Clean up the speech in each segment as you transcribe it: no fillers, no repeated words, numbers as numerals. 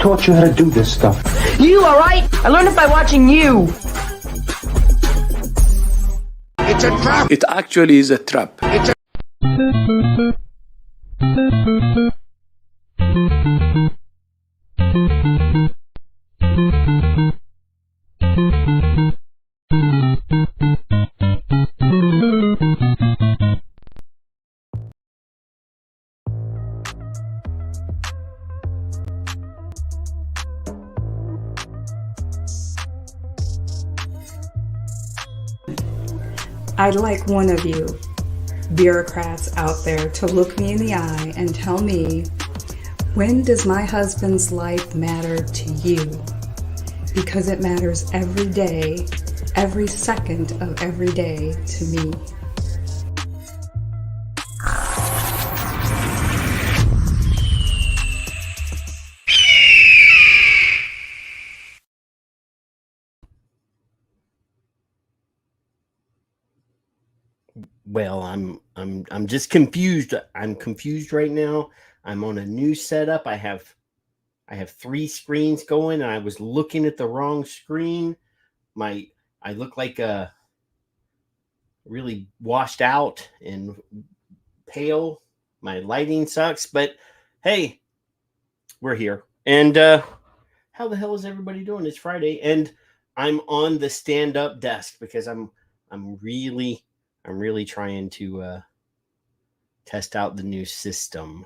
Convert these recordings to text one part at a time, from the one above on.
taught you how to do this stuff? You, all right? I learned it by watching you. It's a trap. It actually is a trap. It's a I'd like one of you bureaucrats out there to look me in the eye and tell me, when does my husband's life matter to you? Because it matters every day, every second of every day to me. Well, I'm just confused. I'm confused right now. I'm on a new setup. I have 3 screens going, and I was looking at the wrong screen. I look like a really washed out and pale. My lighting sucks, but hey, we're here. And how the hell is everybody doing? It's Friday, and I'm on the stand-up desk because I'm really trying to test out the new system.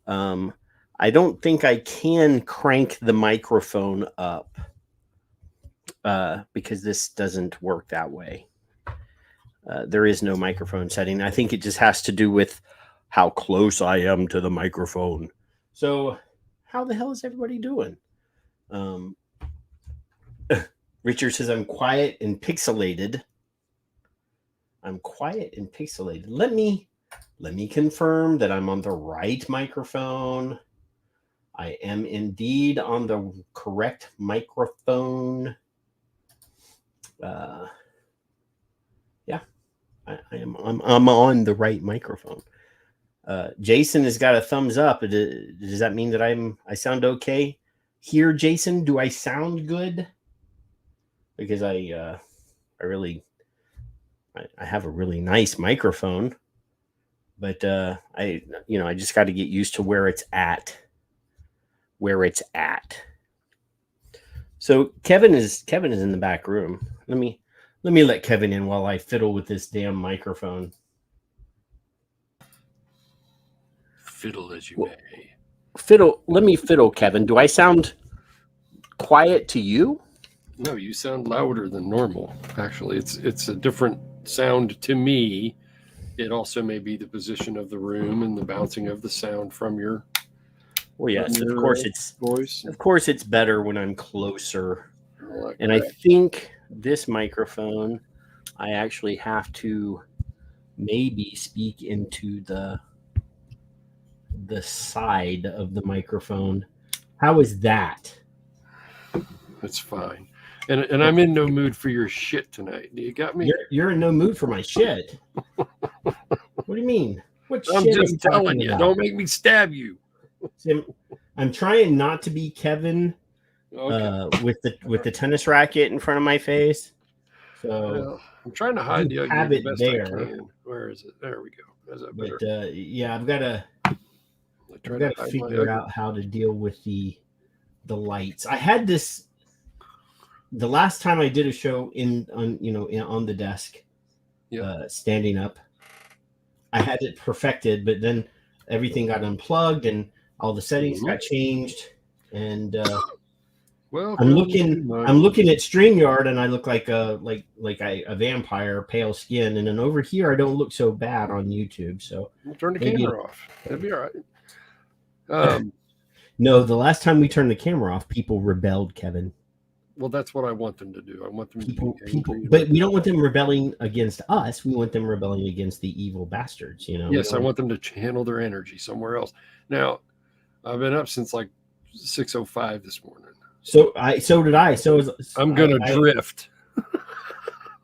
I don't think I can crank the microphone up because this doesn't work that way. There is no microphone setting. I think it just has to do with how close I am to the microphone. So how the hell is everybody doing? Richard says, I'm quiet and pixelated. I'm quiet and pixelated. Let me confirm that I'm on the right microphone. I am indeed on the correct microphone. Yeah, I am. I'm on the right microphone. Jason has got a thumbs up. Does that mean that I sound okay here, Jason? Do I sound good? Because I have a really nice microphone, but I just got to get used to where it's at. So Kevin is in the back room. Let me let Kevin in while I fiddle with this damn microphone. Fiddle as you may. Let me fiddle, Kevin. Do I sound quiet to you? No, you sound louder than normal. Actually, it's a different sound to me. It also may be the position of the room and the bouncing of the sound from your yes, of course it's voice. Of course it's better when I'm closer. And that. I think this microphone I actually have to maybe speak into the side of the microphone. How is that? It's fine. And I'm in no mood for your shit tonight. You got me? You're in no mood for my shit. What do you mean? What I'm shit just telling you. about? Don't make me stab you. I'm trying not to be Kevin with the tennis racket in front of my face. So I'm trying to hide the have it best there. I can. Where is it? There we go. Is that better? But yeah, I've got to figure out how to deal with the lights. I had this the last time I did a show on the desk, standing up. I had it perfected, but then everything got unplugged and all the settings got changed. And I'm looking at StreamYard and I look like a vampire, pale skin, and then over here I don't look so bad on YouTube. So we'll turn the camera off. That'd be all right. No, the last time we turned the camera off, people rebelled, Kevin. Well, that's what I want them to do. I want them people, but we don't want them rebelling against us. We want them rebelling against the evil bastards. Yes, I want them to channel their energy somewhere else. Now, I've been up since like 6:05 this morning. So did I. I'm gonna drift.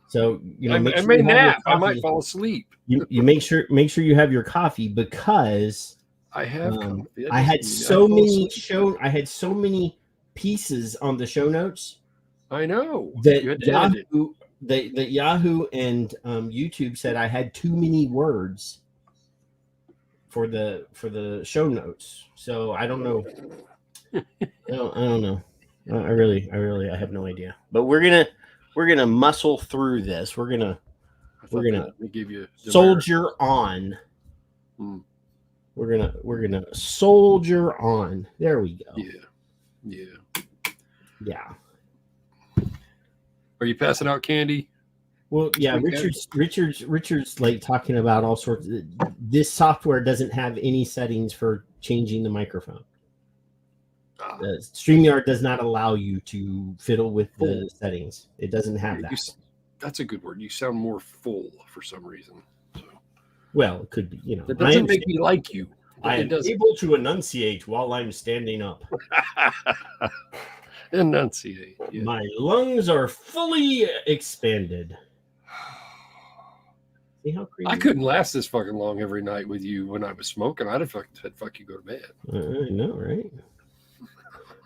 So I may nap. I might fall asleep. You make sure you have your coffee because I have. I had so many pieces on the show notes. I know That you had to edit it. that Yahoo and YouTube said I had too many words for the show notes. So I don't know. I don't know. I really I have no idea. But we're gonna muscle through this. We're gonna give you soldier on. We're gonna soldier on. There we go. Yeah. Are you passing out candy? Well, yeah. Richard's like talking about all sorts. This software doesn't have any settings for changing the microphone. StreamYard does not allow you to fiddle with the settings. It doesn't have that. That's a good word. You sound more full for some reason. So. Well, it could be. It doesn't make me like you. I am able to enunciate while I'm standing up. Enunciate. Yeah. My lungs are fully expanded. See how crazy? I couldn't last this fucking long every night with you when I was smoking. I'd have said, "Fuck you, go to bed." I know, right?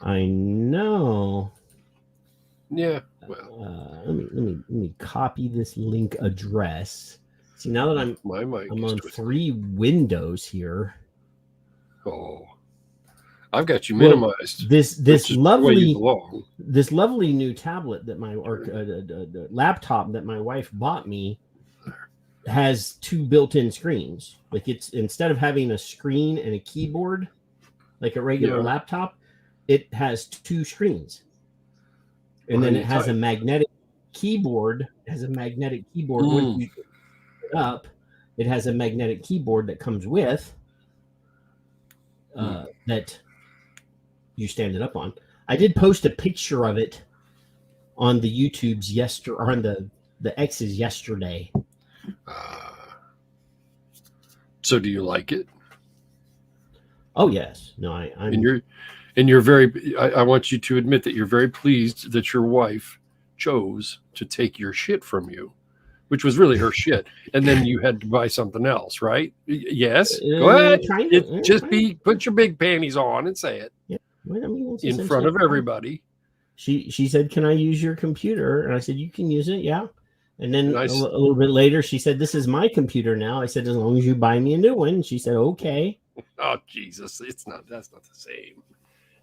I know. Yeah. Well, let me copy this link address. See, now that I'm on 3 windows here. Oh, I've got you minimized. This lovely new tablet that laptop that my wife bought me has 2 built-in screens. Like, it's instead of having a screen and a keyboard like a regular laptop, it has 2 screens. And then it has a magnetic keyboard. When you pick it up, it has a magnetic keyboard that comes with that you stand it up on. I did post a picture of it on the YouTubes or on the X's yesterday. So do you like it? Oh yes. No, I'm. And you're very. I want you to admit that you're very pleased that your wife chose to take your shit from you, which was really her shit, and then you had to buy something else, right? Yes. Go ahead. Put your big panties on and say it. Yeah. Well, I mean, in front of everybody. She said, "Can I use your computer?" And I said, "You can use it, yeah." And then a little bit later, she said, "This is my computer now." I said, "As long as you buy me a new one." And she said, "Okay." Oh Jesus, that's not the same.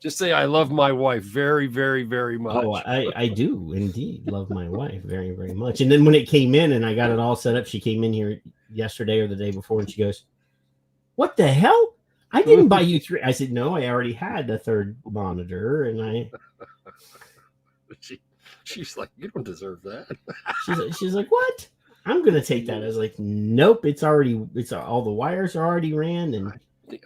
Just say, "I love my wife very, very, very much." Oh, I do indeed love my wife very, very much. And then when it came in and I got it all set up, she came in here yesterday or the day before, and she goes, "What the hell? I didn't buy you 3." I said, "No, I already had a 3rd monitor," and I. She's like, "You don't deserve that." she's like, "What? I'm gonna take that." I was like, "Nope, it's all the wires are already ran, and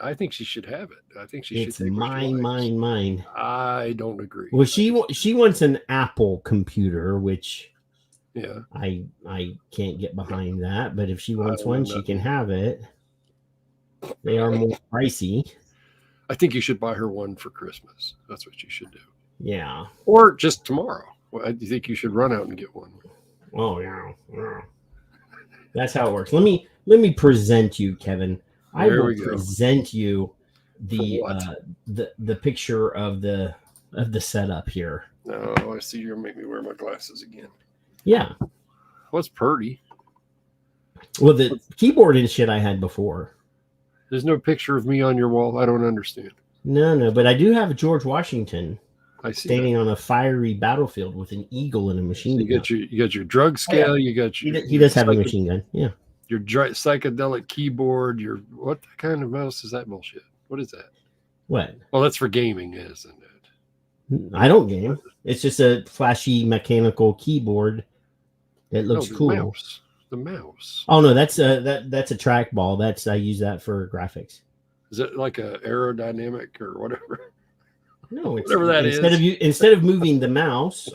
I think she should have it. I think she should. It's mine. I don't agree. Well, she wants an Apple computer, which yeah, I can't get behind that. But if she wants one, she can have it. They are more pricey. I think you should buy her one for Christmas. That's what you should do. Yeah, or just tomorrow. I think you should run out and get one. Oh yeah. That's how it works. Let me present you, Kevin. I will present you the picture of the setup here. No, I see you're gonna make me wear my glasses again. Yeah. What's pretty? Well, the keyboard and shit I had before. There's no picture of me on your wall. I don't understand. No, but I do have George Washington. I see standing on a fiery battlefield with an eagle and a machine gun. You got your drug scale. You got your. He does have a machine gun. Yeah. Your psychedelic keyboard. Your what kind of mouse is that bullshit? What is that? What? Well, that's for gaming, isn't it? I don't game. It's just a flashy mechanical keyboard that looks cool. The mouse. Oh no, that's a trackball. I use that for graphics. Is it like a aerodynamic or whatever? No, it's whatever that instead of moving the mouse.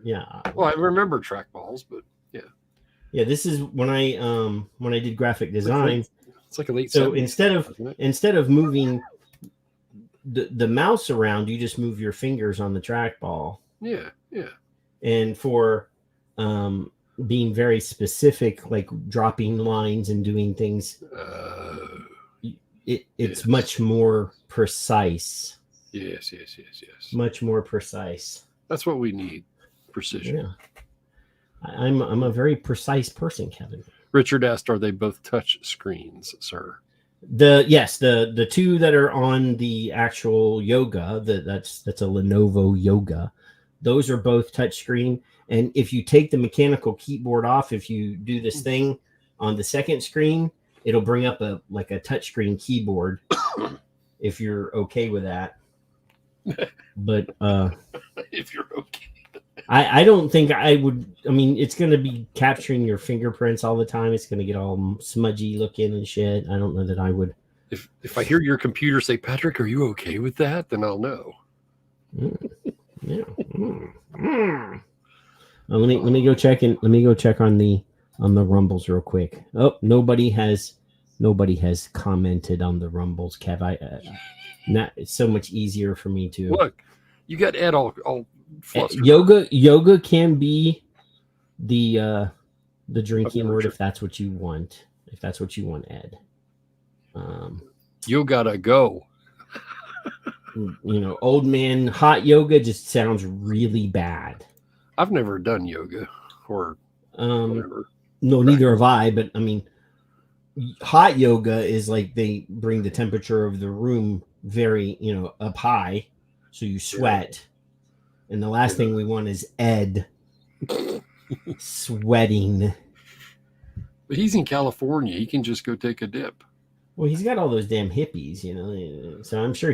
Yeah. Well, I remember trackballs, but yeah. Yeah, this is when I did graphic design. It's like a late. So instead of moving the mouse around, you just move your fingers on the trackball. Yeah. And for being very specific, like dropping lines and doing things, it's much more precise. Yes. Much more precise. That's what we need. Precision. Yeah. I'm a very precise person, Kevin. Richard asked, "Are they both touch screens, sir?" The two that are on the actual Yoga, that's a Lenovo Yoga. Those are both touchscreen. And if you take the mechanical keyboard off, if you do this thing on the second screen, it'll bring up a touchscreen keyboard. If you're okay with that. But if you're okay. I don't think I would. I mean, it's going to be capturing your fingerprints all the time. It's going to get all smudgy looking and shit. I don't know that I would. If I hear your computer say, "Patrick, are you okay with that?" then I'll know. Yeah. Let me go check and let me go check on the Rumbles real quick. Oh, nobody has commented on the Rumbles, Kev. It's so much easier for me to look. You got Ed all flustered. Yoga can be the drinking word if that's what you want. If that's what you want, Ed. You gotta go. Old man hot yoga just sounds really bad. I've never done yoga or whatever. No, neither have I. But I mean, hot yoga is like they bring the temperature of the room very, up high, so you sweat. Yeah. And the last thing we want is Ed sweating. But he's in California. He can just go take a dip. Well, he's got all those damn hippies, So I'm sure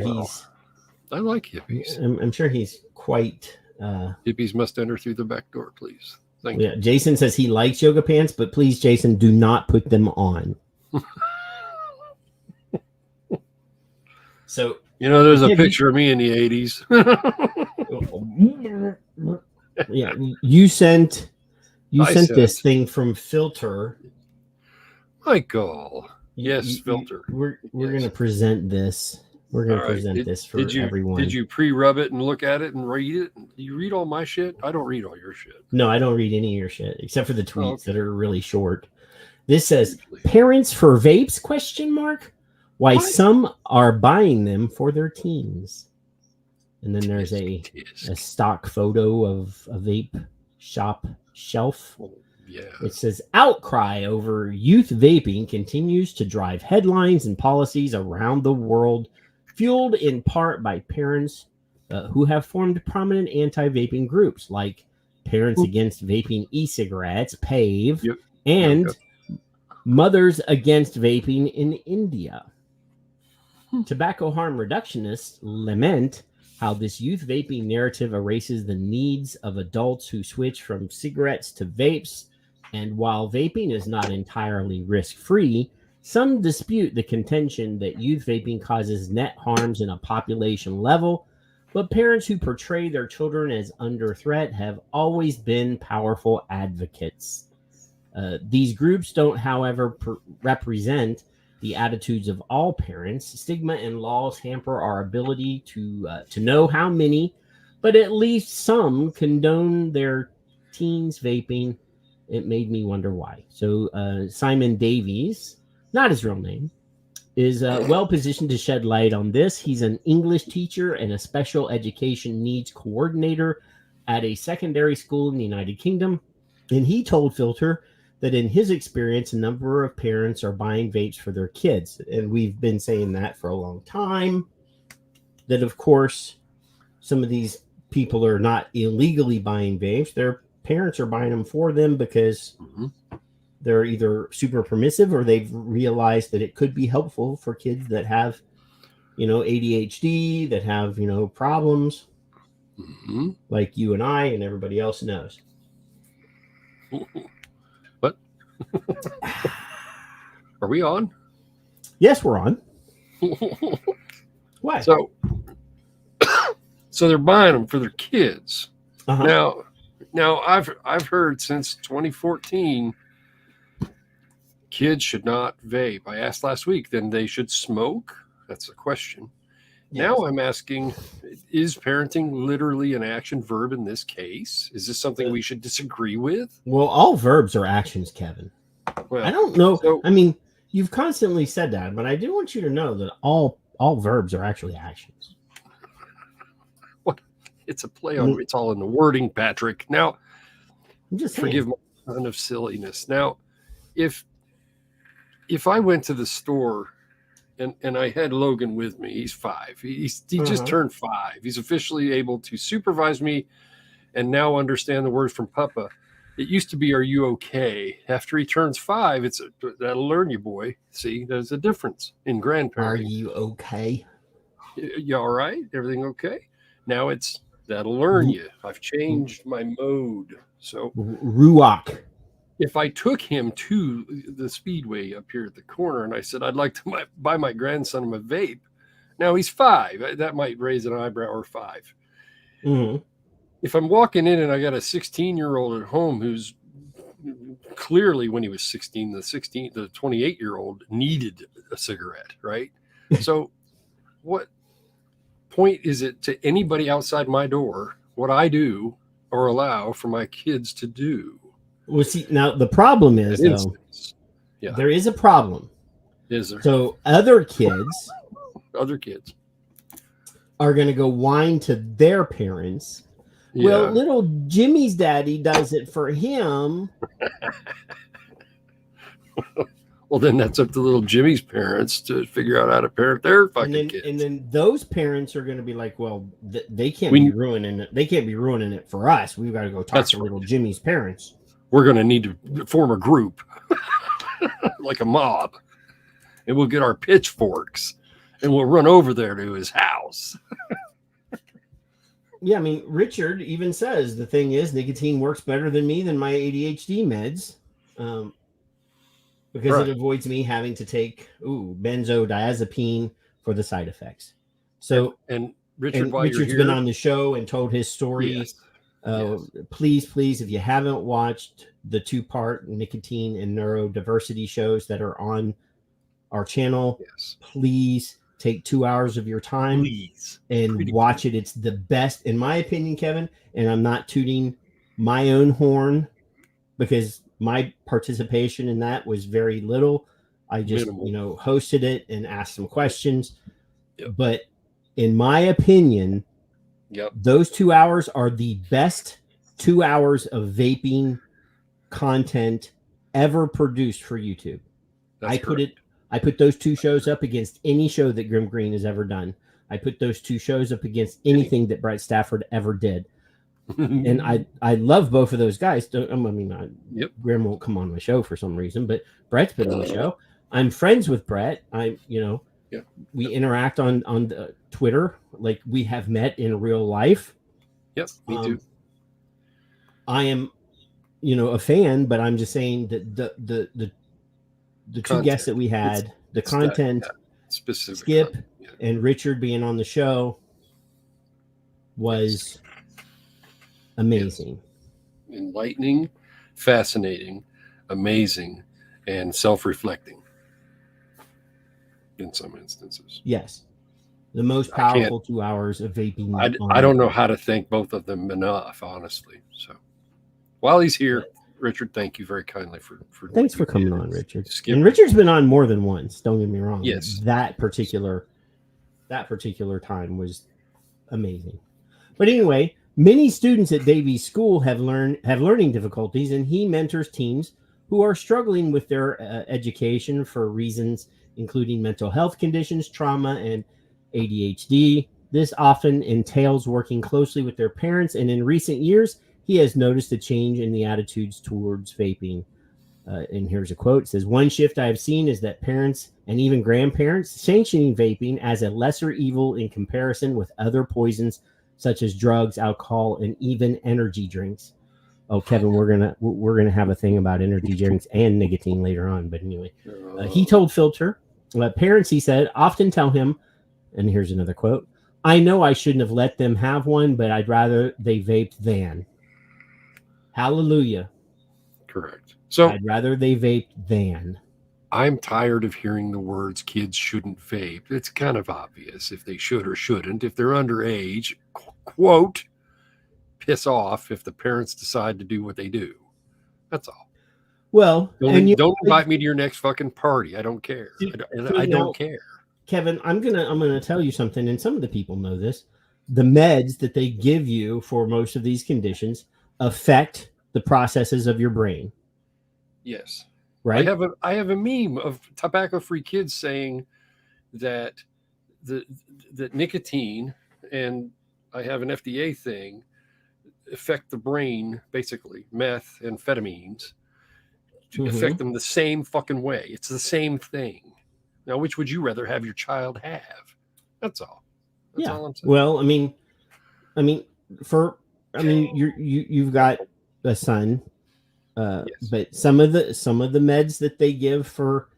I like hippies. I'm sure he's quite. Hippies must enter through the back door, please. Thank you. Jason says he likes yoga pants, but please, Jason, do not put them on. So there's a picture of me in the 80s. Yeah, you sent this thing from Filter. Michael. Yes, Filter. We're going to present this. We're going to present this for everyone. Did you pre-rub it and look at it and read it? Do you read all my shit? I don't read all your shit. No, I don't read any of your shit except for the tweets that are really short. This says parents for vapes ? Why some are buying them for their teens. And then there's a stock photo of a vape shop shelf. Yeah. It says outcry over youth vaping continues to drive headlines and policies around the world, fueled in part by parents who have formed prominent anti-vaping groups like Parents Against Vaping E-Cigarettes, PAVE, and Mothers Against Vaping in India. Tobacco harm reductionists lament how this youth vaping narrative erases the needs of adults who switch from cigarettes to vapes. And while vaping is not entirely risk-free, some dispute the contention that youth vaping causes net harms in a population level, but parents who portray their children as under threat have always been powerful advocates. These groups don't, however, represent the attitudes of all parents. Stigma and laws hamper our ability to know how many, but at least some condone their teens vaping. It made me wonder why. So Simon Davies, not his real name, is well positioned to shed light on this. He's an English teacher and a special education needs coordinator at a secondary school in the United Kingdom. And he told Filter that in his experience, a number of parents are buying vapes for their kids. And we've been saying that for a long time. That, of course, some of these people are not illegally buying vapes. Their parents are buying them for them because they're either super permissive or they've realized that it could be helpful for kids that have, ADHD, that have, problems like you and I and everybody else knows. What? Are we on? Yes, we're on. Why? So they're buying them for their kids. Now I've heard since 2014 kids should not vape. I asked last week, then they should smoke? That's a question. Yes. Now I'm asking, is parenting literally an action verb in this case? Is this something we should disagree with? Well, all verbs are actions, Kevin. Well, I don't know. I mean, You've constantly said that, but I do want you to know that all verbs are actually actions. What? It's a play on. It's all in the wording, Patrick. Now, I'm just forgive my ton of silliness. Now, if I went to the store and I had Logan with me, he's 5. He just turned 5. He's officially able to supervise me and now understand the words from Papa. It used to be, "Are you okay?" After he turns 5, it's "That'll learn you, boy." See, there's a difference in grandparenting. Are you okay? You all right? Everything okay? Now it's "That'll learn you." I've changed my mode. So Ruach. if I took him to the Speedway up here at the corner and I said, "I'd like to buy my grandson a vape," now he's 5. That might raise an eyebrow, or 5. Mm-hmm. If I'm walking in and I got a 16-year-old at home who's clearly, when he was 16, the 28-year-old needed a cigarette, right? So what point is it to anybody outside my door what I do or allow for my kids to do? Well, see, now the problem is, though, there is a problem. Is there? So other kids are going to go whine to their parents. Yeah. Well, little Jimmy's daddy does it for him. Well, then that's up to little Jimmy's parents to figure out how to parent their fucking kids. And then those parents are going to be like, "Well, they can't be ruining it. They can't be ruining it for us. We've got to go talk to little Jimmy's parents. We're going to need to form a group, like a mob, and we'll get our pitchforks and we'll run over there to his house." Yeah, I mean, Richard even says the thing is, nicotine works better than me than my ADHD meds, because it avoids me having to take benzodiazepine for the side effects. So, and Richard's been on the show and told his story. Yes. Please, if you haven't watched the 2-part nicotine and neurodiversity shows that are on our channel, please take 2 hours of your time and watch it. It's the best, in my opinion, Kevin. And I'm not tooting my own horn because my participation in that was very little. I just, hosted it and asked some questions. Yep. But in my opinion, those 2 hours are the best 2 hours of vaping content ever produced for YouTube. I put those 2 shows up against any show that Grim Green has ever done. I put those 2 shows up against anything that Brett Stafford ever did. And I love both of those guys. Grim won't come on my show for some reason, but Brett's been on the show. I'm friends with Brett. We interact on the Twitter like we have met in real life. Yep, me too. I am, a fan, but I'm just saying that the 2 guests that we had, the content, specific Skip and Richard being on the show was amazing. Enlightening, fascinating, amazing, and self-reflecting in some instances. Yes. The most powerful 2 hours of vaping. I don't know how to thank both of them enough, honestly. So while he's here, Richard, thank you very kindly for thanks for coming on, Richard. And Richard's been on more than once. Don't get me wrong. Yes, that particular time was amazing. But anyway, many students at Davies School have learning difficulties, and he mentors teens who are struggling with their education for reasons including mental health conditions, trauma, and ADHD. This often entails working closely with their parents, and in recent years, he has noticed a change in the attitudes towards vaping. And here's a quote. It says, "One shift I have seen is that parents and even grandparents sanctioning vaping as a lesser evil in comparison with other poisons such as drugs, alcohol, and even energy drinks." Oh, Kevin, we're gonna have a thing about energy drinks and nicotine later on. But anyway, he told Filter, parents, he said, often tell him, and here's another quote, "I know I shouldn't have let them have one, but I'd rather they vaped than." Hallelujah. Correct. So I'd rather they vaped than. I'm tired of hearing the words kids shouldn't vape. It's kind of obvious if they should or shouldn't. If they're underage, quote, piss off if the parents decide to do what they do. That's all. Well, and Don't invite me to your next fucking party. I don't care. I don't care. Kevin, I'm gonna tell you something, and some of the people know this. The meds that they give you for most of these conditions affect the processes of your brain. Yes. Right. I have a meme of tobacco-free kids saying that that nicotine, and I have an FDA thing, affect the brain, basically meth, amphetamines, affect them the same fucking way. It's the same thing. Now, which would you rather have your child have? That's all. That's all I'm saying. Well, you've got a son, Yes. but some of the meds that they give for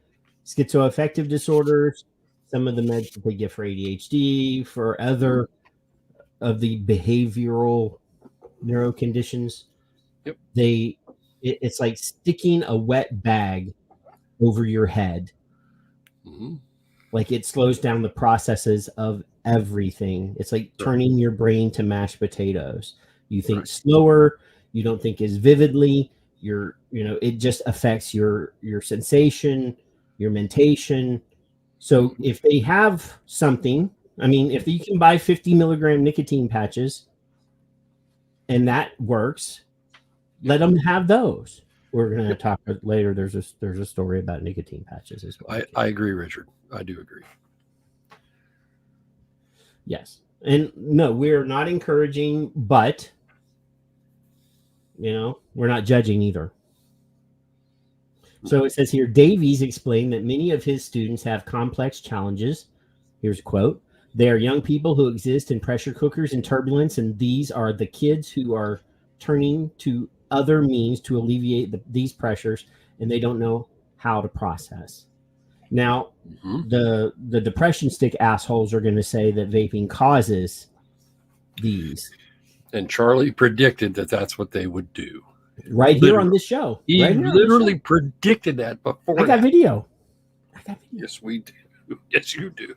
schizoaffective disorders, some of the meds that they give for ADHD, for other of the behavioral neuro conditions, Yep. It's like sticking a wet bag over your head. Mm-hmm. Like it slows down the processes of everything. It's like turning your brain to mashed potatoes. You think slower, you don't think as vividly. It just affects your sensation, your mentation. So if they have something, if you can buy 50 milligram nicotine patches and that works, let them have those. We're going to talk later. There's a story about nicotine patches as well. I agree, Richard. I do agree. Yes. And no, we're not encouraging, but we're not judging either. So it says here, Davies explained that many of his students have complex challenges. Here's a quote. They are young people who exist in pressure cookers and turbulence, and these are the kids who are turning to other means to alleviate these pressures, and they don't know how to process. Now, the depression stick assholes are going to say that vaping causes these. And Charlie predicted that that's what they would do. Here on this show. He literally predicted that before. I got video. Yes, we do. Yes, you do.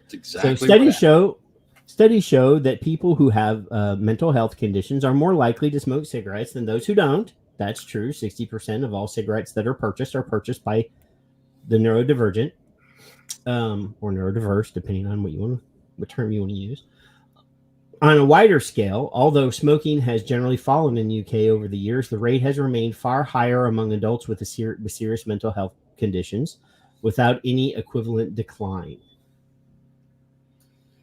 It's exactly. So studies show that people who have mental health conditions are more likely to smoke cigarettes than those who don't. That's true. 60% of all cigarettes that are purchased by the neurodivergent or neurodiverse, depending on what term you want to use. On a wider scale, although smoking has generally fallen in the UK over the years, the rate has remained far higher among adults with serious mental health conditions without any equivalent decline.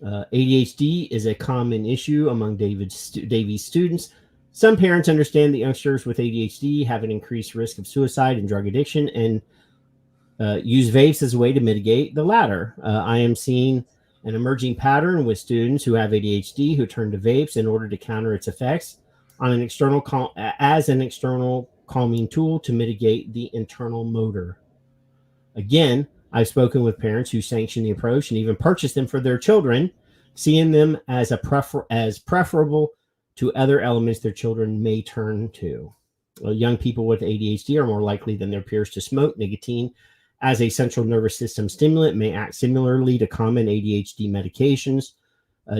ADHD is a common issue among Davies students. Some parents understand that youngsters with ADHD have an increased risk of suicide and drug addiction and use vapes as a way to mitigate the latter. I am seeing an emerging pattern with students who have ADHD who turn to vapes in order to counter its effects as an external calming tool to mitigate the internal motor. Again, I've spoken with parents who sanction the approach and even purchase them for their children, seeing them as preferable to other elements their children may turn to. Young people with ADHD are more likely than their peers to smoke. Nicotine as a central nervous system stimulant may act similarly to common ADHD medications.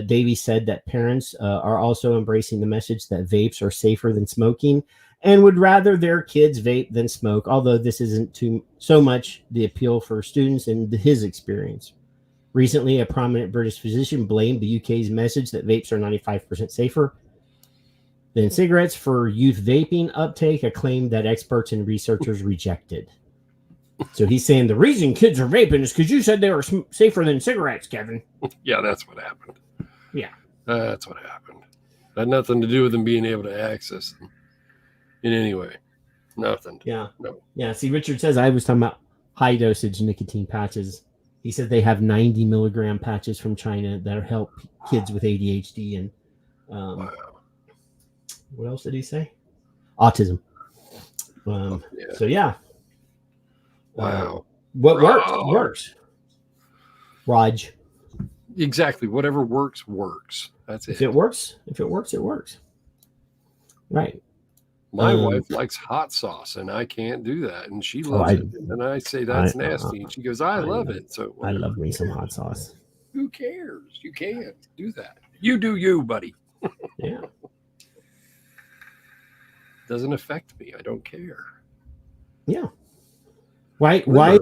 Davies said that parents are also embracing the message that vapes are safer than smoking and would rather their kids vape than smoke, although this isn't so much the appeal for students in his experience. Recently, a prominent British physician blamed the UK's message that vapes are 95% safer than cigarettes for youth vaping uptake, a claim that experts and researchers rejected. So he's saying the reason kids are vaping is because you said they were safer than cigarettes, Kevin. Yeah, that's what happened. Yeah. That's what happened. That had nothing to do with them being able to access them in any way. Nothing. Yeah. No. Yeah. See, Richard says I was talking about high dosage nicotine patches. He said they have 90 milligram patches from China that help kids with ADHD and Wow. What else did he say? Autism. So yeah. Wow. What works. Raj. Exactly. Whatever works. That's it. If it works, it works. Right. My wife likes hot sauce, and I can't do that, and she loves it. And I say that's nasty, and she goes, "I love it." So I love me some hot sauce. Who cares? You can't do that. You do you, buddy. Yeah. doesn't affect me. I don't care. Yeah. Why?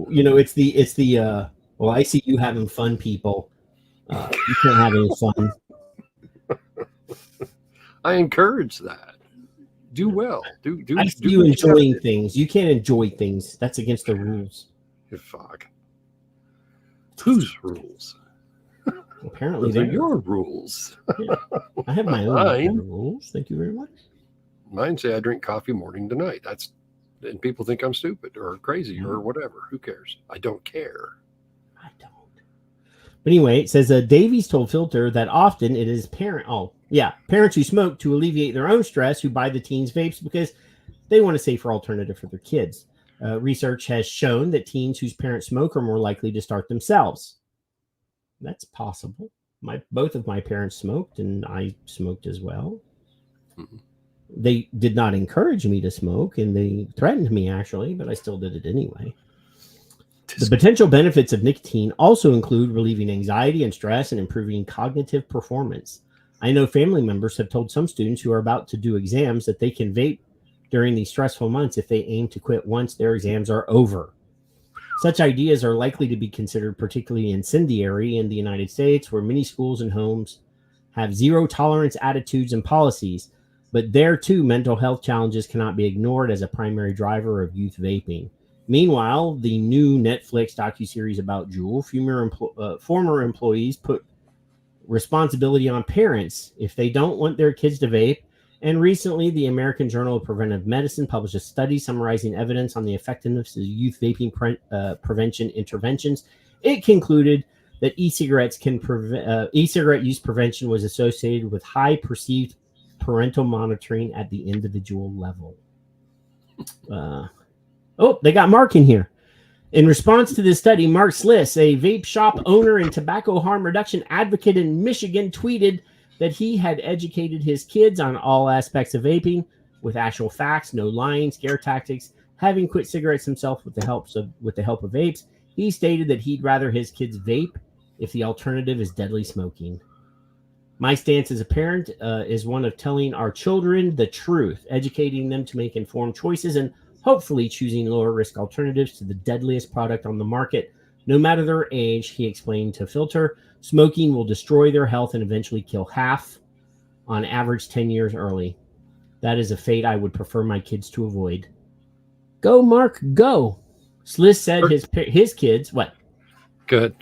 You know, it's the well, I see you having fun, people. You can't have any fun. I encourage that. Do well. Do I see do you what enjoying gotta things. You can't enjoy things. That's against the rules. do. Fuck. Whose rules? Apparently, Those are they're your rules. Yeah. I have my own Mine. rules. Thank you very much. Mine say I drink coffee morning to night. And people think I'm stupid or crazy or whatever. Who cares? I don't care. I don't. But anyway, it says Davies told Filter that often it is parents who smoke to alleviate their own stress who buy the teens vapes because they want a safer alternative for their kids. Research has shown that teens whose parents smoke are more likely to start themselves. That's possible. Both of my parents smoked, and I smoked as well. Mm-hmm. They did not encourage me to smoke, and they threatened me, actually, but I still did it anyway. The potential benefits of nicotine also include relieving anxiety and stress and improving cognitive performance. I know family members have told some students who are about to do exams that they can vape during these stressful months if they aim to quit once their exams are over. Such ideas are likely to be considered particularly incendiary in the United States, where many schools and homes have zero tolerance attitudes and policies. But there, too, mental health challenges cannot be ignored as a primary driver of youth vaping. Meanwhile, the new Netflix docuseries about Juul, former employees put responsibility on parents if they don't want their kids to vape. And recently, the American Journal of Preventive Medicine published a study summarizing evidence on the effectiveness of youth vaping prevention interventions. It concluded that e-cigarette use prevention was associated with high perceived parental monitoring at the individual level. They got Mark in here. In response to this study, Mark Sliss, a vape shop owner and tobacco harm reduction advocate in Michigan, tweeted that he had educated his kids on all aspects of vaping with actual facts, no lying, scare tactics. Having quit cigarettes himself with the help of vapes, he stated that he'd rather his kids vape if the alternative is deadly smoking. My stance as a parent is one of telling our children the truth, educating them to make informed choices, and hopefully choosing lower risk alternatives to the deadliest product on the market. No matter their age, he explained to Filter, smoking will destroy their health and eventually kill half, on average 10 years early. That is a fate I would prefer my kids to avoid. Go, Mark, go. Sliss said his kids, what? Good.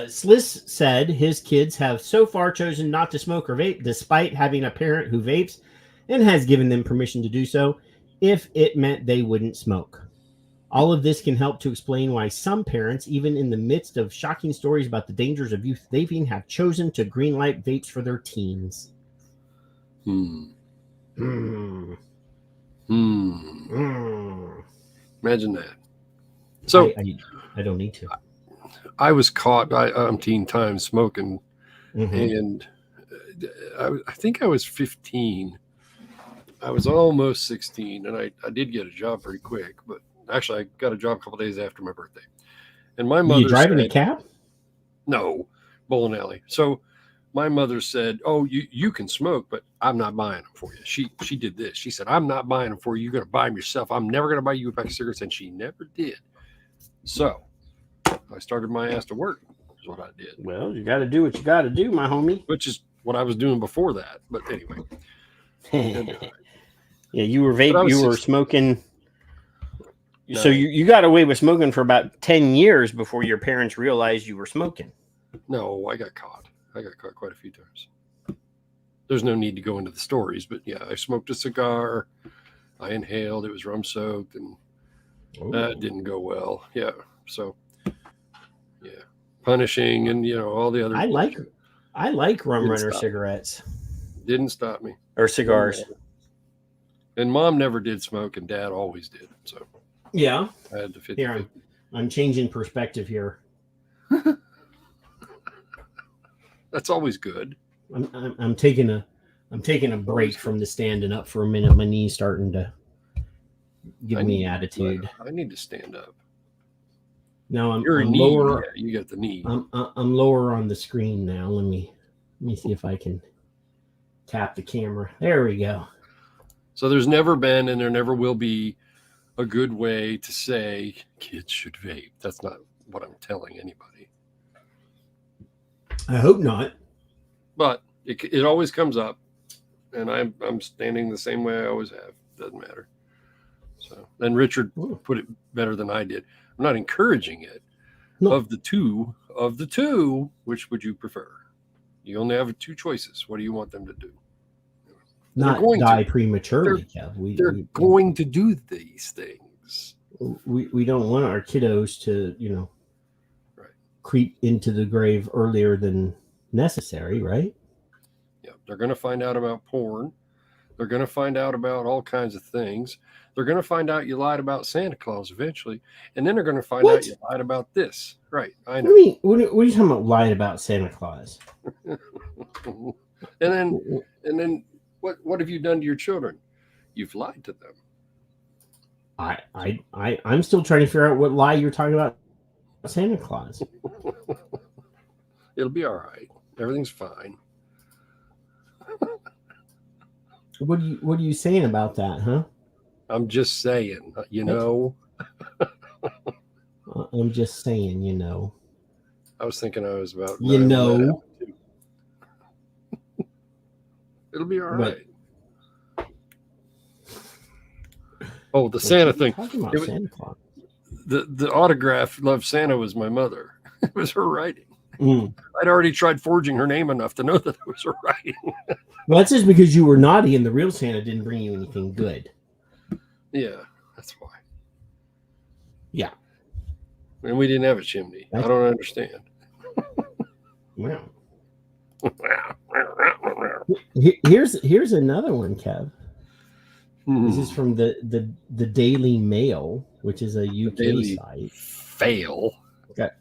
Sliss said his kids have so far chosen not to smoke or vape, despite having a parent who vapes and has given them permission to do so if it meant they wouldn't smoke. All of this can help to explain why some parents, even in the midst of shocking stories about the dangers of youth vaping, have chosen to greenlight vapes for their teens. Imagine that. So I don't need to. I was caught umpteen times smoking, and I think I was 15. I was almost 16, and I did get a job pretty quick, but actually I got a job a couple days after my birthday. And my mother, you driving a cab? No, bowling alley. So my mother said, "Oh, you can smoke, but I'm not buying them for you." She did this. She said, "I'm not buying them for you. You're going to buy them yourself. I'm never going to buy you a pack of cigarettes," and she never did. So I started my ass to work. Is what I did. Well, you got to do what you got to do, my homie. Which is what I was doing before that. But anyway. Yeah, you were vaping. You were smoking. No. So you got away with smoking for about 10 years before your parents realized you were smoking. No, I got caught. I got caught quite a few times. There's no need to go into the stories, but yeah, I smoked a cigar. I inhaled. It was rum soaked, and that didn't go well. Yeah, so yeah, punishing and all the other. I like rum runner cigarettes. Didn't stop me. Or cigars. And Mom never did smoke, and Dad always did. So yeah, I had to fit. Here, I'm changing perspective here. That's always good. I'm taking a break from the standing up for a minute. My knee's starting to give me attitude. I need to stand up. No, I'm knee, lower. Yeah, you got the knee. I'm lower on the screen now. Let me see if I can tap the camera. There we go. So there's never been and there never will be a good way to say kids should vape. That's not what I'm telling anybody. I hope not. But it always comes up, and I'm standing the same way I always have. Doesn't matter. So, and Richard put it better than I did. I'm not encouraging it. No. Of the two, which would you prefer? You only have two choices. What do you want them to do? Not die prematurely, Kev. They're going to do these things. We don't want our kiddos to, creep into the grave earlier than necessary, right? Yeah, they're going to find out about porn. They're going to find out about all kinds of things. They're going to find out you lied about Santa Claus eventually, and then they're going to find out you lied about this. Right? I know. What are you talking about? Lied about Santa Claus? and then what have you done to your children? You've lied to them. I'm still trying to figure out what lie you're talking about Santa Claus. It'll be all right. Everything's fine. What are you saying about that, huh? I'm just saying, I'm just saying, I was thinking I was about It'll be all right. Oh, the Santa thing. Santa Claus. The autograph "Love Santa" was my mother. It was her writing. Mm. I'd already tried forging her name enough to know that it was her writing. Well, that's just because you were naughty and the real Santa didn't bring you anything good. Yeah, that's why. Yeah. And we didn't have a chimney. I don't understand. Wow. Here's another one, Kev. This is from the Daily Mail, which is a UK site. Fail.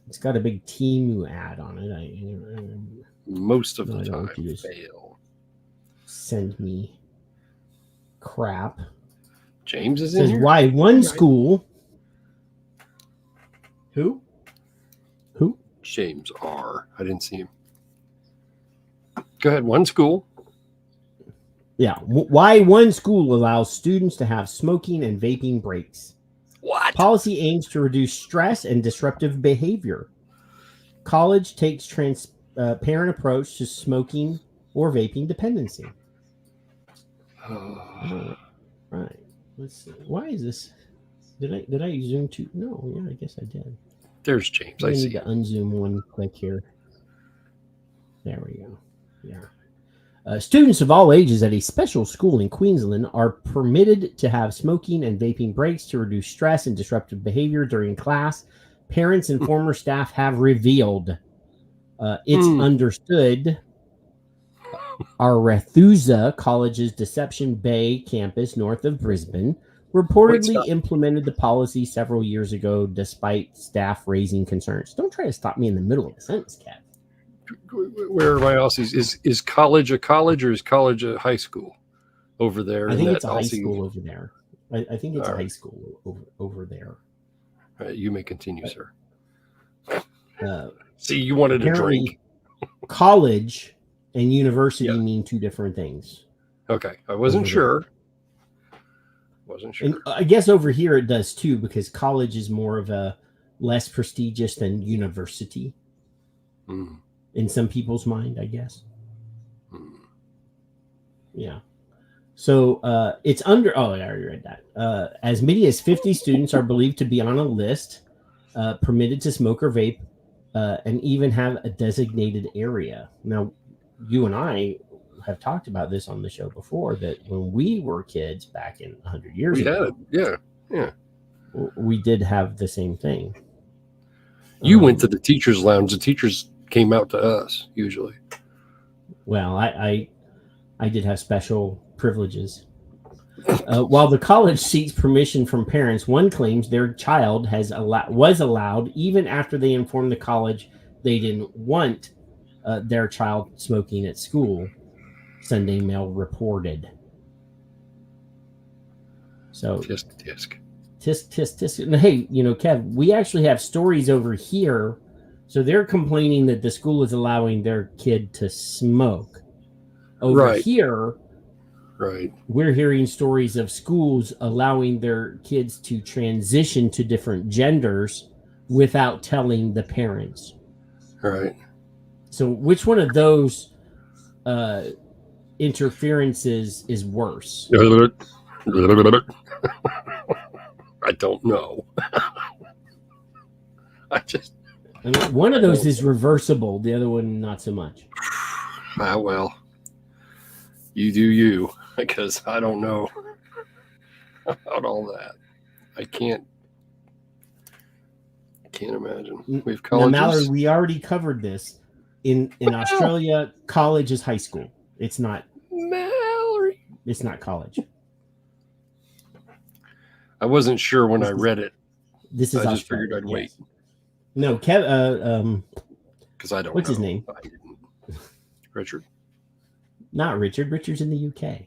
It's got a big Temu ad on it. Most of the time, fail. Send me crap. James is in here. Why one school? Who? James R. I didn't see him. Go ahead. One school. Yeah. Why one school allows students to have smoking and vaping breaks? What? Policy aims to reduce stress and disruptive behavior. College takes transparent approach to smoking or vaping dependency. Right. Let's see. Why is this? Did I zoom to? No. Yeah, I guess I did. There's James. I need to unzoom one click here. There we go. Yeah. Students of all ages at a special school in Queensland are permitted to have smoking and vaping breaks to reduce stress and disruptive behavior during class. Parents and former staff have revealed. It's understood. Arethusa College's Deception Bay campus north of Brisbane reportedly implemented the policy several years ago despite staff raising concerns. Don't try to stop me in the middle of a sentence, Kat. Where are my Aussies? Is college a college or is college a high school over there? I think it's a high school over there. I think it's a high school over there. All right, you may continue, sir. See, you wanted a drink. College and university mean two different things. Okay, I wasn't sure. And I guess over here it does too, because college is more of a less prestigious than university. In some people's mind, I guess. Yeah. So it's under. Oh, I already read that. As many as 50 students are believed to be on a list permitted to smoke or vape, and even have a designated area. Now, you and I have talked about this on the show before, that when we were kids back in 100 years ago, we did have the same thing. You went to the teacher's lounge. The teachers came out to us usually. Well, I did have special privileges. While the college seeks permission from parents, one claims their child was allowed even after they informed the college they didn't want their child smoking at school. Sunday Mail reported. So tisk. And hey, Kev, we actually have stories over here. So they're complaining that the school is allowing their kid to smoke. Over here, Right. We're hearing stories of schools allowing their kids to transition to different genders without telling the parents. Right. So which one of those interferences is worse? I don't know. I mean, one of those is reversible. The other one, not so much. Well, you do you, because I don't know about all that. I can't imagine. We have colleges. Now, Mallory, we already covered this. In Australia, college is high school. It's not. Mallory. It's not college. I wasn't sure when I read it. This is. I just figured I'd wait. No, Kev. Because I don't. What's know. His name? Richard. Not Richard. Richard's in the UK.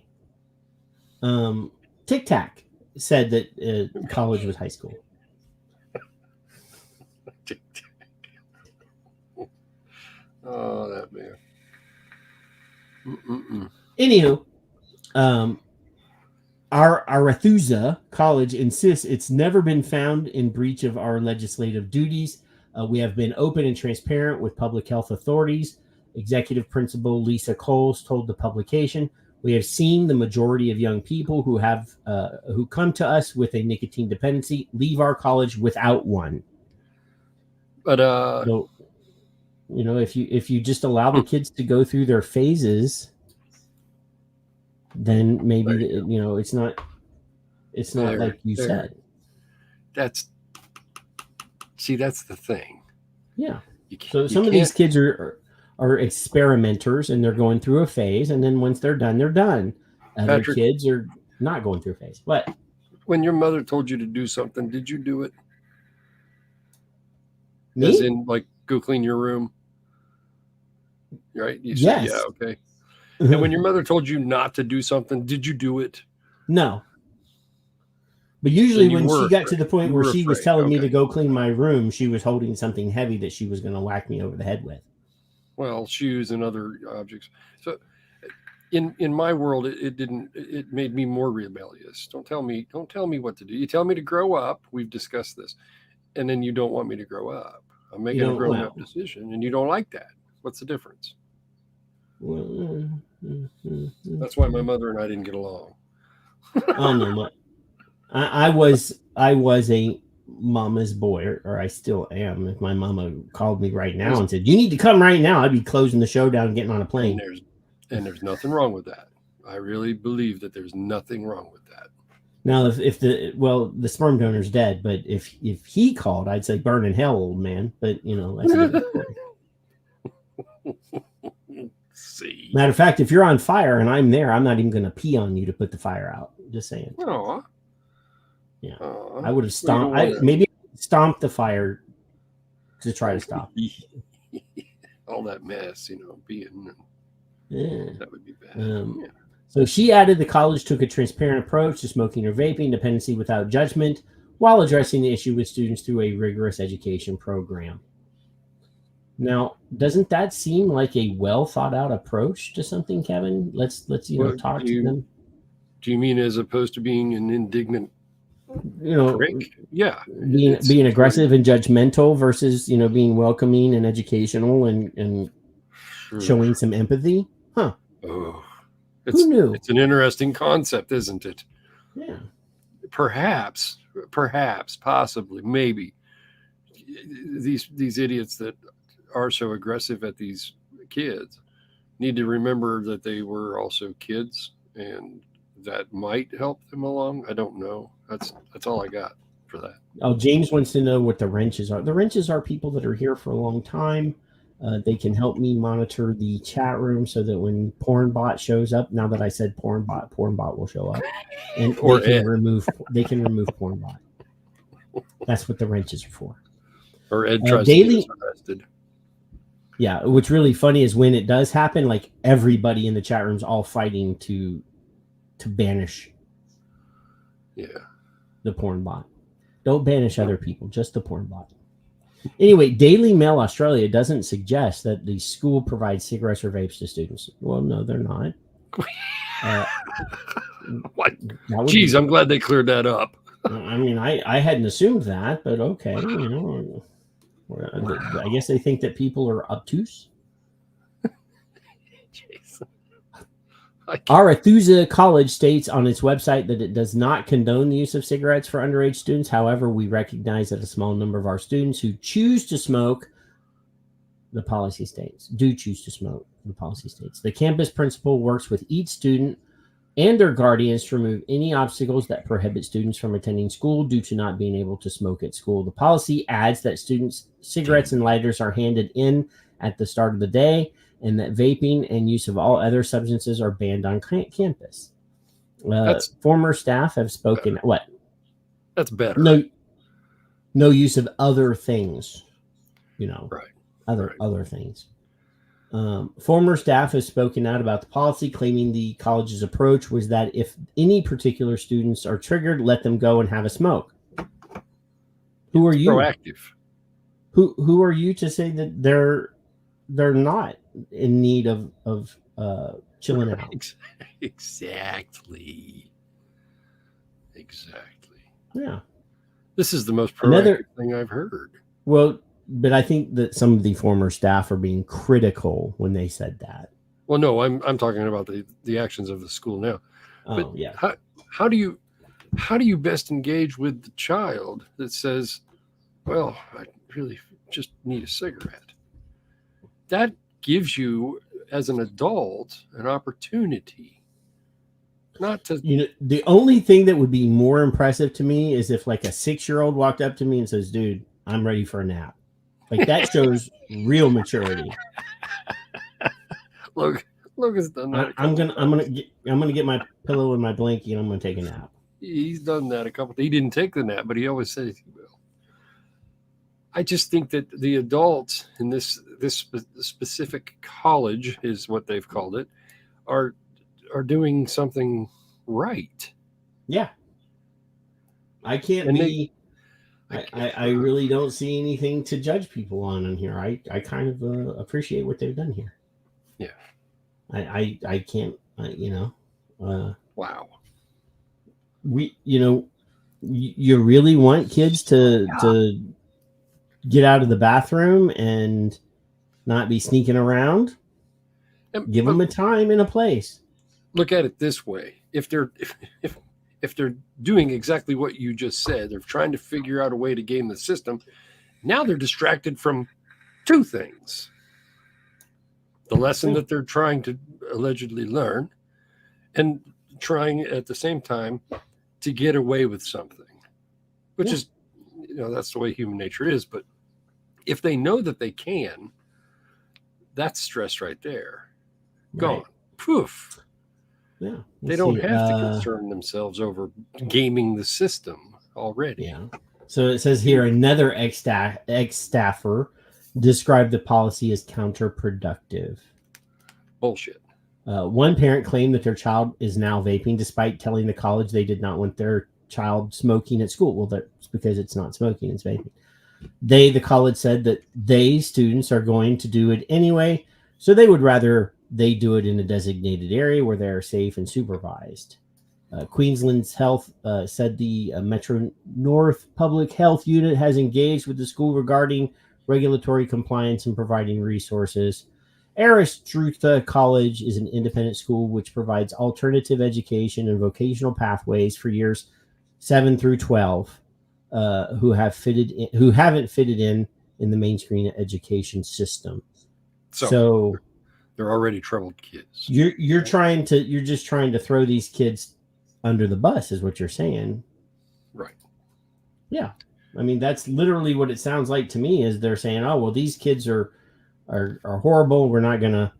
Tic Tac said that college was high school. Tic Tac. Oh, that man. Anywho, our Arethusa College insists it's never been found in breach of our legislative duties. We have been open and transparent with public health authorities. Executive Principal Lisa Coles told the publication, "We have seen the majority of young people who come to us with a nicotine dependency leave our college without one." But so, if you just allow the kids to go through their phases, then maybe it's not like you said. That's the thing. Yeah. So some of these kids are experimenters, and they're going through a phase, and then once they're done, they're done. Other kids are not going through a phase. What? When your mother told you to do something, did you do it? Me? As in, like, go clean your room? Right? You said, yes. Yeah, okay. And when your mother told you not to do something, did you do it? No. But usually when she got to the point where she was telling me to go clean my room, she was holding something heavy that she was going to whack me over the head with. Well, shoes and other objects. So in my world, it made me more rebellious. Don't tell me what to do. You tell me to grow up. We've discussed this. And then you don't want me to grow up. I'm making a grown-up decision, and you don't like that. What's the difference? That's why my mother and I didn't get along. Oh no, I was a mama's boy, or I still am. If my mama called me right now and said, "You need to come right now," I'd be closing the show down and getting on a plane. And there's nothing wrong with that. I really believe that there's nothing wrong with that. Now, if the sperm donor's dead, but if he called, I'd say burn in hell, old man. But that's a different story. See. Matter of fact, if you're on fire and I'm there, I'm not even going to pee on you to put the fire out. Just saying. Aww. Yeah, I would have stomped. Maybe stomped the fire to try to stop all that mess, being. Yeah, that would be bad. So she added the college took a transparent approach to smoking or vaping dependency without judgment, while addressing the issue with students through a rigorous education program. Now, doesn't that seem like a well thought out approach to something, Kevin? Let's talk to them. Do you mean as opposed to being an indignant prick? Yeah, being aggressive and judgmental versus being welcoming and educational and showing some empathy? Huh? Oh, who knew? It's an interesting concept, isn't it? Yeah. Perhaps, possibly, maybe these idiots that are so aggressive at these kids need to remember that they were also kids, and that might help them along. I don't know. That's all I got for that. Oh, James wants to know what the wrenches are. The wrenches are people that are here for a long time. They can help me monitor the chat room so that when Pornbot shows up, now that I said Pornbot will show up, and they can remove Pornbot. That's what the wrenches are for. Or Ed tries to get us arrested. Yeah, what's really funny is when it does happen, like everybody in the chat room's all fighting to banish the porn bot. Don't banish other people, just the porn bot. Anyway, Daily Mail Australia doesn't suggest that the school provides cigarettes or vapes to students. Well, no, they're not. What? That would Geez, be- I'm glad they cleared that up. I mean, I hadn't assumed that, but okay, you know. I guess they think that people are obtuse. Jeez. Arethusa College states on its website that it does not condone the use of cigarettes for underage students. However, we recognize that a small number of our students who choose to smoke, the policy states, do choose to smoke, the policy states. The campus principal works with each student and their guardians to remove any obstacles that prohibit students from attending school due to not being able to smoke at school. The policy adds that students' cigarettes and lighters are handed in at the start of the day, and that vaping and use of all other substances are banned on campus. Former staff have spoken. Better. What? That's better. No use of other things. You know, Right. Other things. Former staff has spoken out about the policy, claiming the college's approach was that if any particular students are triggered, let them go and have a smoke. Who are you? Proactive. Who are you to say that they're not in need of chilling out? Exactly. Yeah. This is the most proactive thing I've heard. Well, but I think that some of the former staff are being critical when they said that. Well, no, I'm talking about the actions of the school now. Oh, but yeah. How do you best engage with the child that says, well, I really just need a cigarette? That gives you, as an adult, an opportunity not to. You know, the only thing that would be more impressive to me is if like a 6-year-old walked up to me and says, dude, I'm ready for a nap. Like that shows real maturity. Logan's done that. I'm gonna get my pillow and my blankie and I'm gonna take a nap. He's done that a couple. He didn't take the nap, but he always says he will. I just think that the adults in this specific college, is what they've called it, are doing something right. Yeah. I can't And be. I really don't see anything to judge people on in here. I kind of appreciate what they've done here. Yeah. I can't. Wow. You really want kids to get out of the bathroom and not be sneaking around? Give them a time and a place. Look at it this way: if they're doing exactly what you just said, they're trying to figure out a way to game the system. Now they're distracted from two things: the lesson that they're trying to allegedly learn, and trying at the same time to get away with something, which is, that's the way human nature is. But if they know that they can, that's stress right there. Gone. Poof. Yeah. They don't have to concern themselves over gaming the system already. Yeah. So it says here, another ex-staffer described the policy as counterproductive. Bullshit. One parent claimed that their child is now vaping, despite telling the college they did not want their child smoking at school. Well, that's because it's not smoking, it's vaping. The college said that students are going to do it anyway, so they would rather they do it in a designated area where they're safe and supervised. Queensland's Health said the Metro North Public Health Unit has engaged with the school regarding regulatory compliance and providing resources. Arethusa College is an independent school which provides alternative education and vocational pathways for years 7 through 12 who haven't fitted in the mainstream education system. So they're already troubled kids. You're just trying to throw these kids under the bus, is what you're saying. Right. Yeah. I mean, that's literally what it sounds like to me, is they're saying, oh, well, these kids are horrible. We're not gonna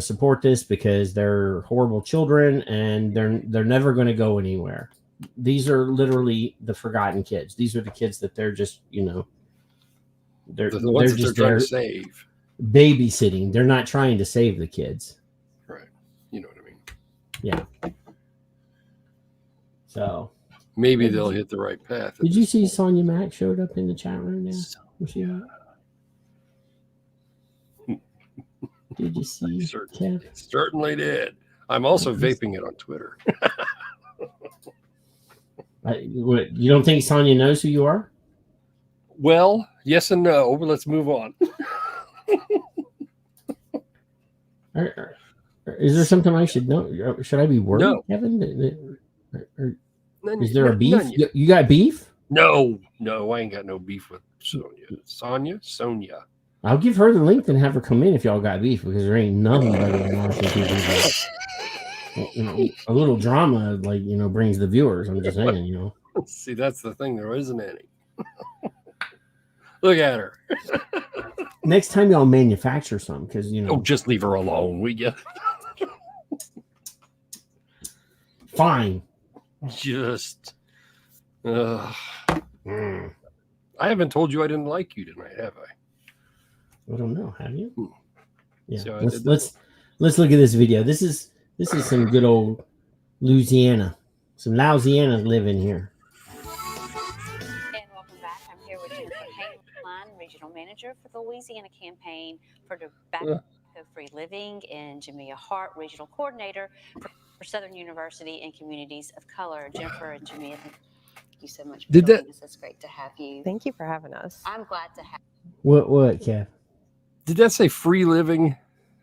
support this because they're horrible children and they're never gonna go anywhere. These are literally the forgotten kids. These are the kids that they're just, they're the ones they're just that they're trying there to save. Babysitting. They're not trying to save the kids. Right. You know what I mean? Yeah. So maybe they'll hit the right path. Did you see Sonia Mack showed up in the chat room now? Did you see? Certainly did. I'm also vaping it on Twitter. You don't think Sonia knows who you are? Well, yes and no, but let's move on. Is there something I should know? Should I be worried, No. Kevin? Is there a beef? None You got beef? No, I ain't got no beef with Sonia. I'll give her the link and have her come in if y'all got beef, because there ain't nothing better than watching people. A little drama, brings the viewers. I'm just saying, See, that's the thing. There isn't any. Look at her. Next time y'all manufacture some, because just leave her alone, will you? Fine. Just. I haven't told you I didn't like you tonight, have I? I don't know. Have you? Yeah. So let's look at this video. This is some good old Louisiana. Some Louisiana living here. And welcome back. I'm here with Jennifer Hainline, Regional Manager for the Louisiana Campaign for Tobacco-Free Living, and Jamia Hart, Regional Coordinator for Southern University and Communities of Color. Jennifer and Jamia, thank you so much for joining us. It's great to have you. Thank you for having us. I'm glad to have What, Kev? Did that say free living?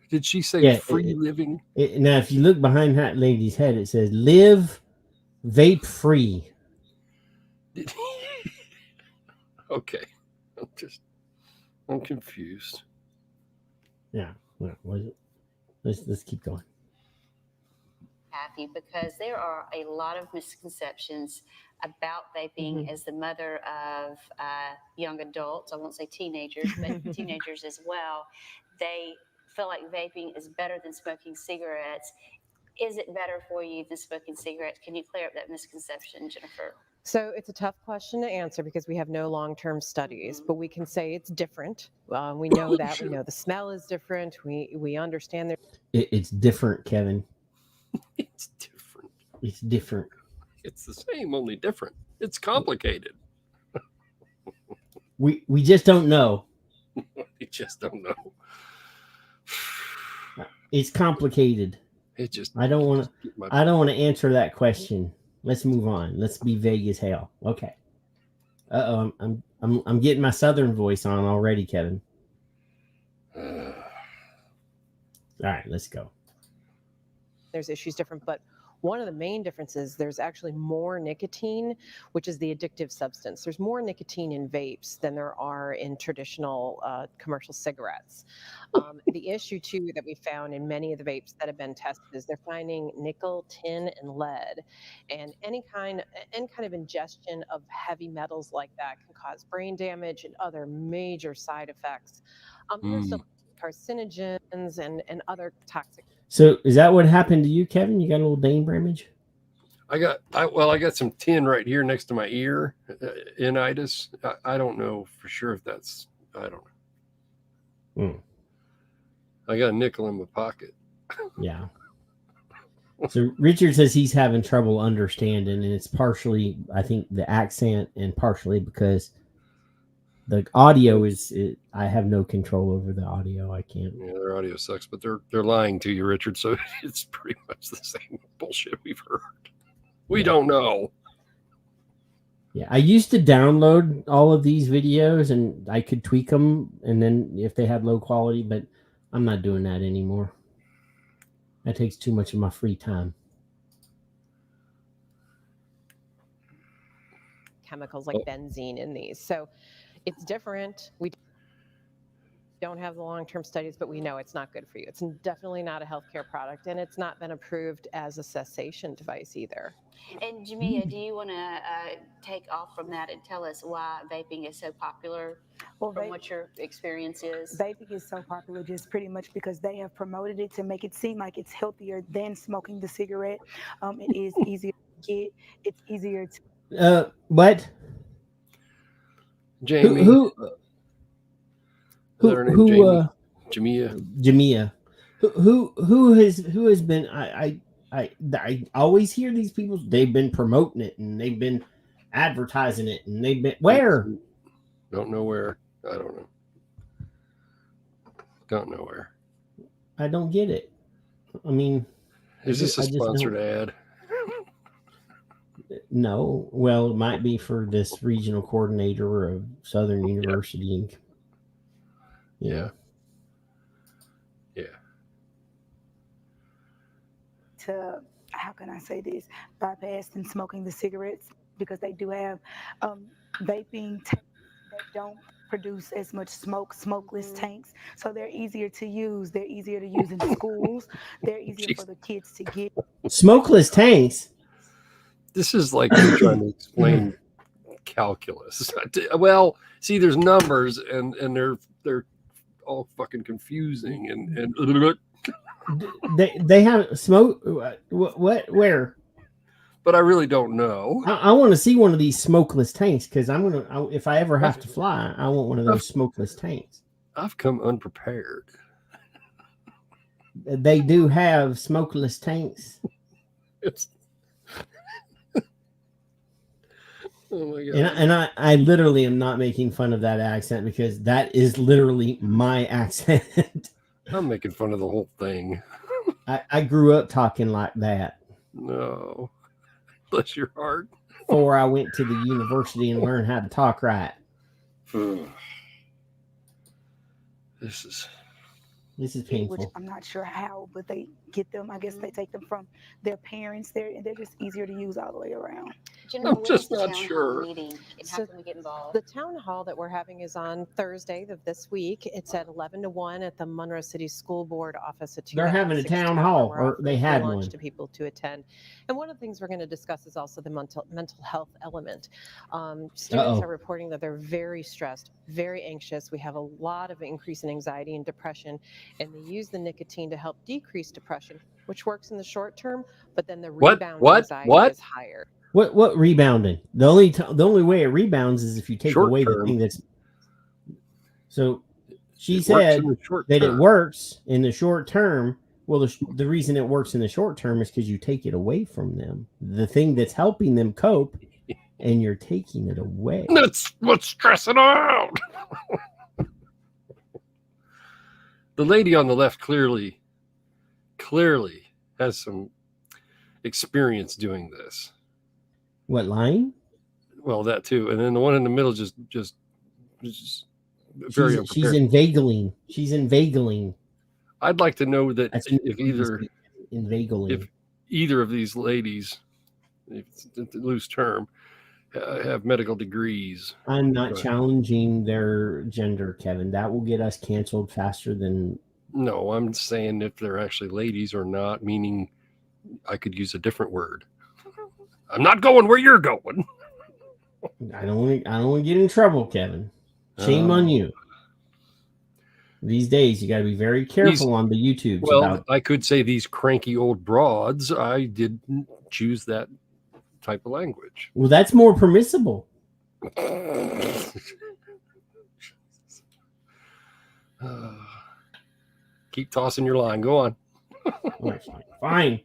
Did she say free living? Now, if you look behind that lady's head, it says live vape free. Okay. I'm confused. Yeah. Well, let's keep going. you because there are a lot of misconceptions about vaping as the mother of young adults. I won't say teenagers, but teenagers as well. They feel like vaping is better than smoking cigarettes. Is it better for you than smoking cigarettes? Can you clear up that misconception, Jennifer? So it's a tough question to answer because we have no long-term studies, but we can say it's different. We know that. We know the smell is different. We understand that. It's different, Kevin. It's different. It's different. It's the same, only different. It's complicated. We just don't know. We just don't know. It's complicated. I don't want to answer that question. Let's move on. Let's be vague as hell. Okay. I'm getting my southern voice on already, Kevin. All right, let's go. There's issues different, but one of the main differences, there's actually more nicotine, which is the addictive substance. There's more nicotine in vapes than there are in traditional commercial cigarettes. The issue, too, that we found in many of the vapes that have been tested is they're finding nickel, tin, and lead. And any kind of ingestion of heavy metals like that can cause brain damage and other major side effects. There's some carcinogens and other toxic. So is that what happened to you, Kevin? You got a little Dane Bramage? I got some tin right here next to my ear, initis. I don't know for sure if that's, I don't know. I got a nickel in my pocket. Yeah. So Richard says he's having trouble understanding, and it's partially, I think, the accent, and partially because the audio I have no control over the audio. I can't. Yeah, their audio sucks, but they're lying to you, Richard. So it's pretty much the same bullshit we've heard. We don't know. Yeah, I used to download all of these videos, and I could tweak them, and then if they had low quality, but I'm not doing that anymore. That takes too much of my free time. Chemicals like benzene in these. So it's different. We don't have the long-term studies, but we know it's not good for you. It's definitely not a healthcare product, and it's not been approved as a cessation device either. And Jamia, do you want to take off from that and tell us why vaping is so popular from what your experience is? Vaping is so popular just pretty much because they have promoted it to make it seem like it's healthier than smoking the cigarette. It is easier to get. It's easier to... What? Jamie. Jamia. Who has been? I always hear these people. They've been promoting it and they've been advertising it and they've been where? Don't know where. I don't know. Don't know where. I don't get it. I mean, Is this a sponsored ad? No. Well, it might be for this regional coordinator of Southern University. Yeah. To, how can I say this, bypass and smoking the cigarettes, because they do have vaping tanks that don't produce as much smoke, smokeless tanks. So they're easier to use. They're easier to use in schools. They're easier for the kids to get. Smokeless tanks. This is like me trying to explain calculus. Well, see, there's numbers and they're all fucking confusing and They have smoke. What? Where? But I really don't know. I want to see one of these smokeless tanks because if I ever have to fly, I want one of those smokeless tanks. I've come unprepared. They do have smokeless tanks. It's oh my god! And I literally am not making fun of that accent because that is literally my accent. I'm making fun of the whole thing. I grew up talking like that. No, bless your heart. Before I went to the university and learned how to talk right. This is painful. Which I'm not sure how, but they get them. I guess they take them from their parents. They're just easier to use all the way around. Jennifer, I'm just when is the not town sure. hall meeting, and how can we get involved? The town hall that we're having is on Thursday of this week. It's at 11 to 1 at the Monroe City School Board office at 2. They're having a town hall, or they had one to people to attend. And one of the things we're going to discuss is also the mental health element. Students are reporting that they're very stressed, very anxious. We have a lot of increase in anxiety and depression, and they use the nicotine to help decrease depression, which works in the short term, but then the rebound anxiety is higher. What rebounding? The only way it rebounds is if you take away the thing that's. So she said that it works in the short term. Well, the reason it works in the short term is because you take it away from them, the thing that's helping them cope, and you're taking it away. That's what's stressing out. The lady on the left clearly has some experience doing this. What, lying? Well, that too, and then the one in the middle just very unprepared. She's inveigling. She's inveigling. I'd like to know that if either of these ladies, if it's a loose term, have medical degrees. I'm not challenging their gender, Kevin. That will get us canceled faster than. No, I'm saying if they're actually ladies or not, meaning I could use a different word. I'm not going where you're going. I don't want to get in trouble, Kevin. Shame on you. These days, you got to be very careful on the YouTube. Well, I could say these cranky old broads. I didn't choose that type of language. Well, that's more permissible. Keep tossing your line. Go on. Fine.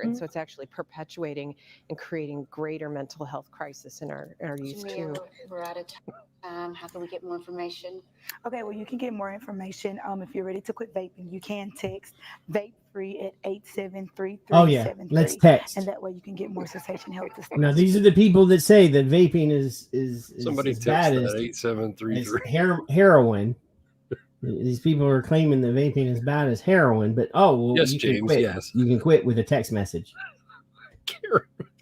And so it's actually perpetuating and creating greater mental health crisis in our youth too. We're out of time. How can we get more information? Okay, well, you can get more information if you're ready to quit vaping. You can text vape free at 873-373. Oh yeah, let's text. And that way you can get more cessation help. Now these are the people that say that vaping is somebody as bad as 8733 heroin. These people are claiming that vaping is bad as heroin, but yes, you James, can quit. yes, you can quit with a text message.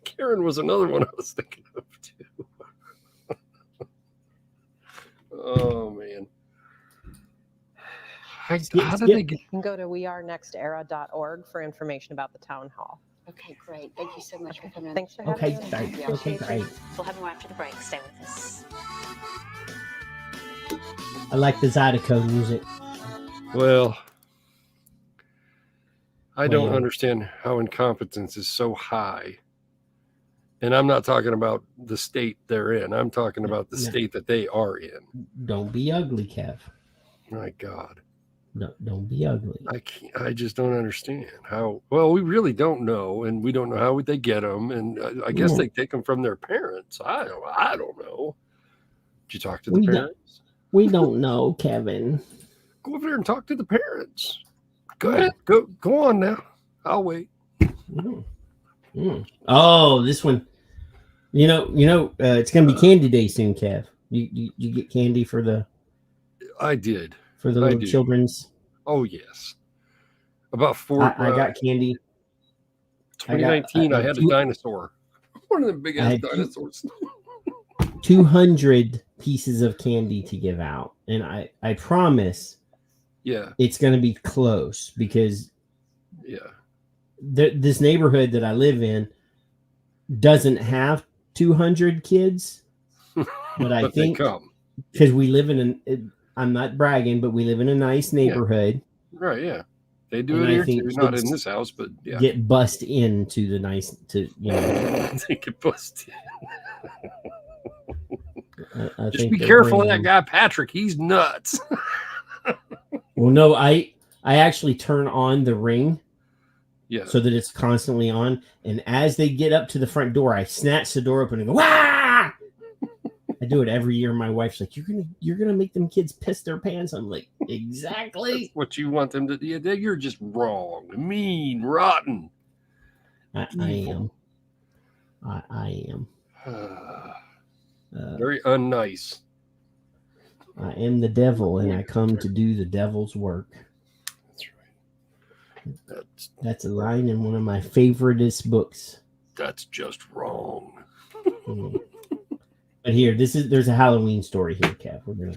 Karen was another one I was thinking of too. Oh man, how did they get? You can go to wearenextera.org for information about the town hall. Okay, great. Thank you so much for coming. Thanks for having me. Okay, great. We'll have more after the break. Stay with us. I like the Zydeco music. Well, I don't understand how incompetence is so high. And I'm not talking about the state they're in. I'm talking about the state that they are in. Don't be ugly, Kev. My God. No, don't be ugly. I just don't understand how. Well, we really don't know, and we don't know how would they get them. And I guess they take them from their parents. I don't know. Did you talk to the parents? We don't know, Kevin. Go over there and talk to the parents. Go ahead. Go on now. I'll wait. Oh, this one. It's gonna be candy day soon, Kev. You get candy for the? I did. For the little children's. Oh yes. About 4. I got candy. 2019, I had a dinosaur. One of the big ass dinosaurs. 200 pieces of candy to give out, and I promise. Yeah. It's going to be close because. Yeah. This neighborhood that I live in doesn't have 200 kids, but I think because we live in I'm not bragging, but we live in a nice neighborhood. Yeah. Right. Yeah. They do it here too. Not in this house, but yeah. Get bust into the nice They get bust in. Just be careful of that guy, Patrick. He's nuts. Well, no, I actually turn on the ring. Yeah. So that it's constantly on. And as they get up to the front door, I snatch the door open and go, "Wah!" I do it every year. My wife's like, You're gonna make them kids piss their pants. I'm like, exactly. That's what you want them to do. You're just wrong, mean, rotten. I am. I am. Very unnice. I am the devil, and I come to do the devil's work. That's a line in one of my favoriteest books. That's just wrong. But here, there's a Halloween story here, Kev. We're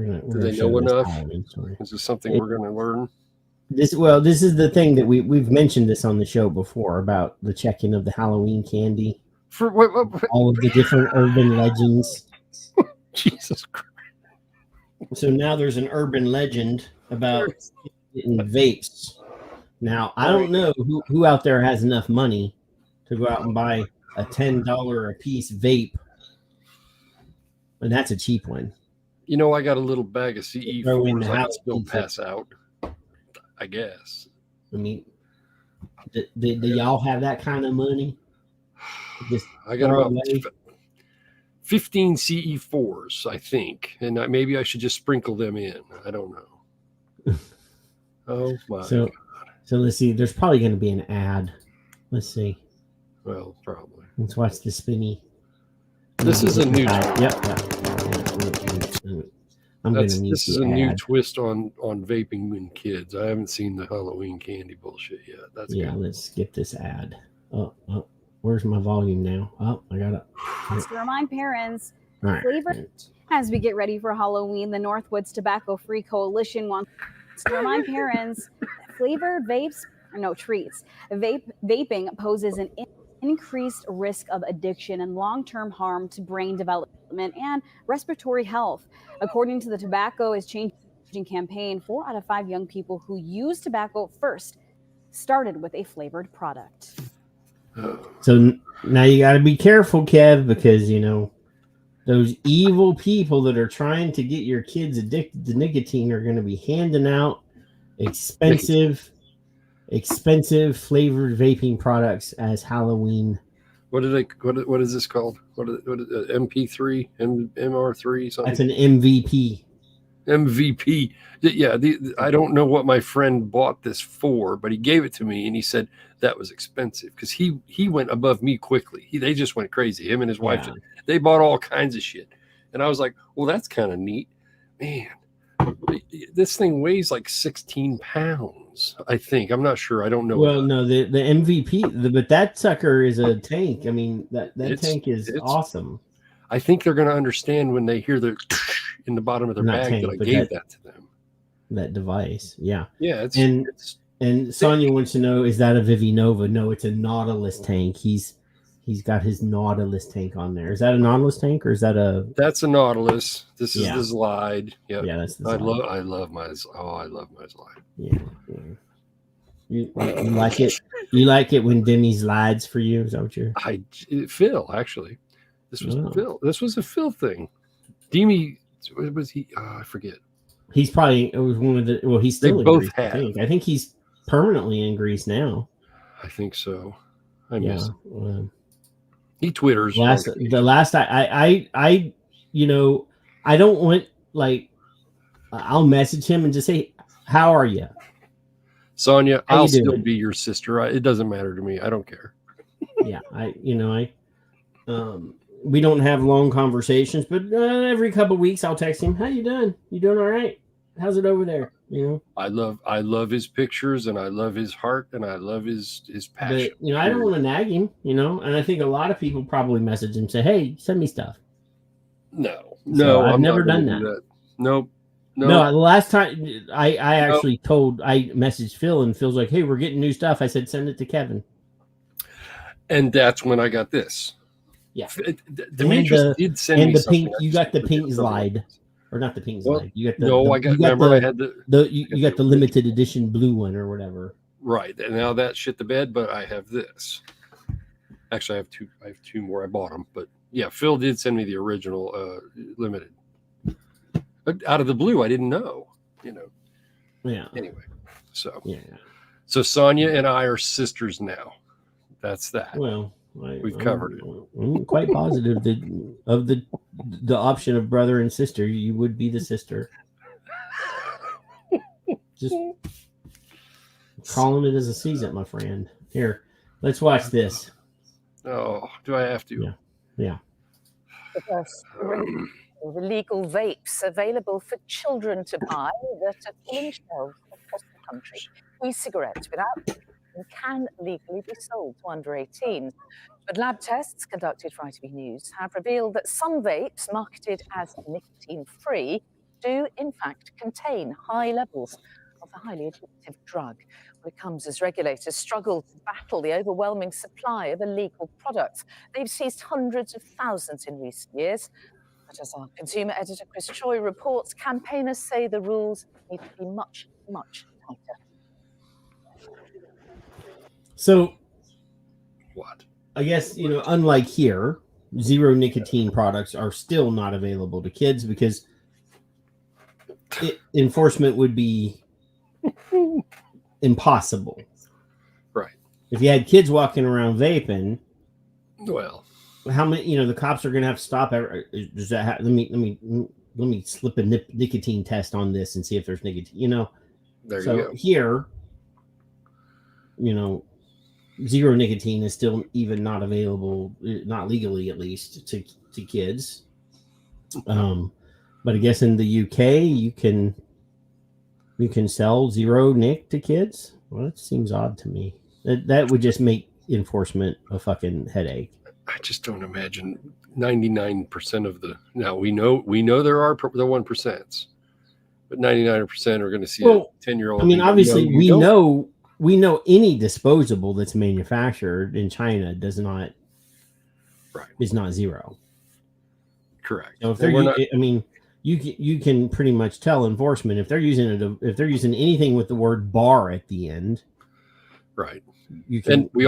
gonna do they know enough? Is this something we're gonna learn? This is the thing that we've mentioned this on the show before about the checking of the Halloween candy. For what? All of the different urban legends. Jesus Christ. So now there's an urban legend about getting vapes. Now, I don't know who out there has enough money to go out and buy a $10 a piece vape. And that's a cheap one. I got a little bag of CE4s I can still pass out, I guess. I mean, do y'all have that kind of money? I got about 15 CE4s, I think. And maybe I should just sprinkle them in. I don't know. Oh, my God. So let's see. There's probably going to be an ad. Let's see. Well, probably. Let's watch the spinny. This is a new. Yep. This is a new twist on vaping and kids. I haven't seen the Halloween candy bullshit yet. That's good. Let's skip this ad. Oh, where's my volume now? Oh, I got it. To remind parents, right. Flavor, as we get ready for Halloween, the Northwoods Tobacco Free Coalition wants to remind parents that flavored vapes are no treats. Vaping poses an increased risk of addiction and long-term harm to brain development and respiratory health. According to the Tobacco is Changing campaign, 4 out of 5 young people who use tobacco first started with a flavored product. So now you got to be careful, Kev, because, those evil people that are trying to get your kids addicted to nicotine are going to be handing out expensive flavored vaping products as Halloween. What is this called? What is MP3, MR3 something? That's an MVP. MVP. Yeah, I don't know what my friend bought this for, but he gave it to me and he said that was expensive because he went above me quickly. They just went crazy. Him and his wife, they bought all kinds of shit. And I was like, well, that's kind of neat. Man, this thing weighs like 16 pounds, I think. I'm not sure. I don't know. Well, no, the MVP, but that sucker is a tank. I mean, that tank is awesome. I think they're going to understand when they hear the in the bottom of their bag that I gave that to them. That device, yeah. Yeah, and Sonia wants to know, is that a Vivinova? No, it's a Nautilus tank. He's got his Nautilus tank on there. Is that a Nautilus tank or is that a? That's a Nautilus. This is the Slide. Yep. Yeah, that's the Slide. I love my Slide. Yeah. You like it? You like it when Demi slides for you? Is that what you're? Phil, actually. This was Phil. This was a Phil thing. Demi, was he? I forget. He's probably one of the. Well, he's still. They both have. I think he's permanently in Greece now. I think so. I miss him. He twitters. The last I don't want, like, I'll message him and just say, "How are you, Sonia? How you I'll still doing? be your sister. It doesn't matter to me. I don't care. Yeah, we don't have long conversations, but every couple of weeks I'll text him, "How you doing? You doing all right? How's it over there?" I love his pictures, and I love his heart, and I love his passion. But I don't want to nag him, and I think a lot of people probably message him, say, "Hey, send me stuff." No, I've I'm never not gonna done do that. Nope. No, the last time I actually I messaged Phil, and Phil's like, "Hey, we're getting new stuff." I said, "Send it to Kevin." And that's when I got this. Yeah, Demetrius did send me the something. pink. You got the pink slide, or not the pink slide? You got the I had you got the limited edition blue one or whatever. Right, and now that shit to bed, but I have this. Actually, I have two more. I bought them, but yeah, Phil did send me the original limited. But out of the blue, I didn't know. Yeah. Anyway, so yeah. So Sonia and I are sisters now. That's that. Well, we've covered it. I'm quite positive that of the option of brother and sister, you would be the sister. Just calling it as a season, my friend. Here, let's watch this. Oh, do I have to? Yeah. The legal vapes available for children to buy that are filling shelves across the country. E-cigarettes without can legally be sold to under 18s. But lab tests conducted for ITV News have revealed that some vapes marketed as nicotine-free do in fact contain high levels of the highly addictive drug. Well, it comes as regulators struggle to battle the overwhelming supply of illegal products. They've seized hundreds of thousands in recent years. But as our consumer editor Chris Choi reports, campaigners say the rules need to be much, much tighter. So, what? I guess, unlike here, zero nicotine products are still not available to kids because enforcement would be impossible. Right. If you had kids walking around vaping, well, how many? The cops are going to have to stop. Does that? Let me slip a nicotine test on this and see if there's nicotine. There so you go. Here, zero nicotine is still even not available, not legally at least, to kids. But I guess in the UK you can sell zero nic to kids. Well, that seems odd to me. That would just make enforcement a fucking headache. I just don't imagine 99% of the. Now we know there are the 1%, but 99% are going to see a 10-year-old. I mean, obviously we know any disposable that's manufactured in China is not zero. Correct. So if they're, you can pretty much tell enforcement if they're using anything with the word bar at the end. Right. And we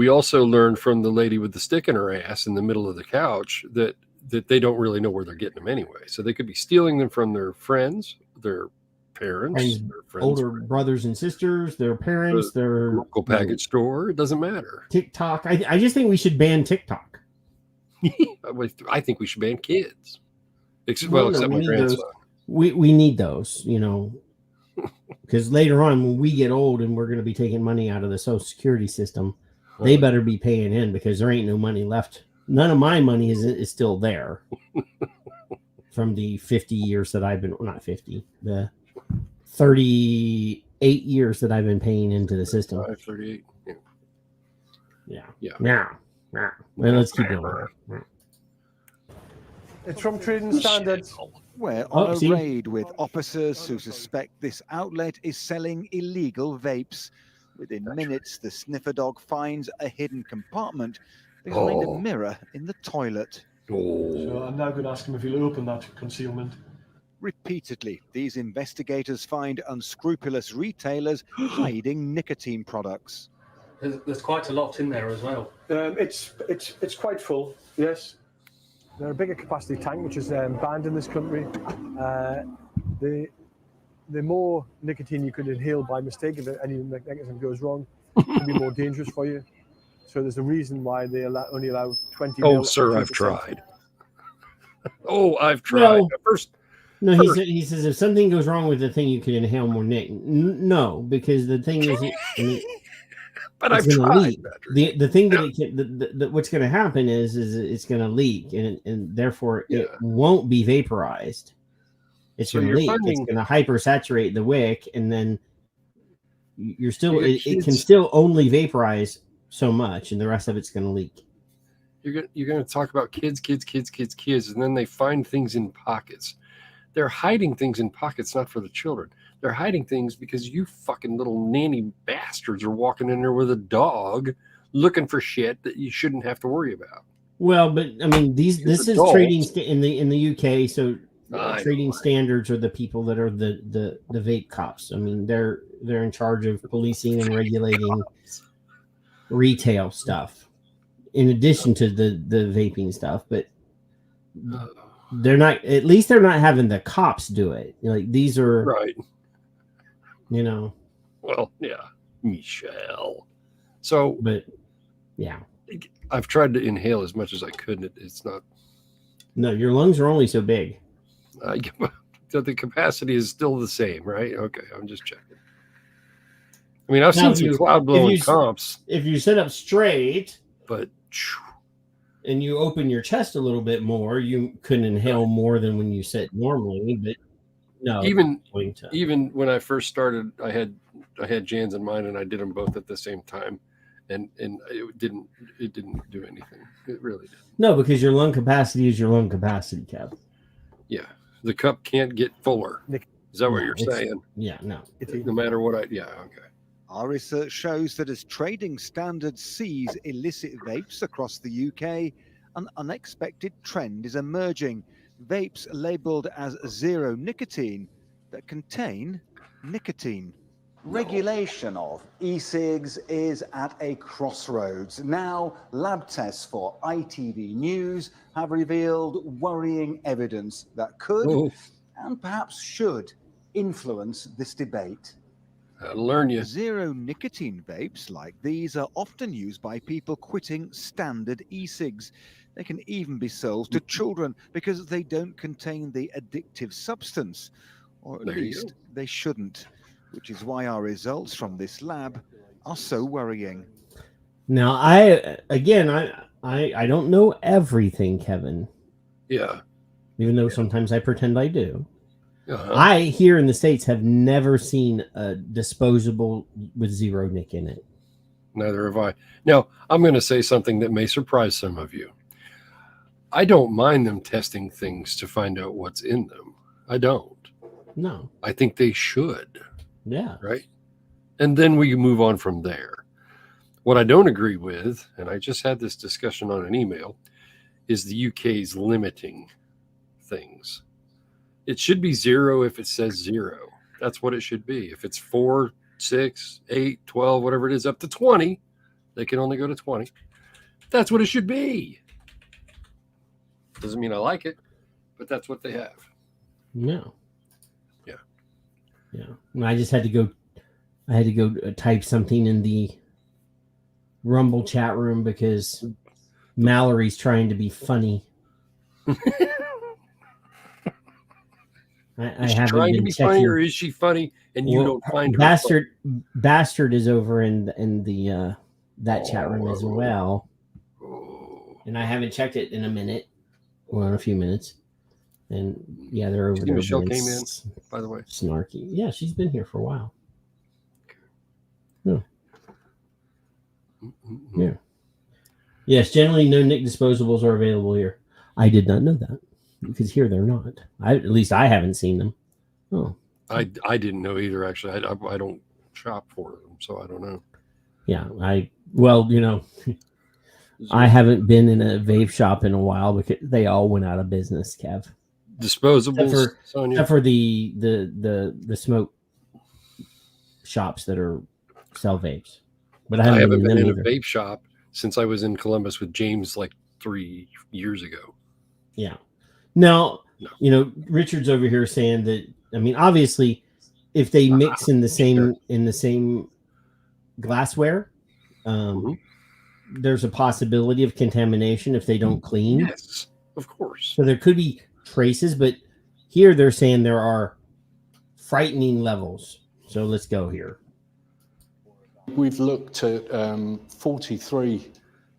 also learned from the lady with the stick in her ass in the middle of the couch that they don't really know where they're getting them anyway. So they could be stealing them from their friends, their parents, their friends, older brothers and sisters, their parents, their local package store. It doesn't matter. TikTok. I just think we should ban TikTok. I think we should ban kids. Except my grandson. We need those, because later on when we get old and we're going to be taking money out of the Social Security system, they better be paying in because there ain't no money left. None of my money is still there from the 50 years that I've been, not 50, the 38 years that I've been paying into the system. 38. Yeah. Now, well, let's keep going. It's from Trading Standards. We're on a raid with officers who suspect this outlet is selling illegal vapes. Within minutes, the sniffer dog finds a hidden compartment behind a mirror in the toilet. So I'm now going to ask him if he'll open that concealment. Repeatedly, these investigators find unscrupulous retailers hiding nicotine products. There's quite a lot in there as well. It's quite full, yes. They're a bigger capacity tank, which is banned in this country. The more nicotine you could inhale by mistake, if any mechanism goes wrong, it can be more dangerous for you. So there's a reason why they only allow 20. Oh, sir, I've tried. I've tried. No, he says if something goes wrong with the thing, you could inhale more nic. No, because the thing is, but it's I've going to tried. leak. The thing that it can, what's going to happen is it's going to leak, and therefore it won't be vaporized. It's So going to you're leak. finding- It's going to hypersaturate the wick, and then you're still Your it can kids- still only vaporize so much, and the rest of it's going to leak. You're going to talk about kids, and then they find things in pockets. They're hiding things in pockets, not for the children. They're hiding things because you fucking little nanny bastards are walking in there with a dog looking for shit that you shouldn't have to worry about. Well, but I mean, this is adults- trading in the UK. So I trading standards are the people that are the vape cops. I mean, they're in charge of policing and regulating retail stuff, in addition to the vaping stuff. But they're not. At least they're not having the cops do it. Like these are right. You know. Well, yeah, Michelle. So, but yeah, I've tried to inhale as much as I could. And it's not. No, your lungs are only so big. The capacity is still the same, right? Okay, I'm just checking. I mean, I've seen some cloud blowing comps. If you sit up straight, but and you open your chest a little bit more, you couldn't inhale more than when you sit normally. But no, even when I first started, I had Jan's in mind, and I did them both at the same time, and it didn't do anything. It really didn't. No, because your lung capacity is your lung capacity, Kev. Yeah, the cup can't get fuller. Is that what you're saying? Yeah, no. No matter what okay. Our research shows that as trading standards seize illicit vapes across the UK, an unexpected trend is emerging. Vapes labelled as zero nicotine that contain nicotine. Regulation of e-cigs is at a crossroads. Now, lab tests for ITV News have revealed worrying evidence that could and perhaps should influence this debate. That'll learn you. Zero nicotine vapes like these are often used by people quitting standard e-cigs. They can even be sold to children because they don't contain the addictive substance, or at least they shouldn't, which is why our results from this lab are so worrying. Now, I don't know everything, Kevin. Yeah. Even though sometimes I pretend I do. Uh-huh. I, here in the States, have never seen a disposable with zero nic in it. Neither have I. Now, I'm going to say something that may surprise some of you. I don't mind them testing things to find out what's in them. I don't. No. I think they should. Yeah. Right? And then we move on from there. What I don't agree with, and I just had this discussion on an email, is the UK's limiting things. It should be 0 if it says 0. That's what it should be. If it's 4, 6, 8, 12, whatever it is, up to 20, they can only go to 20. That's what it should be. Doesn't mean I like it, but that's what they have. No. Yeah. Yeah. And I just had to go. I had to go type something in the Rumble chat room because Mallory's trying to be funny. Is she trying to be funny, or is she funny and you don't find her? Bastard is over in the that chat room as well, and I haven't checked it in a minute. Well, in a few minutes, and yeah, they're over there. Michelle came in, by the way. Snarky. Yeah, she's been here for a while. Yeah. Yeah. Yes, generally no nic disposables are available here. I did not know that. Because here they're not. At least I haven't seen them. Oh, I didn't know either. Actually, I don't shop for them, so I don't know. Yeah, I haven't been in a vape shop in a while because they all went out of business, Kev. Disposables, except for the smoke shops that sell vapes. But I haven't been in either. a vape shop since I was in Columbus with James like 3 years ago. Yeah. Now, Richard's over here saying that, I mean, obviously, if they mix in the same glassware, there's a possibility of contamination if they don't clean. Yes, of course. So there could be traces, but Here they're saying there are frightening levels. So let's go here. We've looked at 43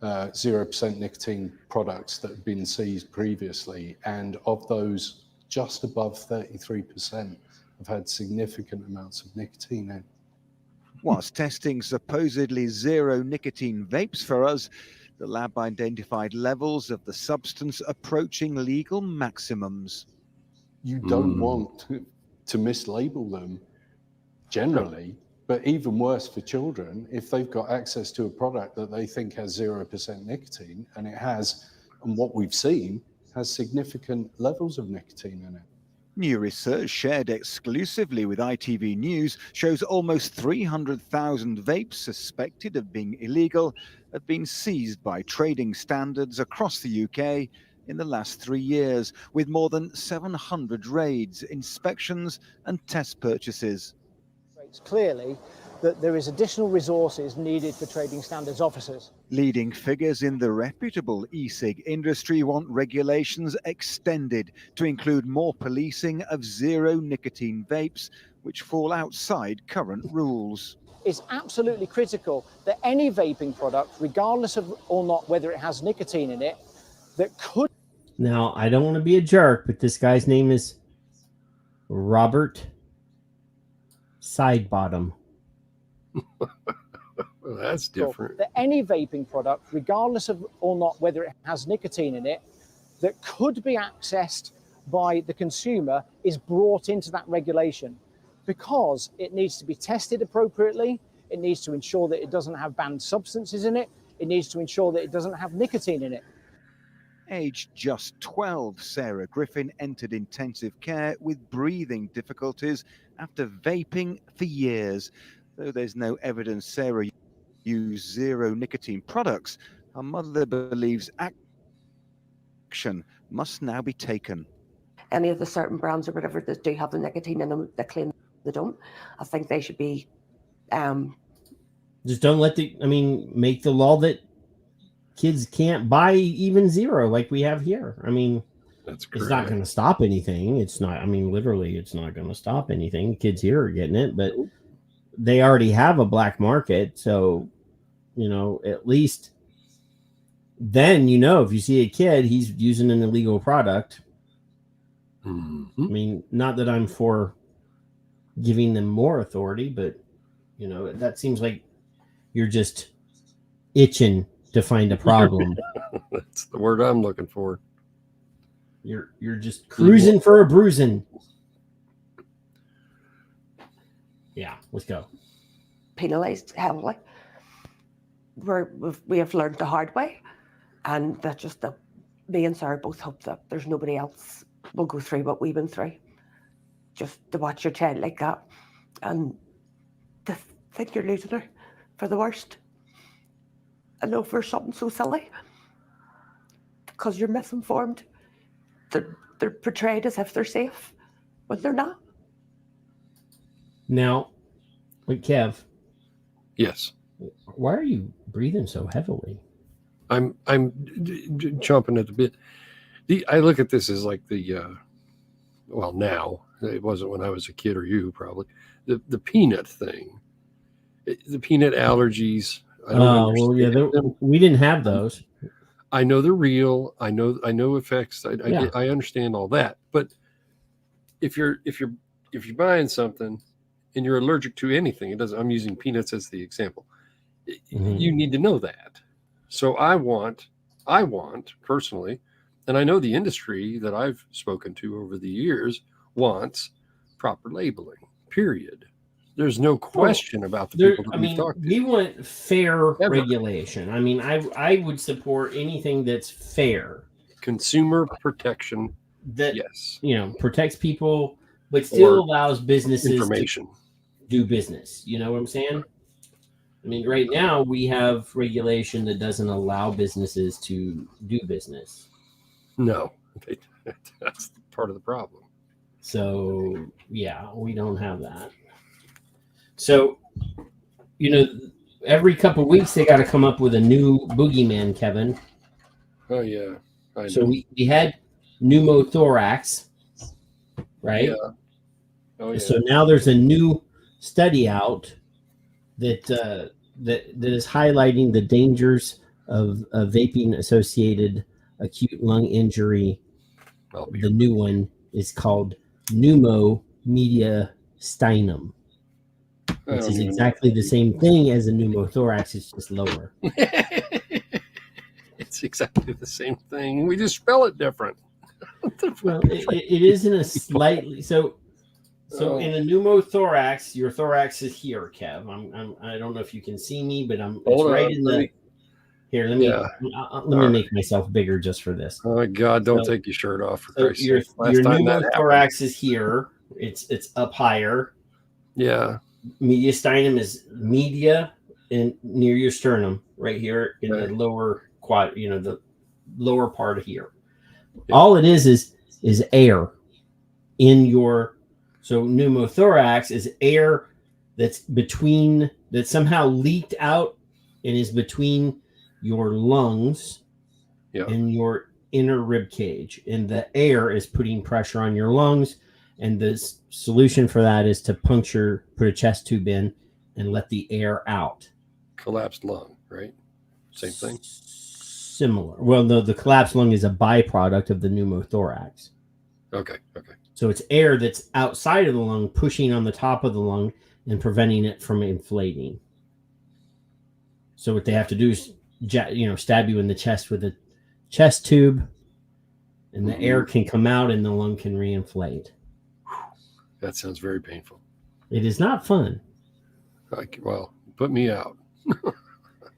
0% nicotine products that have been seized previously, and of those, just above 33% have had significant amounts of nicotine in. Whilst testing supposedly zero nicotine vapes for us, the lab identified levels of the substance approaching legal maximums. You don't want to mislabel them generally, but even worse for children, if they've got access to a product that they think has 0% nicotine, and it has, and what we've seen, has significant levels of nicotine in it. New research shared exclusively with ITV News shows almost 300,000 vapes suspected of being illegal have been seized by trading standards across the UK in the last 3 years, with more than 700 raids, inspections and test purchases. Clearly that there is additional resources needed for trading standards officers. Leading figures in the reputable e-cig industry want regulations extended to include more policing of zero nicotine vapes, which fall outside current rules. It's absolutely critical that any vaping product, regardless of or not whether it has nicotine in it, that could... Now, I don't want to be a jerk, but this guy's name is Robert Sidebottom. Well, that's different. That any vaping product, regardless of or not whether it has nicotine in it, that could be accessed by the consumer is brought into that regulation, because it needs to be tested appropriately. It needs to ensure that it doesn't have banned substances in it. It needs to ensure that it doesn't have nicotine in it. Aged just 12, Sarah Griffin entered intensive care with breathing difficulties after vaping for years. Though there's no evidence Sarah used zero nicotine products, her mother believes action must now be taken. Any of the certain brands or whatever that do have the nicotine in them that claim they don't, I think they should be... Just don't let make the law that kids can't buy even zero like we have here. I mean, that's it's not going to stop anything. It's not, literally, it's not going to stop anything. Kids here are getting it, but they already have a black market. So, at least then, if you see a kid, he's using an illegal product. Not that I'm for giving them more authority, but, that seems like you're just itching to find a problem. That's the word I'm looking for. You're just cruising for a bruising. Yeah, let's go. Penalized heavily. We have learned the hard way, and that just that me and Sarah both hope that there's nobody else will go through what we've been through. Just to watch your child like that, and to think you're losing her for the worst. And over something so silly, because you're misinformed. They're portrayed as if they're safe when they're not. Now, Kev. Yes. Why are you breathing so heavily? I'm chomping at the bit. I look at this as like now it wasn't when I was a kid or you probably the peanut thing, the peanut allergies. We didn't have those. I know they're real. I know effects. I understand all that. But if you're buying something and you're allergic to anything, I'm using peanuts as the example. You need to know that. So I want personally, and I know the industry that I've spoken to over the years wants proper labeling. Period. There's no question about the people that we've talked to. We want fair regulation. I would support anything that's fair. Consumer protection. That, yes. Protects people, but still allows businesses to do business. You know what I'm saying? Right now we have regulation that doesn't allow businesses to do business. No, that's part of the problem. So, yeah, we don't have that. So, every couple of weeks they got to come up with a new boogeyman, Kevin. Oh, yeah. So we had pneumothorax. right? Yeah. Oh, yeah. So now there's a new study out that that is highlighting the dangers of vaping associated acute lung injury. The new one is called pneumomediastinum, which is exactly the same thing as a pneumothorax. It's just lower. It's exactly the same thing. We just spell it different. Well, it is in a slightly so in a pneumothorax, your thorax is here, Kev. I don't know if you can see me, but it's right in the. Here, let me make myself bigger just for this. Oh my God! Don't take your shirt off for Christ's your sake. Last time that pneumothorax is here. It's up higher. Yeah. Mediastinum is media and near your sternum, right here in the lower quad. The lower part of here. Yeah. All it is air in your. So pneumothorax is air that's somehow leaked out and is between your lungs and your inner rib cage, and the air is putting pressure on your lungs, and the solution for that is to put a chest tube in and let the air out. Collapsed lung, right? Same thing. Similar. Well, the collapsed lung is a byproduct of the pneumothorax. Okay. So it's air that's outside of the lung pushing on the top of the lung and preventing it from inflating. So what they have to do is stab you in the chest with a chest tube, and the air can come out and the lung can reinflate. That sounds very painful. It is not fun. Well, put me out.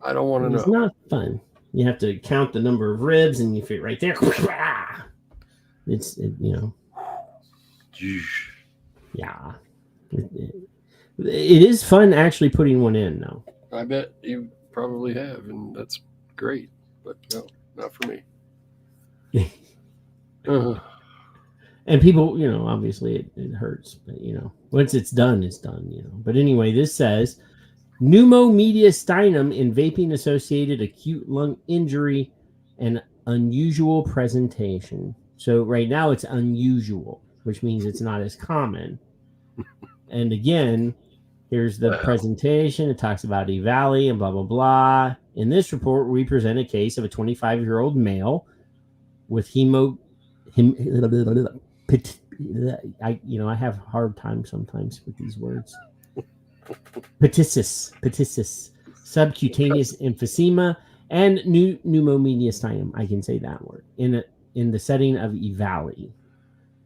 I don't want to know. It's not fun. You have to count the number of ribs, and you fit right there. Yeah. It is fun actually putting one in, though. I bet you probably have, and that's great. But no, not for me. And people, obviously it hurts, but once it's done, it's done. But anyway, this says pneumomediastinum in vaping associated acute lung injury and unusual presentation. So right now it's unusual, which means it's not as common. And again, here's the presentation. It talks about E-Valley and blah, blah, blah. In this report, we present a case of a 25-year-old male with I have a hard time sometimes with these words. Ptisis, subcutaneous emphysema, and pneumomediastinum. I can say that word in the setting of E-Valley.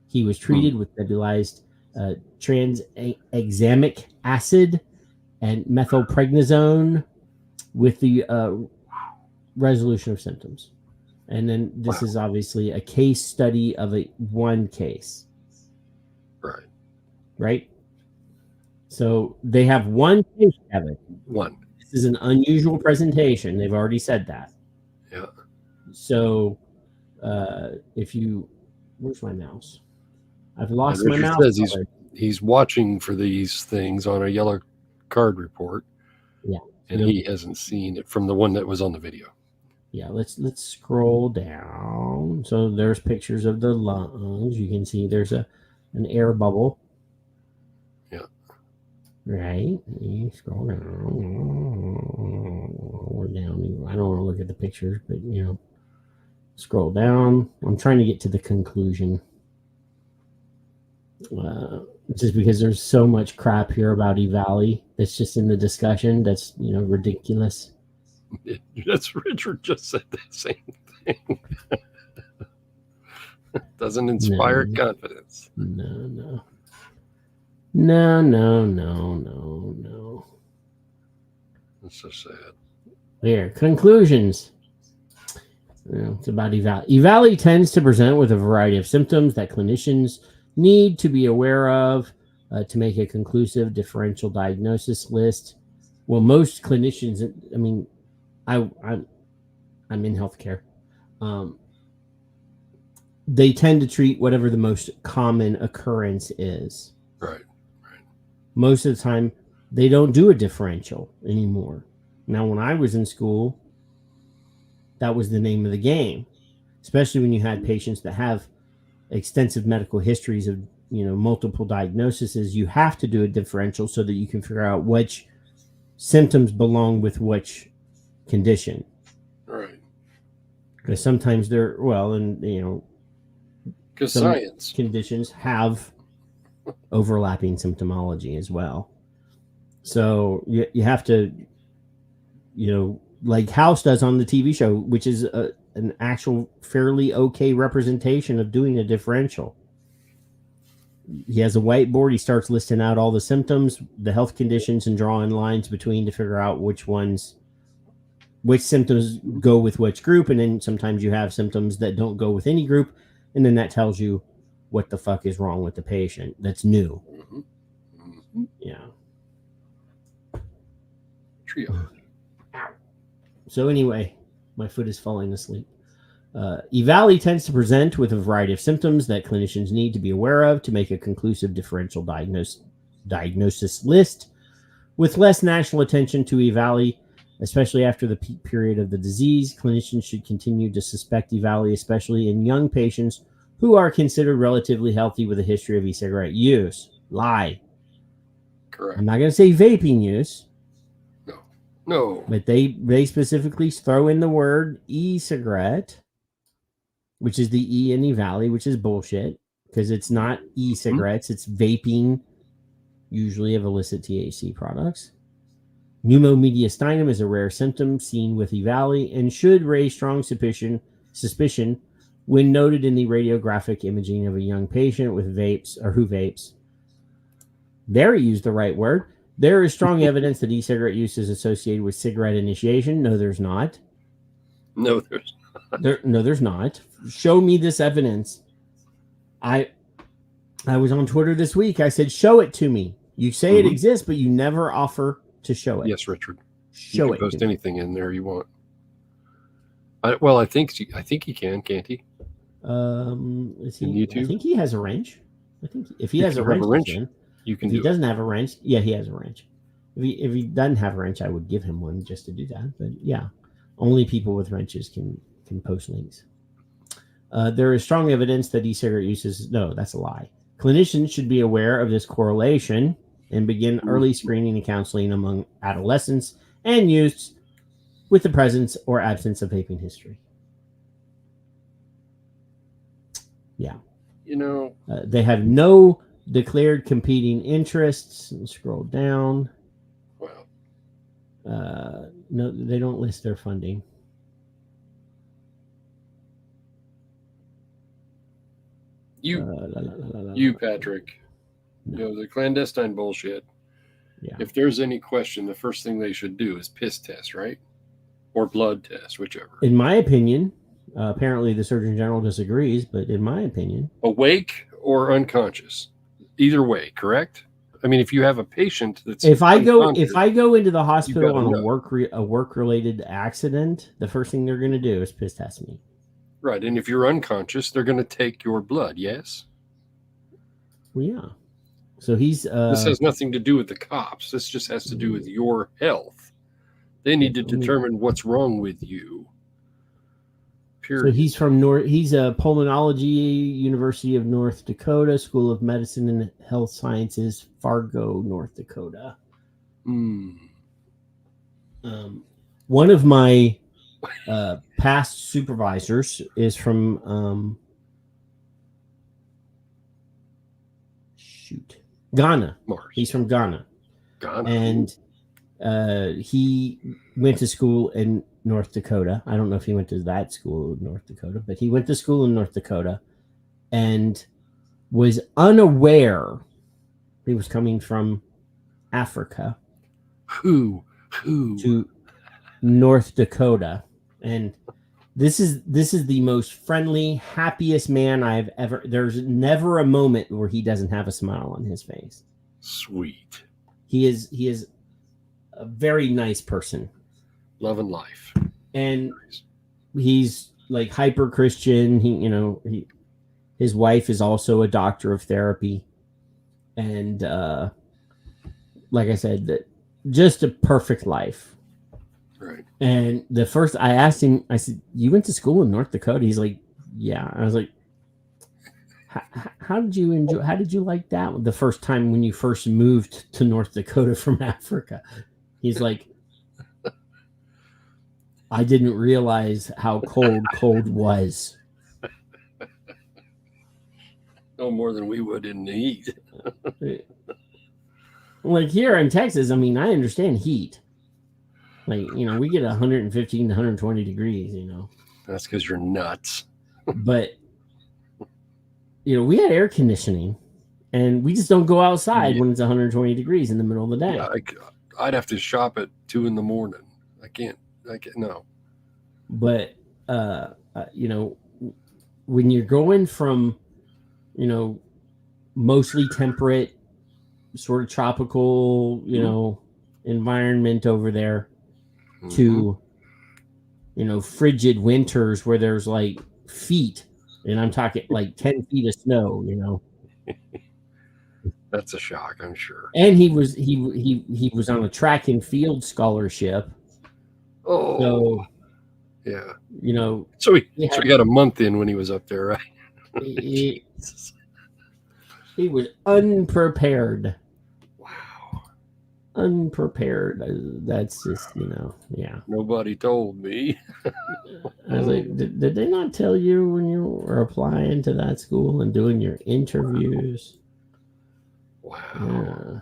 He was treated with nebulized tranexamic acid and methylprednisolone with the resolution of symptoms. And then this is obviously a case study of one case. Right? So they have one case, Kevin. One. This is an unusual presentation. They've already said that. Yeah. So where's my mouse? I've lost my mouse. Says he's watching for these things on a yellow card report. Yeah. And he hasn't seen it from the one that was on the video. Yeah, let's scroll down. So there's pictures of the lungs. You can see there's an air bubble. Yeah. Right. You scroll down. We're down. I don't want to look at the pictures, but scroll down. I'm trying to get to the conclusion. Just because there's so much crap here about E-Valley that's just in the discussion that's ridiculous. That's Richard just said the same thing. Doesn't inspire confidence. No. That's so sad. There. Conclusions. It's about E-Valley. E-Valley tends to present with a variety of symptoms that clinicians need to be aware of to make a conclusive differential diagnosis list. Well, most clinicians, I'm in healthcare. They tend to treat whatever the most common occurrence is. Right. Most of the time, they don't do a differential anymore. Now, when I was in school, that was the name of the game, especially when you had patients that have extensive medical histories of multiple diagnoses, you have to do a differential so that you can figure out which symptoms belong with which condition. Right. Because sometimes because some science conditions have overlapping symptomology as well. So you have to, like House does on the TV show, which is an actual fairly okay representation of doing a differential. He has a whiteboard. He starts listing out all the symptoms, the health conditions, and drawing lines between to figure out which symptoms go with which group. And then sometimes you have symptoms that don't go with any group. And then that tells you what the fuck is wrong with the patient. That's new. Mm-hmm. Yeah. Trio. So anyway, my foot is falling asleep. EVALI tends to present with a variety of symptoms that clinicians need to be aware of to make a conclusive differential diagnosis list. With less national attention to EVALI, especially after the peak period of the disease, clinicians should continue to suspect EVALI, especially in young patients who are considered relatively healthy with a history of e-cigarette use. Lie. Correct. I'm not going to say vaping use. No. But they specifically throw in the word e-cigarette, which is the E in EVALI, which is bullshit because it's not e-cigarettes. It's vaping, usually of illicit THC products. Pneumomediastinum is a rare symptom seen with EVALI and should raise strong suspicion when noted in the radiographic imaging of a young patient with vapes or who vapes. There he used the right word. There is strong evidence that e-cigarette use is associated with cigarette initiation. No, there's not. No, there's not. No, there's not. Show me this evidence. I was on Twitter this week. I said, show it to me. You say it exists, but you never offer to show it. Yes, Richard. Show you can post anything in there you want. I think he can, can't he? Is he? YouTube? I think he has a wrench. I think if he has a wrench, you can. If he doesn't have a wrench, yeah, he has a wrench. If he doesn't have a wrench, I would give him one just to do that. But yeah, only people with wrenches can post links. There is strong evidence that e-cigarette use is that's a lie. Clinicians should be aware of this correlation and begin early screening and counseling among adolescents and youths with the presence or absence of vaping history. Yeah. They have no declared competing interests. Scroll down. Wow. No, they don't list their funding. You, Patrick. The clandestine bullshit. Yeah. If there's any question, the first thing they should do is piss test, right? Or blood test, whichever. In my opinion, apparently the Surgeon General disagrees, but in my opinion, awake or unconscious, either way, correct? I mean, if you have a patient that's if I go into the hospital on know. a work related accident, the first thing they're going to do is piss test me. Right, and if you're unconscious, they're going to take your blood. Yes. Well, yeah. So he's. This has nothing to do with the cops. This just has to do with your health. They need to determine what's wrong with you. Period. So he's from he's a pulmonology, University of North Dakota, School of Medicine and Health Sciences, Fargo, North Dakota. One of my past supervisors is from Ghana. He's from Ghana. And he went to school in North Dakota. I don't know if he went to that school in North Dakota, but he went to school in North Dakota and was unaware he was coming from Africa. Who to North Dakota. And this is the most friendly, happiest man I've ever. There's never a moment where he doesn't have a smile on his face. Sweet. He is a very nice person. Love and life. And he's like hyper Christian. His wife is also a doctor of therapy. And like I said, just a perfect life. Right. And the first I asked him, I said, "You went to school in North Dakota?" He's like, "Yeah." I was like, How did you enjoy? How did you like that the first time when you first moved to North Dakota from Africa? He's like, I didn't realize how cold was. No more than we would in the heat. Like here in Texas, I mean, I understand heat. Like, you know, we get 115 to 120 degrees, you know. That's because you're nuts. But, you know, we had air conditioning, and we just don't go outside when it's 120 degrees in the middle of the day. Yeah, I'd have to shop at 2 a.m. I can't, no. But, you know, when you're going from, you know, mostly temperate, sort of tropical, you know, environment over there to, you know, frigid winters where there's like feet, and I'm talking like 10 feet of snow, you know. That's a shock, I'm sure. And he was on a track and field scholarship. Oh, so, yeah. You know, so he got a month in when he was up there, right? He was unprepared. Wow. Unprepared. That's just, you know, yeah. Nobody told me. I was like, did they not tell you when you were applying to that school and doing your interviews? Wow. Yeah.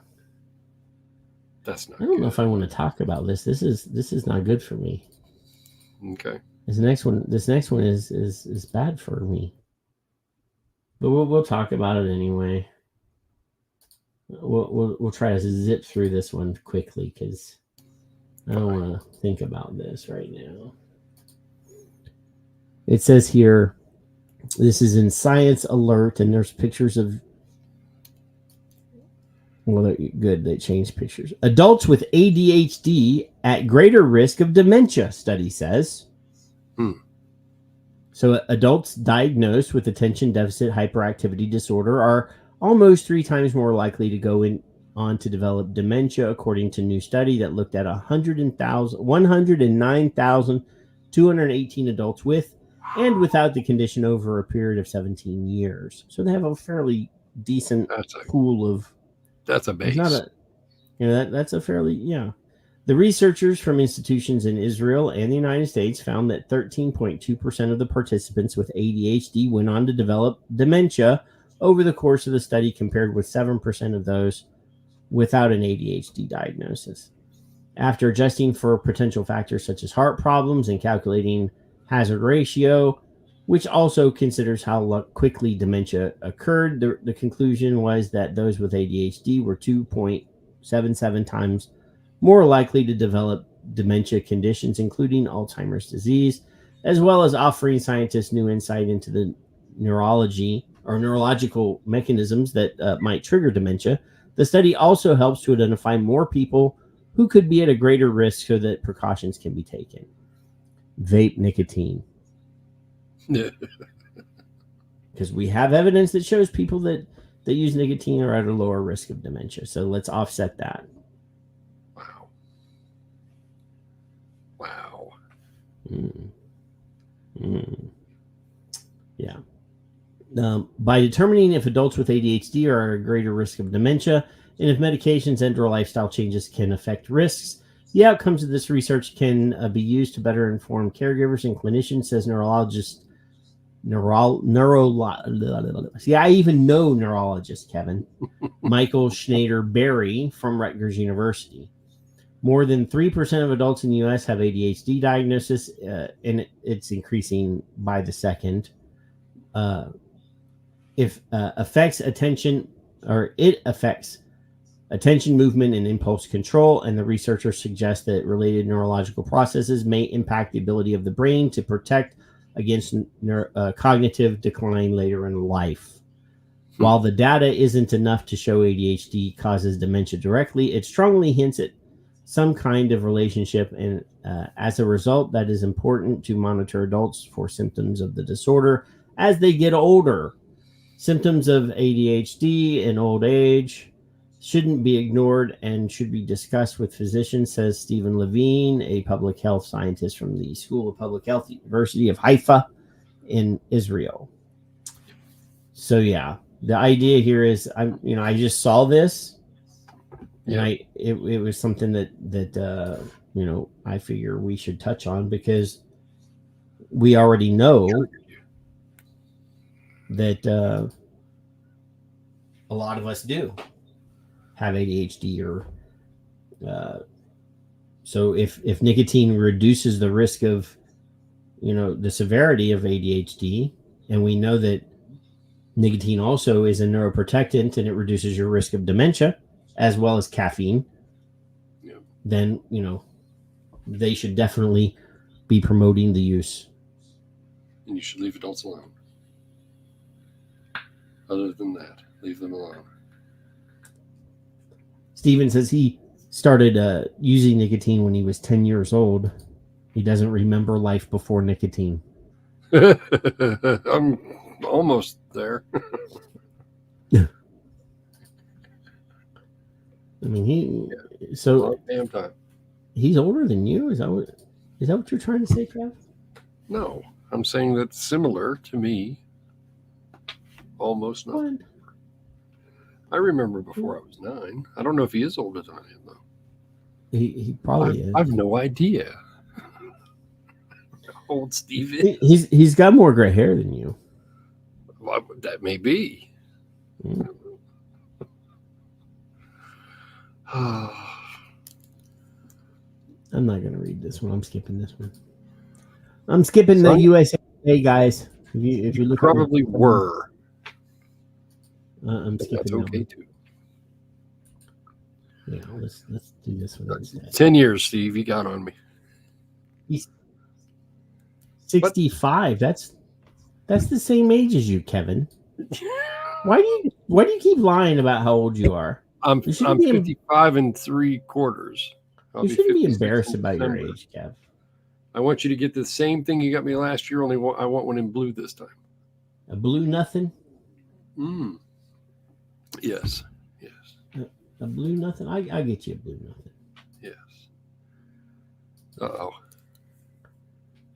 That's not I don't know if I want to talk about this. This is not good for me. Okay. This next one is bad for me. But we'll talk about it anyway. We'll try to zip through this one quickly because I don't want to think about this right now. It says here, this is in Science Alert, and there's pictures of. Well, good. They changed pictures. Adults with ADHD at greater risk of dementia, study says. So adults diagnosed with attention deficit hyperactivity disorder are almost 3 times more likely to go on to develop dementia, according to a new study that looked at 109,218 adults with and without the condition over a period of 17 years. So they have a fairly decent pool of. That's a base. Not a, you know, that's a fairly, yeah. The researchers from institutions in Israel and the United States found that 13.2% of the participants with ADHD went on to develop dementia over the course of the study, compared with 7% of those without an ADHD diagnosis. After adjusting for potential factors such as heart problems and calculating hazard ratio, which also considers how quickly dementia occurred, the conclusion was that those with ADHD were 2.77 times more likely to develop dementia conditions, including Alzheimer's disease, as well as offering scientists new insight into the neurological mechanisms that might trigger dementia. The study also helps to identify more people who could be at a greater risk so that precautions can be taken. Vape nicotine. Because we have evidence that shows people that use nicotine are at a lower risk of dementia. So let's offset that. Wow. Yeah. By determining if adults with ADHD are at a greater risk of dementia and if medications and or lifestyle changes can affect risks, the outcomes of this research can be used to better inform caregivers and clinicians, says neurologist. See, I even know neurologist Kevin Michael Schneider-Berry from Rutgers University. More than 3% of adults in the U.S. have ADHD diagnosis, and it's increasing by the second. It affects attention, movement, and impulse control, and the researchers suggest that related neurological processes may impact the ability of the brain to protect against cognitive decline later in life. While the data isn't enough to show ADHD causes dementia directly, it strongly hints at some kind of relationship, and as a result, that is important to monitor adults for symptoms of the disorder as they get older. Symptoms of ADHD in old age shouldn't be ignored and should be discussed with physicians, says Stephen Levine, a public health scientist from the School of Public Health, University of Haifa in Israel. So yeah, the idea here is I just saw this, and it was something that I figure we should touch on because we already know that a lot of us do have ADHD, or so if nicotine reduces the risk of the severity of ADHD, and we know that nicotine also is a neuroprotectant and it reduces your risk of dementia as well as caffeine, then they should definitely be promoting the use. And you should leave adults alone. Other than that, leave them alone. Steven says he started using nicotine when he was 10 years old. He doesn't remember life before nicotine. I'm almost there. I mean, damn time. He's older than you. Is that what you're trying to say, Trav? No, I'm saying that's similar to me. Almost not. I remember before I was 9. I don't know if he is older than I am, though. He probably is. I have no idea. Old Steven. He's got more gray hair than you. Well, that may be. I'm not going to read this one. I'm skipping this one. I'm skipping the USA guys. If you look, probably were. I'm skipping. That's okay too. Yeah, let's do this one instead. 10 years, Steve. You got on me. He's 65. That's the same age as you, Kevin. Why do you keep lying about how old you are? I'm 55 and 3/4. You shouldn't be embarrassed about your age, Kev. I want you to get the same thing you got me last year. I want one in blue this time. A blue nothing? Yes. A blue nothing? I get you a blue nothing. Yes.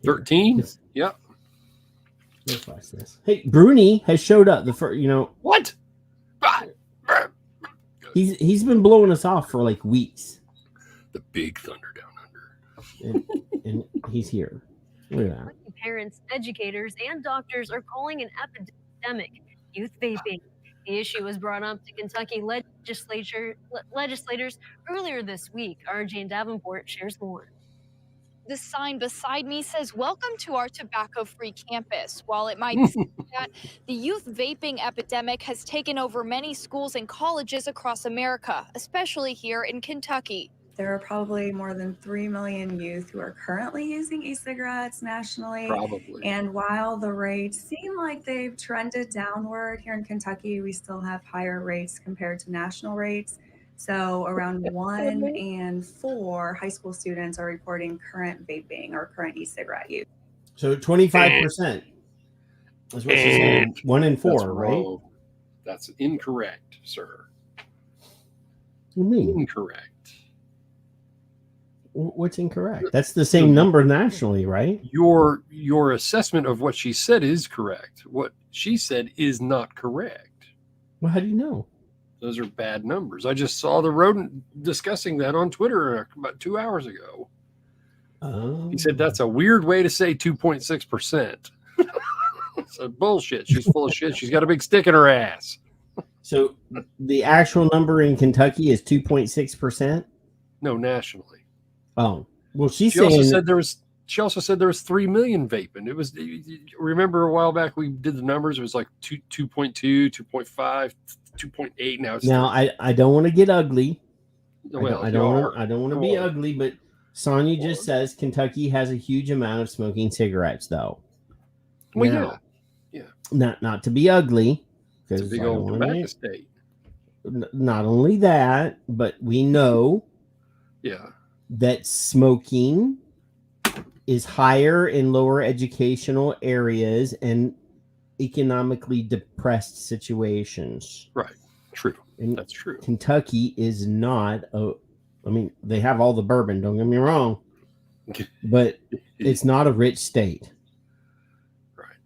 13? Yep. Let's watch this. Hey, Bruni has showed up. What? He's been blowing us off for like weeks. The big thunder down under. And he's here. Look at that. Parents, educators, and doctors are calling an epidemic youth vaping. The issue was brought up to Kentucky legislators earlier this week. RJ Davenport shares more. The sign beside me says, "Welcome to our tobacco-free campus." While it might seem that the youth vaping epidemic has taken over many schools and colleges across America, especially here in Kentucky. There are probably more than 3 million youth who are currently using e-cigarettes nationally. Probably. And while the rates seem like they've trended downward here in Kentucky, we still have higher rates compared to national rates. So around 1 in 4 high school students are reporting current vaping or current e-cigarette use. So 25%. That's what she's saying. 1 in 4, That's right? wrong. That's incorrect, sir. What do you mean? Incorrect. What's incorrect? That's the same number nationally, right? Your assessment of what she said is correct. What she said is not correct. Well, how do you know? Those are bad numbers. I just saw the rodent discussing that on Twitter about 2 hours ago. He said that's a weird way to say 2.6%. So bullshit. She's full of shit. She's got a big stick in her ass. So the actual number in Kentucky is 2.6%? No, nationally. Oh, well, she also said there was 3 million vaping. It was, remember a while back we did the numbers. It was like 2.2, 2.5, 2.8. Now it's I don't want to get ugly. Well, I don't want to be ugly, but Sonia just says Kentucky has a huge amount of smoking cigarettes, though. Well, now, yeah. Not to be ugly, It's a big old tobacco state. Not only that, but we know that smoking is higher in lower educational areas and economically depressed situations. Right. True. And that's true. Kentucky is not they have all the bourbon, don't get me wrong, but it's not a rich state. Right.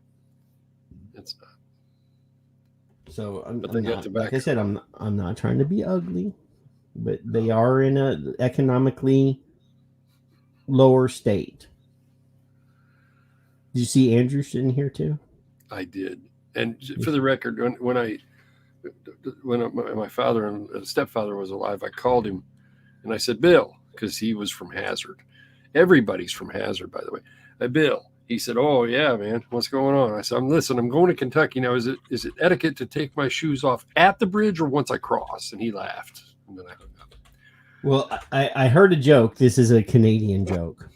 It's not. So I'm But they got not, tobacco. like I said, I'm not trying to be ugly, but they are in a economically lower state. Did you see Andrew sitting here too? I did. And for the record, when my father and stepfather was alive, I called him and I said, Bill, because he was from Hazard. Everybody's from Hazard, by the way. Hey, Bill. He said, oh, yeah, man, what's going on? I said, I'm going to Kentucky now. Is it etiquette to take my shoes off at the bridge or once I cross? And he laughed. And then I hung up. Well, I heard a joke. This is a Canadian joke.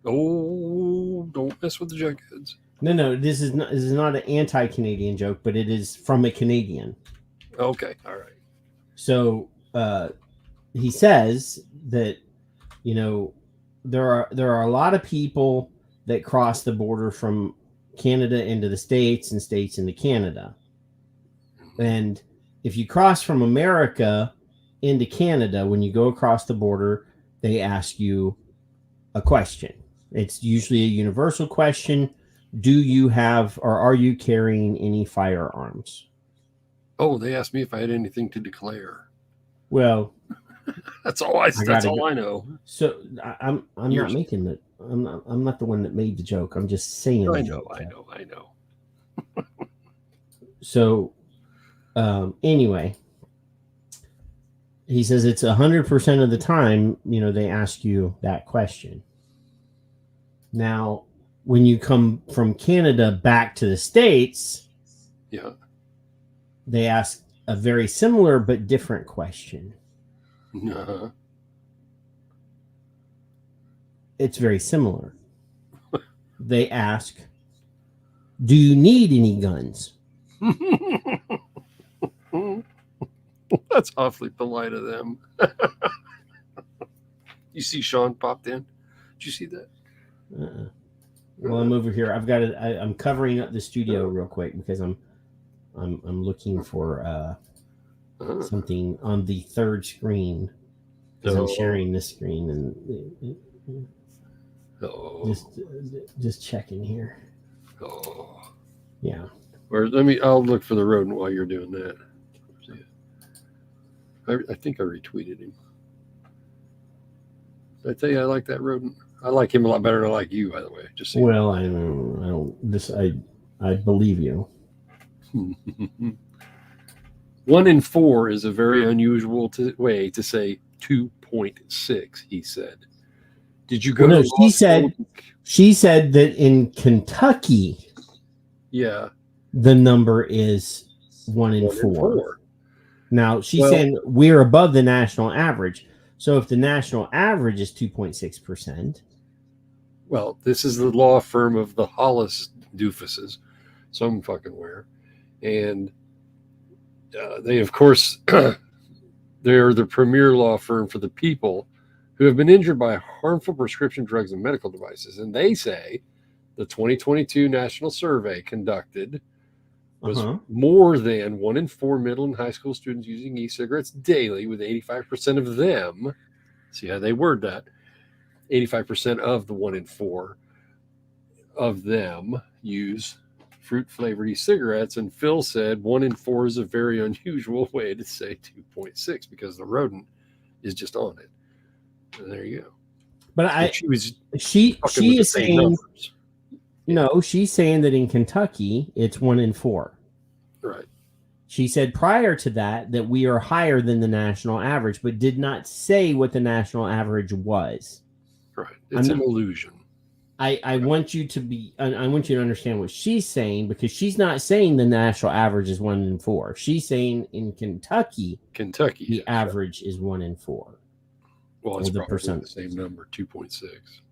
Oh, don't mess with the jugheads. No, this is not an anti-Canadian joke, but it is from a Canadian. Okay, all right. So he says that, there are a lot of people that cross the border from Canada into the States and States into Canada. And if you cross from America into Canada, when you go across the border, they ask you a question. It's usually a universal question. Do you have or are you carrying any firearms? Oh, they asked me if I had anything to declare. Well, that's all I know. So I'm not making that. I'm not the one that made the joke. I'm just saying. I know. So, anyway, he says it's 100% of the time, they ask you that question. Now, when you come from Canada back to the States, yeah, they ask a very similar but different question. Uh-huh. It's very similar. They ask, do you need any guns? That's awfully polite of them. You see Sean popped in? Did you see that? Well, I'm over here. I've got it. I'm covering up the studio real quick because I'm looking for something on the third screen because I'm sharing this screen and just checking here. Oh, yeah. Or I'll look for the rodent while you're doing that. I think I retweeted him. Did I tell you I like that rodent? I like him a lot better than I like you, by the way. Just so well, I don't. This I believe you. 1 in 4 is a very unusual way to say 2.6. He said. Did you go? No, she said that in Kentucky. Yeah. The number is 1 in 4. Now she's saying we're above the national average. So if the national average is 2.6%. Well, this is the law firm of the Hollis doofuses, some fucking where. And they, of course, they're the premier law firm for the people who have been injured by harmful prescription drugs and medical devices. And they say the 2022 national survey conducted was more than 1 in 4 middle and high school students using e-cigarettes daily, with 85% of them, see how they word that, 85% of the 1 in 4 of them use fruit-flavored e-cigarettes. And Phil said 1 in 4 is a very unusual way to say 2.6 because the rodent is just on it. And there you go. But she is saying numbers. No, she's saying that in Kentucky it's 1 in 4. Right. She said prior to that we are higher than the national average, but did not say what the national average was. Right. It's an illusion. I want you to I want you to understand what she's saying, because she's not saying the national average is 1 in 4. She's saying in Kentucky the average is 1 in 4. Well, it's probably the same number, 2.6,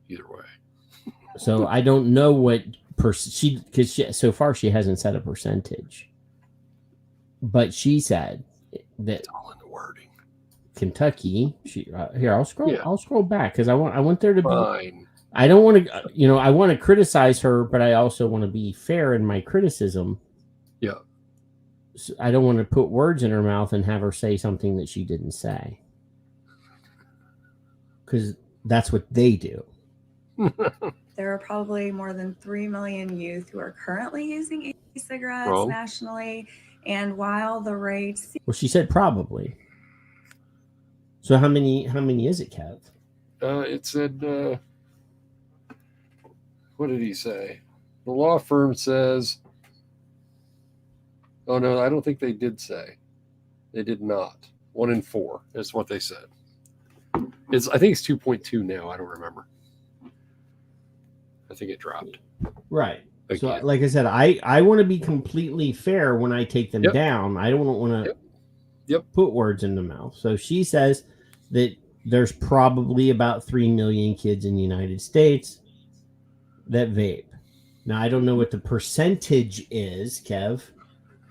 either way. So I don't know what because so far she hasn't said a percentage, but she said that it's all in the wording. Kentucky. Here, I'll scroll. Yeah. I'll scroll back because I want there to be. I don't want to. I want to criticize her, but I also want to be fair in my criticism. Yeah. So I don't want to put words in her mouth and have her say something that she didn't say, because that's what they do. There are probably more than 3 million youth who are currently using e-cigarettes nationally, And while the rates Well, she said probably. So how many is it, Kev? It said, what did he say? The law firm says, oh no, I don't think they did say. They did not. 1 in 4 is what they said. I think it's 2.2 now. I don't remember. I think it dropped. Right. Again. So like I said, I want to be completely fair when I take them down. I don't want to put words in the mouth. So she says that there's probably about 3 million kids in the United States that vape. Now I don't know what the percentage is, Kev,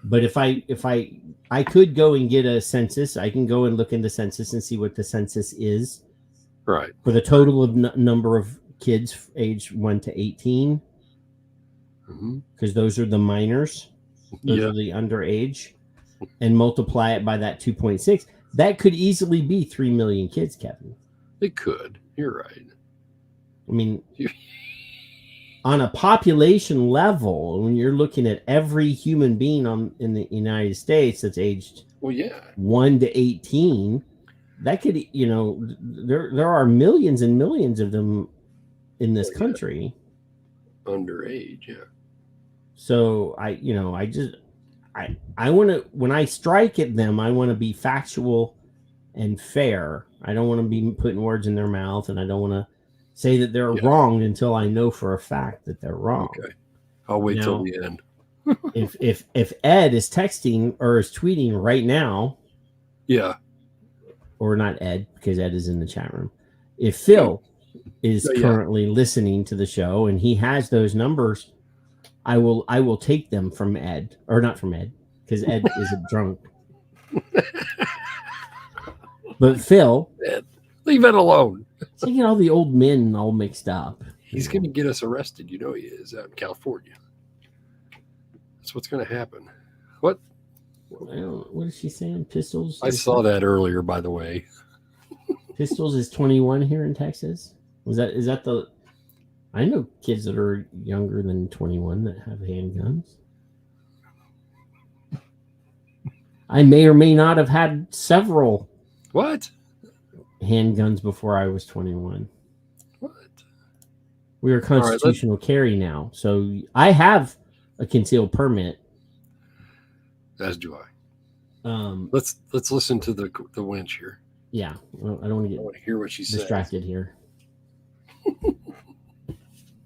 but if I could go and get a census, I can go and look in the census and see what the census is. Right. For the total of number of kids aged 1 to 18. Because those are the minors. Those are the underage. And multiply it by that 2.6. That could easily be 3 million kids, Kevin. It could. You're right. I mean, on a population level, when you're looking at every human being in the United States that's aged 1 to 18, that could, there are millions and millions of them in this country. Underage, yeah. So I want to, when I strike at them, I want to be factual and fair. I don't want to be putting words in their mouth, and I don't want to say that they're wrong until I know for a fact that they're wrong. Okay. I'll wait till the end. if Ed is texting or is tweeting right now, or not Ed, because Ed is in the chat room. If Phil is currently listening to the show and he has those numbers, I will take them from Ed, or not from Ed, because Ed is a drunk. But Phil, Ed, leave it alone. So you get all the old men all mixed up. He's going to get us arrested. You know he is out in California. That's what's going to happen. What? What is she saying? Pistols? I saw that earlier, by the way. Pistols is 21 here in Texas. Is that the? I know kids that are younger than 21 that have handguns. I may or may not have had several handguns before I was 21. What? We are constitutional carry now, so I have a concealed permit. As do I. Let's listen to the winch here. Yeah, well, I don't want to hear what she says. Distracted here.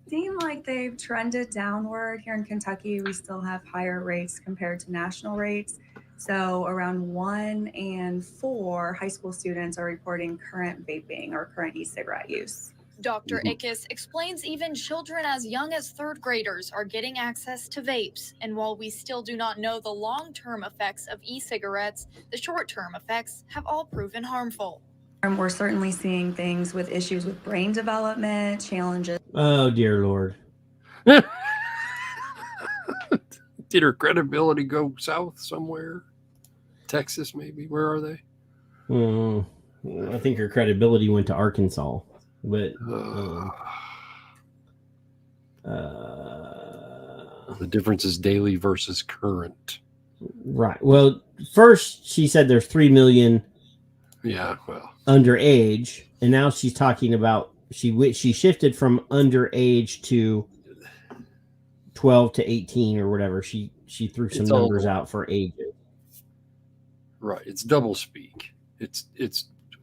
seem like they've trended downward here in Kentucky. We still have higher rates compared to national rates. So around 1 in 4 high school students are reporting current vaping or current e-cigarette use. Dr. Ickes explains even children as young as 3rd graders are getting access to vapes. And while we still do not know the long-term effects of e-cigarettes, the short-term effects have all proven harmful. And we're certainly seeing things with issues with brain development, challenges. Oh, dear Lord. Did her credibility go south somewhere? Texas, maybe? Where are they? I think her credibility went to Arkansas. But the difference is daily versus current. Right. Well, first she said there's 3 million. Yeah. Well, underage, and now she's talking about she shifted from underage to 12 to 18 or whatever. She threw some numbers out for ages. Right. It's double speak. It's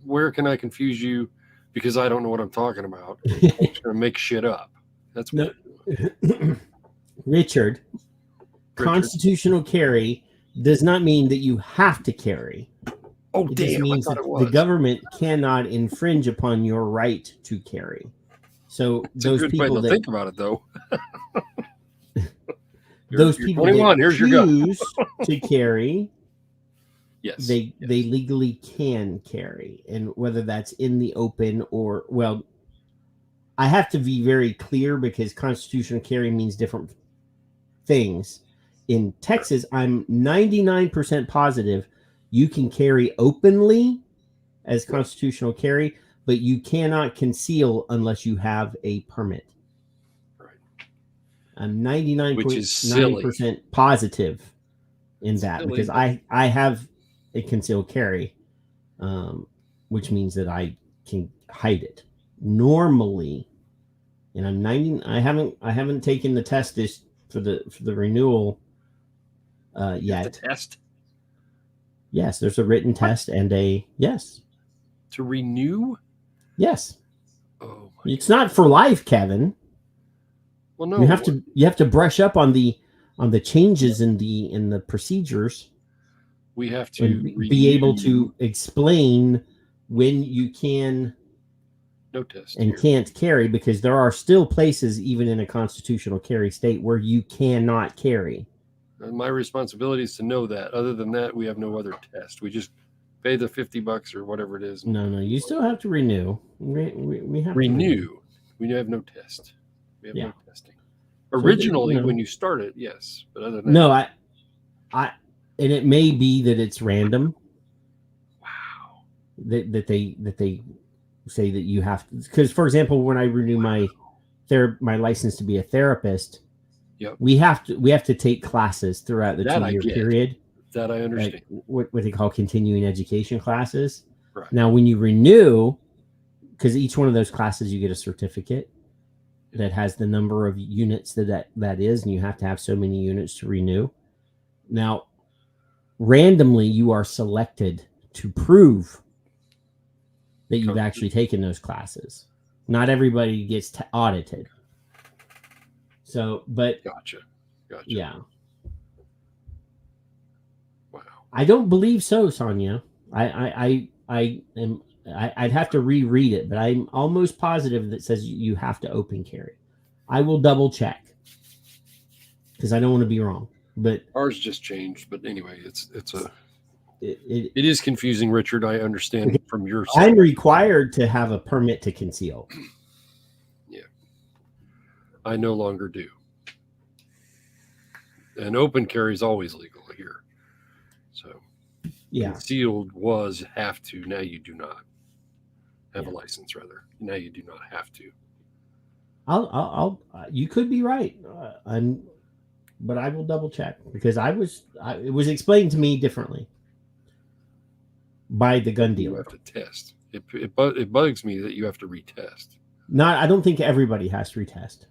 where can I confuse you? Because I don't know what I'm talking about. I'm just going to make shit up. That's what Richard, constitutional carry does not mean that you have to carry. Oh, it damn, just means that the government cannot infringe upon your right to carry. So it's those a good people way to that think about it, though. those you're people 21, that here's your gun. choose to carry, yes, they legally can carry, and whether that's in the open or, well, I have to be very clear because constitutional carry means different things. In Texas, I'm 99% positive you can carry openly as constitutional carry, but you cannot conceal unless you have a permit. Right. I'm Which is silly. 99.9% positive in that because I have a concealed carry, which means that I can hide it normally. And I haven't taken the test for the renewal yet. The test? Yes, there's a written test and a yes. To renew? Yes. Oh, it's not for life, Kevin. Well, no. You have to brush up on the changes in the procedures. We have to be able to explain when you can and can't carry, because there are still places, even in a constitutional carry state, where you cannot carry. My responsibility is to know that. Other than that, we have no other test. We just pay the $50 or whatever it is. No, you still have to renew. We have renew. To we have no test. We have Yeah. no testing. Originally, when you started, yes, but other than that, no, I, and it may be that it's random. Wow. That they say that you have to, because for example, when I renew my license to be a therapist, yep. we have to take classes throughout the That 2-year period. That I understand. Like what they call continuing education classes. Right. Now, when you renew, because each one of those classes you get a certificate that has the number of units that is, and you have to have so many units to renew. Now, randomly, you are selected to prove that you've actually taken those classes. Not everybody gets audited. So, but gotcha. Yeah. Wow. I don't believe so, Sonia. I'd have to reread it, but I'm almost positive that says you have to open carry. I will double check because I don't want to be wrong. But ours just changed. But anyway, it is confusing, Richard. I understand from your side. I'm required to have a permit to conceal. Yeah. I no longer do. And open carry is always legal here. So yeah. Concealed was have to. Now you do not have a license, rather. Now you do not have to. I'll you could be right. But I will double check because it was explained to me differently by the gun dealer. You have to test. It bugs me that you have to retest. I don't think everybody has to retest.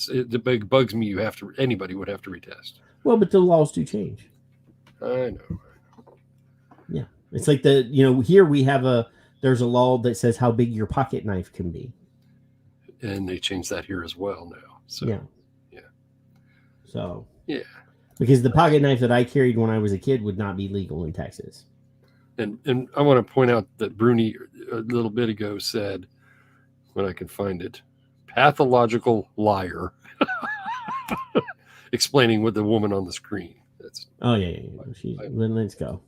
It bugs me. Anybody would have to retest. Well, but the laws do change. I know. Yeah, it's like here we have there's a law that says how big your pocket knife can be, and they changed that here as well now. So yeah. So yeah, because the pocket knife that I carried when I was a kid would not be legal in Texas. And I want to point out that Bruni a little bit ago said, when I can find it, pathological liar, explaining with the woman on the screen. Let's go.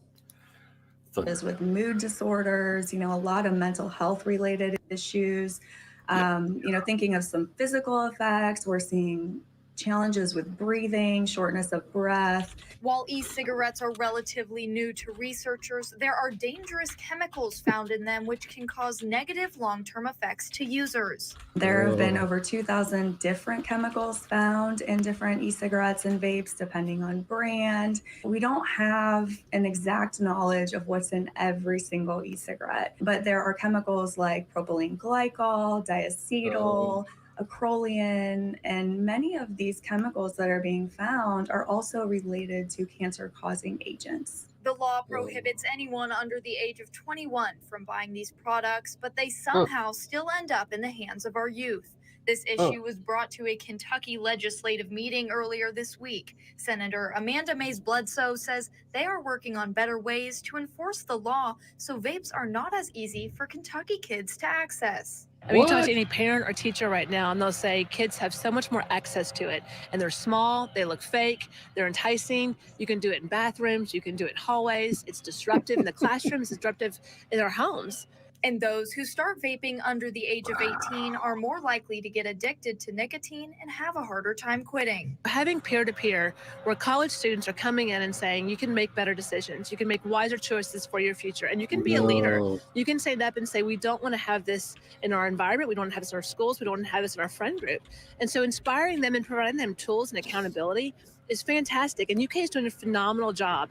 Is with mood disorders, a lot of mental health related issues. Thinking of some physical effects, we're seeing challenges with breathing, shortness of breath. While e-cigarettes are relatively new to researchers, there are dangerous chemicals found in them which can cause negative long-term effects to users. There have been over 2,000 different chemicals found in different e-cigarettes and vapes, depending on brand. We don't have an exact knowledge of what's in every single e-cigarette, but there are chemicals like propylene glycol, diacetyl, acrolein, and many of these chemicals that are being found are also related to cancer-causing agents. The law prohibits anyone under the age of 21 from buying these products, but they somehow still end up in the hands of our youth. This issue was brought to a Kentucky legislative meeting earlier this week. Senator Amanda Mays Bledsoe says they are working on better ways to enforce the law so vapes are not as easy for Kentucky kids to access. I mean, you talk to any parent or teacher right now, and they'll say kids have so much more access to it. And they're small, they look fake, they're enticing. You can do it in bathrooms, you can do it in hallways. It's disruptive in the classrooms, disruptive in our homes. And those who start vaping under the age of 18 are more likely to get addicted to nicotine and have a harder time quitting. Having peer-to-peer, where college students are coming in and saying you can make better decisions, you can make wiser choices for your future, and you can be a leader. You can stand up and say, we don't want to have this in our environment, we don't want to have this in our schools, we don't want to have this in our friend group. And so inspiring them and providing them tools and accountability is fantastic, and UK is doing a phenomenal job.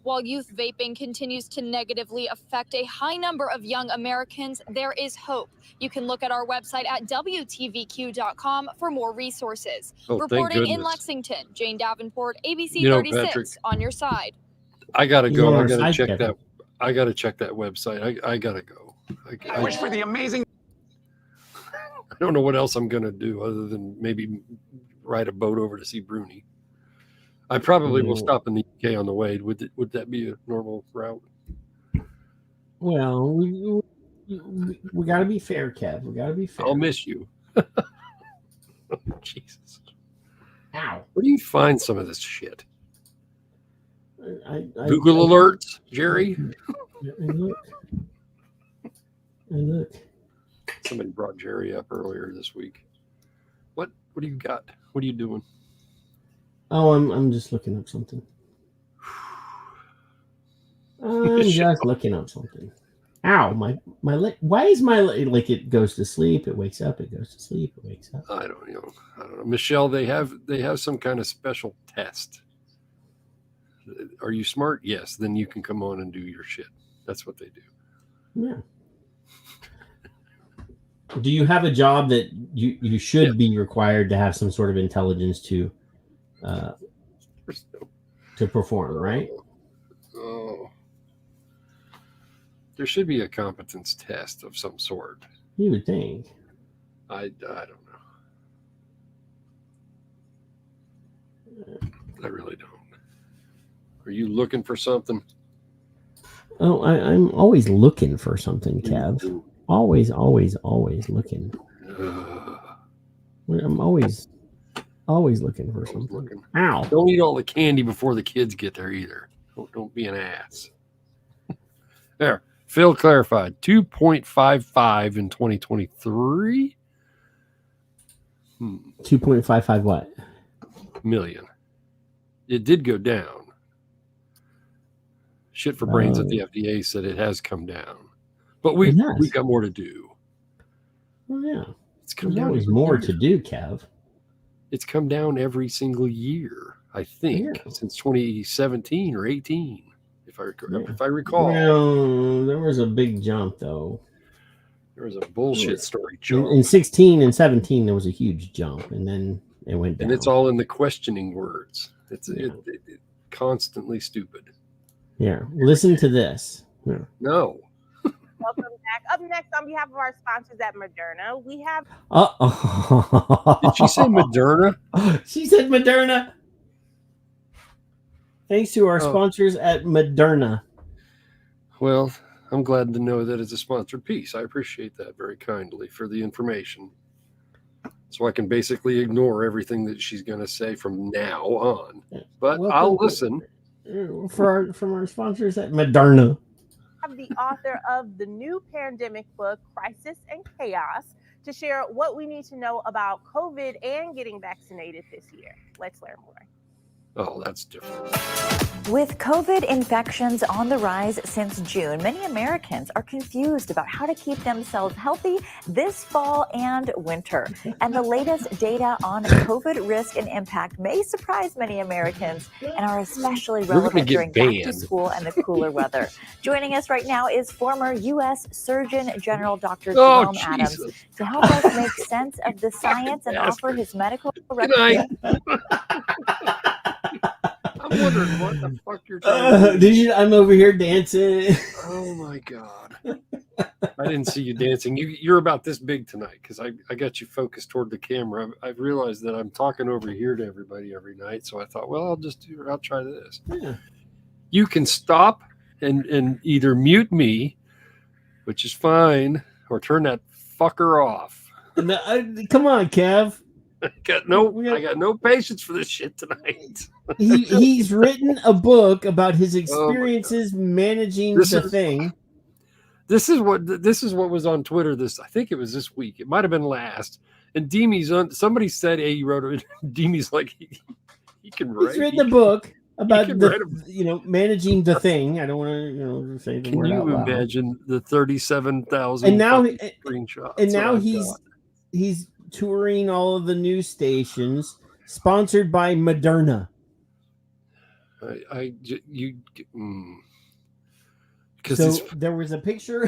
While youth vaping continues to negatively affect a high number of young Americans, there is hope. You can look at our website at WTVQ.com for more resources. Oh, thank Reporting in goodness. Lexington, Jane Davenport, ABC You know, 36, Patrick, on your side. I gotta He's go. on I our gotta side, check Kevin. that. I gotta check that website. I gotta go. I wish for the amazing. I don't know what else I'm gonna do other than maybe ride a boat over to see Bruni. I probably will stop in the UK on the way. Would that be a normal route? Well, we got to be fair, Kev. We got to be fair. I'll miss you. Jesus. Ow. Where do you find some of this shit? I Google alerts, Jerry. And look. Somebody brought Jerry up earlier this week. What do you got? What are you doing? Oh, I'm just looking up something. I'm just looking up something. Ow, my why is my like it goes to sleep, it wakes up, it goes to sleep, it wakes up. I don't know. Michelle, they have some kind of special test. Are you smart? Yes, then you can come on and do your shit. That's what they do. Yeah. Do you have a job that you should be required to have some sort of intelligence to perform, right? Oh. There should be a competence test of some sort. You would think. I don't know. I really don't. Are you looking for something? Oh, I'm always looking for something, Kev. Always looking. I'm always looking for something. Ow. Don't eat all the candy before the kids get there either. Don't be an ass. There. Phil clarified 2.55 in 2023. 2.55 what? Million. It did go down. Shit for brains at the FDA said it has come down. But we've got more to do. Well, yeah. There's always more to do, Kev. It's come down every single year, I think, since 2017 or 18, if I recall. Well, there was a big jump, though. There was a bullshit story jump. In 16 and 17, there was a huge jump, and then it went down. And it's all in the questioning words. It's constantly stupid. Yeah. Listen to this. Yeah. No. Welcome back. Up next, on behalf of our sponsors at Moderna, we have. Did she say Moderna? She said Moderna. Thanks to our sponsors at Moderna. Well, I'm glad to know that it's a sponsored piece. I appreciate that very kindly for the information. So I can basically ignore everything that she's going to say from now on. But I'll listen. From our sponsors at Moderna. Have the author of the new pandemic book, Crisis and Chaos, to share what we need to know about COVID and getting vaccinated this year. Let's learn more. Oh, that's different. With COVID infections on the rise since June, many Americans are confused about how to keep themselves healthy this fall and winter. And the latest data on COVID risk and impact may surprise many Americans and are especially relevant during back to school and the cooler weather. Joining us right now is former U.S. Surgeon General Dr. Jerome Adams to help us make sense of the science and offer his medical recommendation. I'm wondering what the fuck you're trying to do. I'm over here dancing. Oh my God. I didn't see you dancing. You're about this big tonight because I got you focused toward the camera. I've realized that I'm talking over here to everybody every night. So I thought, well, I'll try this. Yeah. You can stop and either mute me, which is fine, or turn that fucker off. Come on, Kev. I got no patience for this shit tonight. He's written a book about his experiences managing the thing. This is what was on Twitter. I think it was this week. It might have been last. And Deemy's on. Somebody said, "Hey, he wrote it." Deemy's like, he can write. He's written a book about managing the thing. I don't want to say the word out loud. Can you imagine the 37,000 and now screenshots? And now he's touring all of the news stations sponsored by Moderna. So there was a picture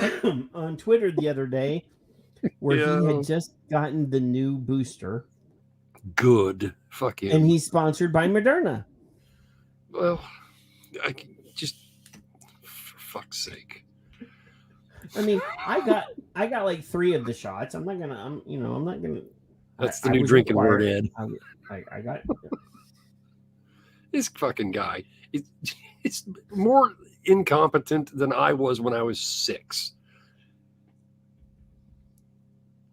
on Twitter the other day where he had just gotten the new booster. Good. Fuck him. And he's sponsored by Moderna. Well, I just, for fuck's sake. I mean, I got like 3 of the shots. I'm not gonna. That's the new drinking word, Ed. I got this fucking guy. It's more incompetent than I was when I was 6.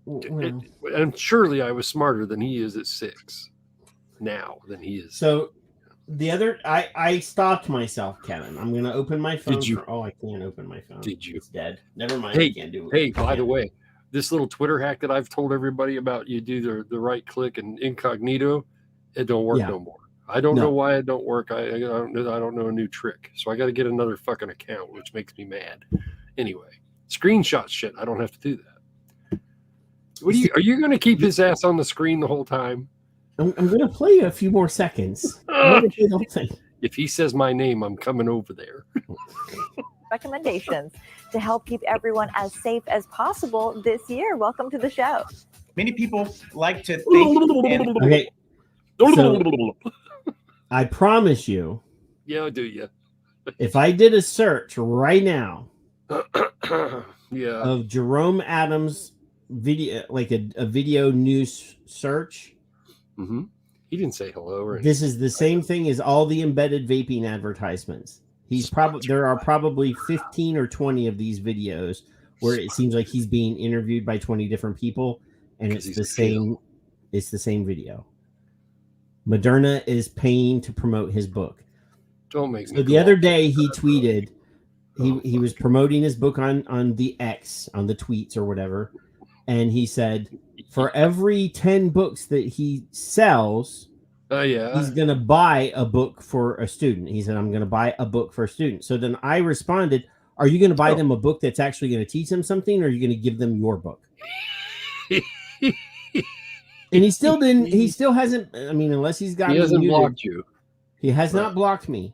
Well, And surely I was smarter than he is at 6 now than he is. So the other, I stopped myself, Kevin. I'm gonna open my phone. Did you? I can't open my phone. Did you? It's dead. Never mind. Hey, I can't do it. Hey, by the way, this little Twitter hack that I've told everybody about, you do the right click and incognito, it don't work no more. I don't know why it don't work. I don't know a new trick. So I got to get another fucking account, which makes me mad. Anyway, screenshot shit. I don't have to do that. Are you going to keep his ass on the screen the whole time? I'm going to play a few more seconds. If he says my name, I'm coming over there. Recommendations to help keep everyone as safe as possible this year. Welcome to the show. Many people like to think. Okay. So, I promise you. Yeah, do you? If I did a search right now of Jerome Adams video, like a video news search. Mm-hmm. He didn't say hello. Or this is the same thing as all the embedded vaping advertisements. There are probably 15 or 20 of these videos where it seems like he's being interviewed by 20 different people, and it's the same. It's the same video. Moderna is paying to promote his book. Don't make me. So the other day he tweeted, he was promoting his book on the X, on the tweets or whatever, and he said, for every 10 books that he sells, he's going to buy a book for a student. He said, I'm going to buy a book for a student. So then I responded, are you going to buy them a book that's actually going to teach them something, or are you going to give them your book? And he still didn't. He still hasn't. I mean, unless he's got. He hasn't blocked you. He has not blocked me.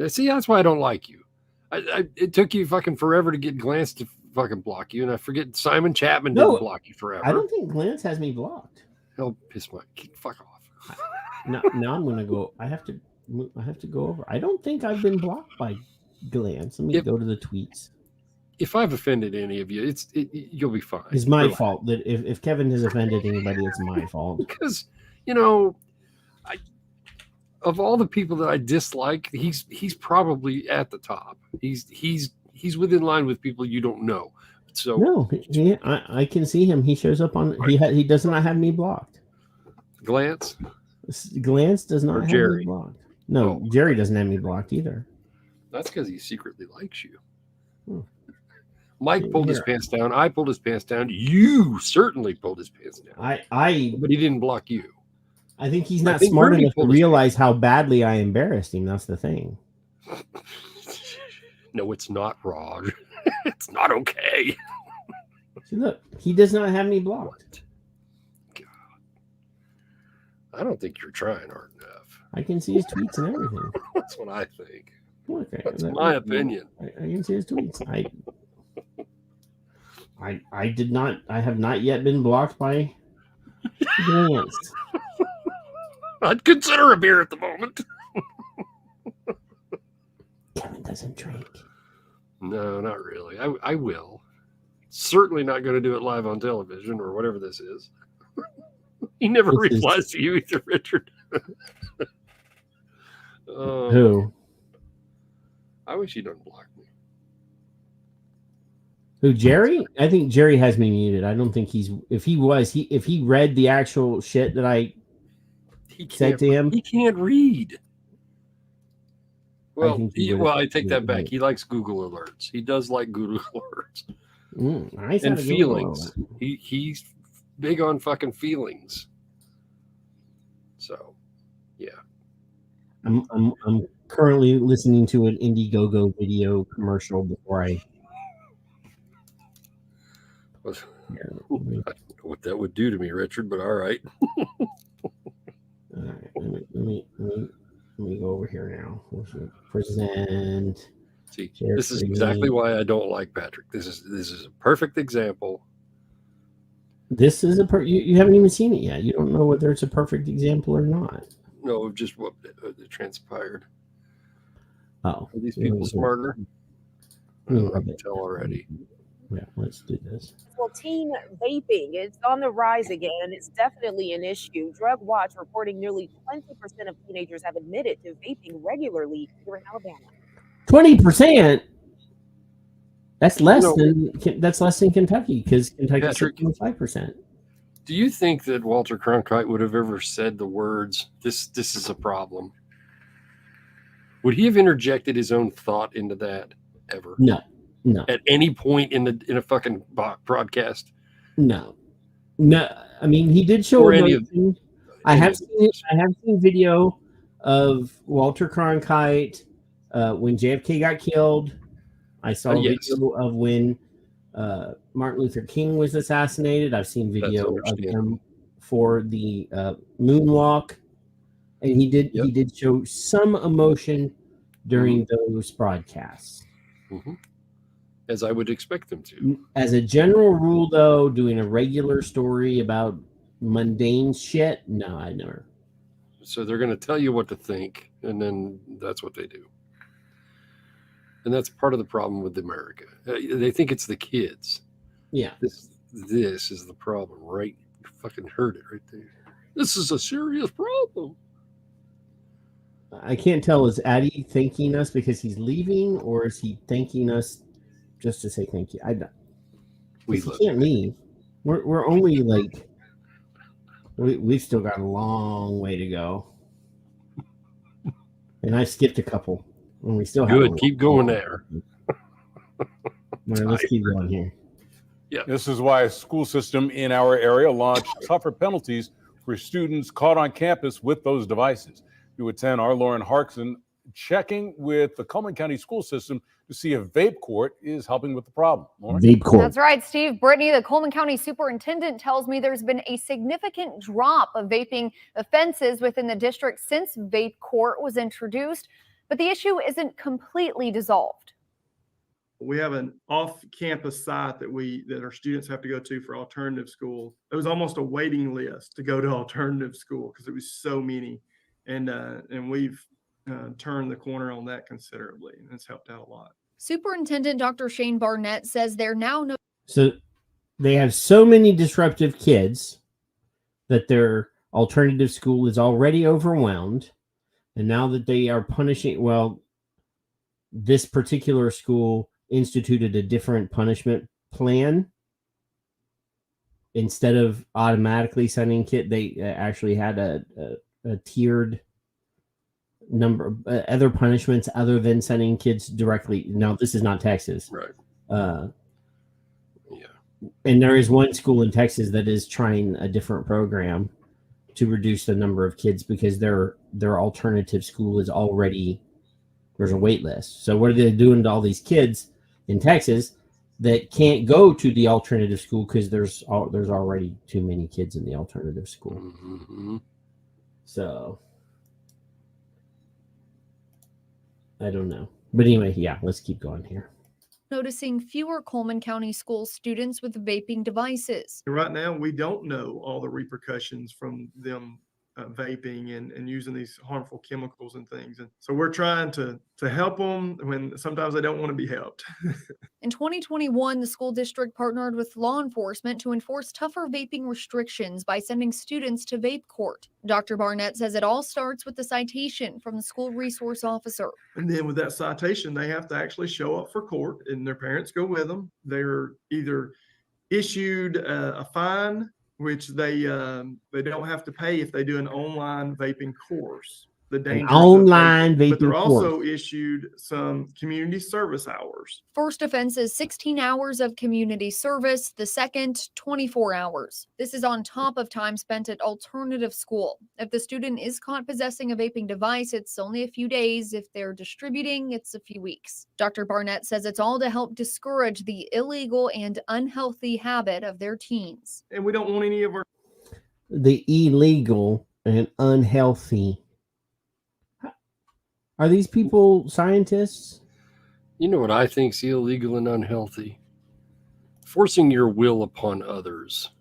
See, that's why I don't like you. It took you fucking forever to get Glance to fucking block you, and I forget Simon Chapman didn't block you forever. I don't think Glance has me blocked. He'll piss my fuck off. Now I'm gonna go. I have to go over. I don't think I've been blocked by Glance. Let me go to the tweets. If I've offended any of you, you'll be fine. It's my fault that if Kevin has offended anybody, it's my fault. Because of all the people that I dislike, he's probably at the top. He's within line with people you don't know. So no, I can see him. He shows up on. He does not have me blocked. Glance does not have me blocked. No, Jerry doesn't have me blocked either. That's because he secretly likes you. Mike pulled his pants down. I pulled his pants down. You certainly pulled his pants down. But he didn't block you. I think he's not smart enough to realize how badly I embarrassed him. That's the thing. No, it's not, Raj. It's not okay. See, look, he does not have me blocked. God. I don't think you're trying hard enough. I can see his tweets and everything. That's what I think. Okay, that's my opinion. I can see his tweets. I did not. I have not yet been blocked by Glance. I'd consider a beer at the moment. Kevin doesn't drink. No, not really. I will. Certainly not going to do it live on television or whatever this is. He never replies to you either, Richard. Who? I wish he didn't block me. Who, Jerry? I think Jerry has me muted. I don't think he's. If he read the actual shit that I said to him, he can't read. Well, I take that back. Right. He likes Google alerts. He does like Google alerts. Nice and feelings. He's big on fucking feelings. So, yeah. I'm currently listening to an Indiegogo video commercial before I. I don't know what that would do to me, Richard, but all right. All right, let me go over here now. Present. See, this is exactly why I don't like Patrick. This is a perfect example. This is you haven't even seen it yet. You don't know whether it's a perfect example or not. No, just what transpired. Oh, are these people smarter? I can tell already. Yeah, let's do this. Well, teen vaping, it's on the rise again, and it's definitely an issue. Drug Watch reporting nearly 20% of teenagers have admitted to vaping regularly here in Alabama. 20%. That's less than Kentucky, because Kentucky's 25%. Do you think that Walter Cronkite would have ever said the words, this is a problem? Would he have interjected his own thought into that ever? No. At any point in a fucking broadcast? No. I mean, he did show emotion. I have seen video of Walter Cronkite when JFK got killed. I saw a video of when Martin Luther King was assassinated. I've seen video of him for the moonwalk, and he did show some emotion during those broadcasts. Mm-hmm. As I would expect them to. As a general rule, though, doing a regular story about mundane shit, no, I never. So they're going to tell you what to think, and then that's what they do. And that's part of the problem with America. They think it's the kids. Yeah. This is the problem, right? You fucking heard it right there. This is a serious problem. I can't tell, is Addy thanking us because he's leaving, or is he thanking us just to say thank you? I don't. We can't leave. We're only like we've still got a long way to go, and I skipped a couple, and we still have. Good, keep going there. Let's keep going here. Yeah, this is why a school system in our area launched tougher penalties for students caught on campus with those devices. You attend our Lauren Harkson checking with the Coleman County school system to see if vape court is helping with the problem. Lauren? Vape court. That's right, Steve. Brittany, the Coleman County superintendent, tells me there's been a significant drop of vaping offenses within the district since vape court was introduced, but the issue isn't completely dissolved. We have an off-campus site that our students have to go to for alternative school. It was almost a waiting list to go to alternative school because it was so many, and we've turned the corner on that considerably, and it's helped out a lot. Superintendent Dr. Shane Barnett says they're now So they have so many disruptive kids that their alternative school is already overwhelmed, and now that they are punishing, this particular school instituted a different punishment plan. Instead of automatically sending kids, they actually had a tiered number of other punishments other than sending kids directly. Now, this is not Texas. Right. And there is one school in Texas that is trying a different program to reduce the number of kids because their alternative school is already, there's a wait list. So what are they doing to all these kids in Texas that can't go to the alternative school because there's already too many kids in the alternative school? Mm-hmm. So I don't know. But anyway, yeah, let's keep going here. noticing fewer Coleman County school students with vaping devices. Right now, we don't know all the repercussions from them vaping and using these harmful chemicals and things. And so we're trying to help them when sometimes they don't want to be helped. In 2021, the school district partnered with law enforcement to enforce tougher vaping restrictions by sending students to vape court. Dr. Barnett says it all starts with the citation from the school resource officer. And then with that citation, they have to actually show up for court and their parents go with them. They're either issued a fine, which they don't have to pay if they do an online vaping course. The danger online vaping but they're also course. issued some community service hours. First offense is 16 hours of community service, the second 24 hours. This is on top of time spent at alternative school. If the student is caught possessing a vaping device, it's only a few days. If they're distributing, it's a few weeks. Dr. Barnett says it's all to help discourage the illegal and unhealthy habit of their teens. And we don't want any of our The illegal and unhealthy. Are these people scientists? You know what I think's illegal and unhealthy? Forcing your will upon others.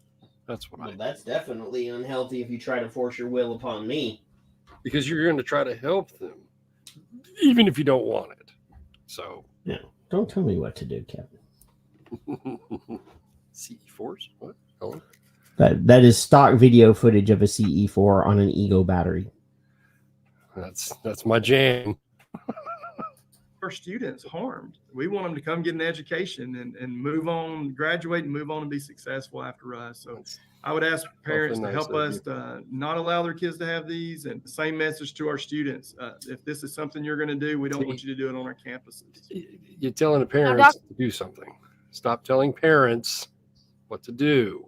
That's what That's definitely unhealthy if you try to force your will upon me. Because you're going to try to help them, even if you don't want it. So, yeah, don't tell me what to do, Kevin. CE4s? What? Hello? That is stock video footage of a CE4 on an Ego battery. That's my jam. Our students harmed. We want them to come get an education and move on, graduate and move on and be successful after us. So I would ask parents to help us not allow their kids to have these, and the same message to our students. If this is something you're going to do, we don't want you to do it on our campuses. You're telling the parents to do something. Stop telling parents what to do.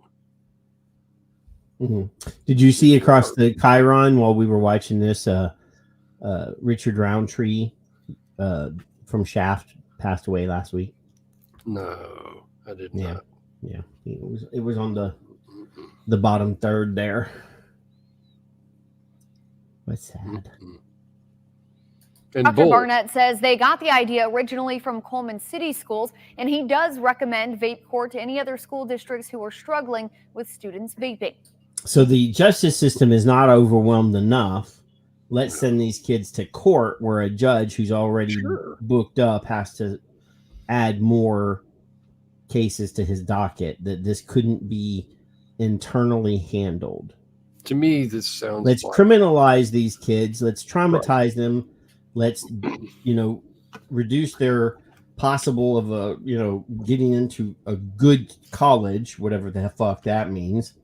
Mm-hmm. Did you see across the Chiron while we were watching this, Richard Roundtree from Shaft passed away last week? No, I did not. Yeah, it was on the bottom third there. What's sad. And Dr. Barnett says they got the idea originally from Coleman City schools, and he does recommend vape court to any other school districts who are struggling with students vaping. So the justice system is not overwhelmed enough. Let's send these kids to court where a judge who's already booked up has to add more cases to his docket, that this couldn't be internally handled. To me, this sounds Let's criminalize these kids. Let's traumatize them. Let's, reduce their possible of getting into a good college, whatever the fuck that means.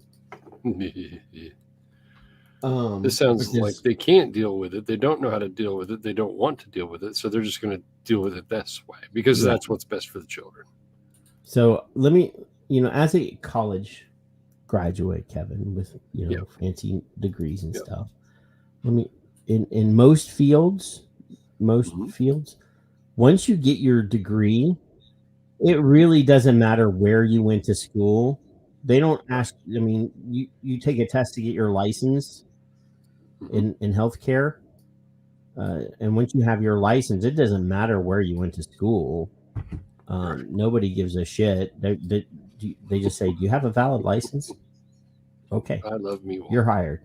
This sounds like they can't deal with it. They don't know how to deal with it. They don't want to deal with it. So they're just going to deal with it this way because that's what's best for the children. So let me, as a college graduate, Kevin, with, fancy degrees and stuff, in most fields, once you get your degree, it really doesn't matter where you went to school. They don't ask. I mean, you take a test to get your license in healthcare, and once you have your license, it doesn't matter where you went to school. Nobody gives a shit. They just say, "Do you have a valid license?" Okay, I love me. You're hired.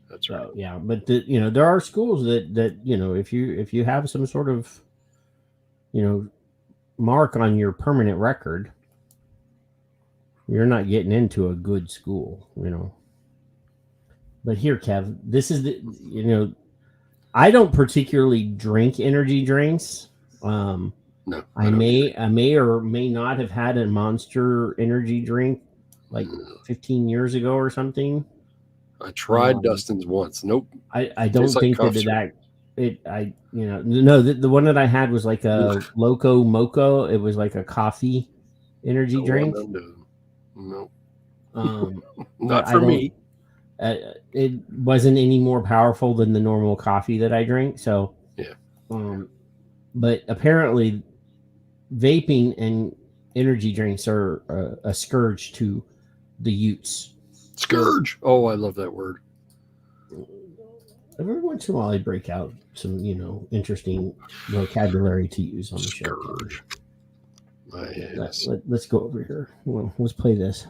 That's right. So, yeah, but there are schools that if you have some sort of mark on your permanent record, you're not getting into a good school, But here, Kev, this is I don't particularly drink energy drinks. No, I may or may not have had a Monster energy drink like 15 years ago or something. I tried Dustin's once. Nope. I don't think the one that I had was like a Loco Moco. It was like a coffee energy drink. No. Not for me. It wasn't any more powerful than the normal coffee that I drink. So, yeah. But apparently, vaping and energy drinks are a scourge to the Utes. Scourge. Oh, I love that word. Every once in a while, I break out some, interesting vocabulary to use on the show. Scourge. Let's go over here. Well, let's play this.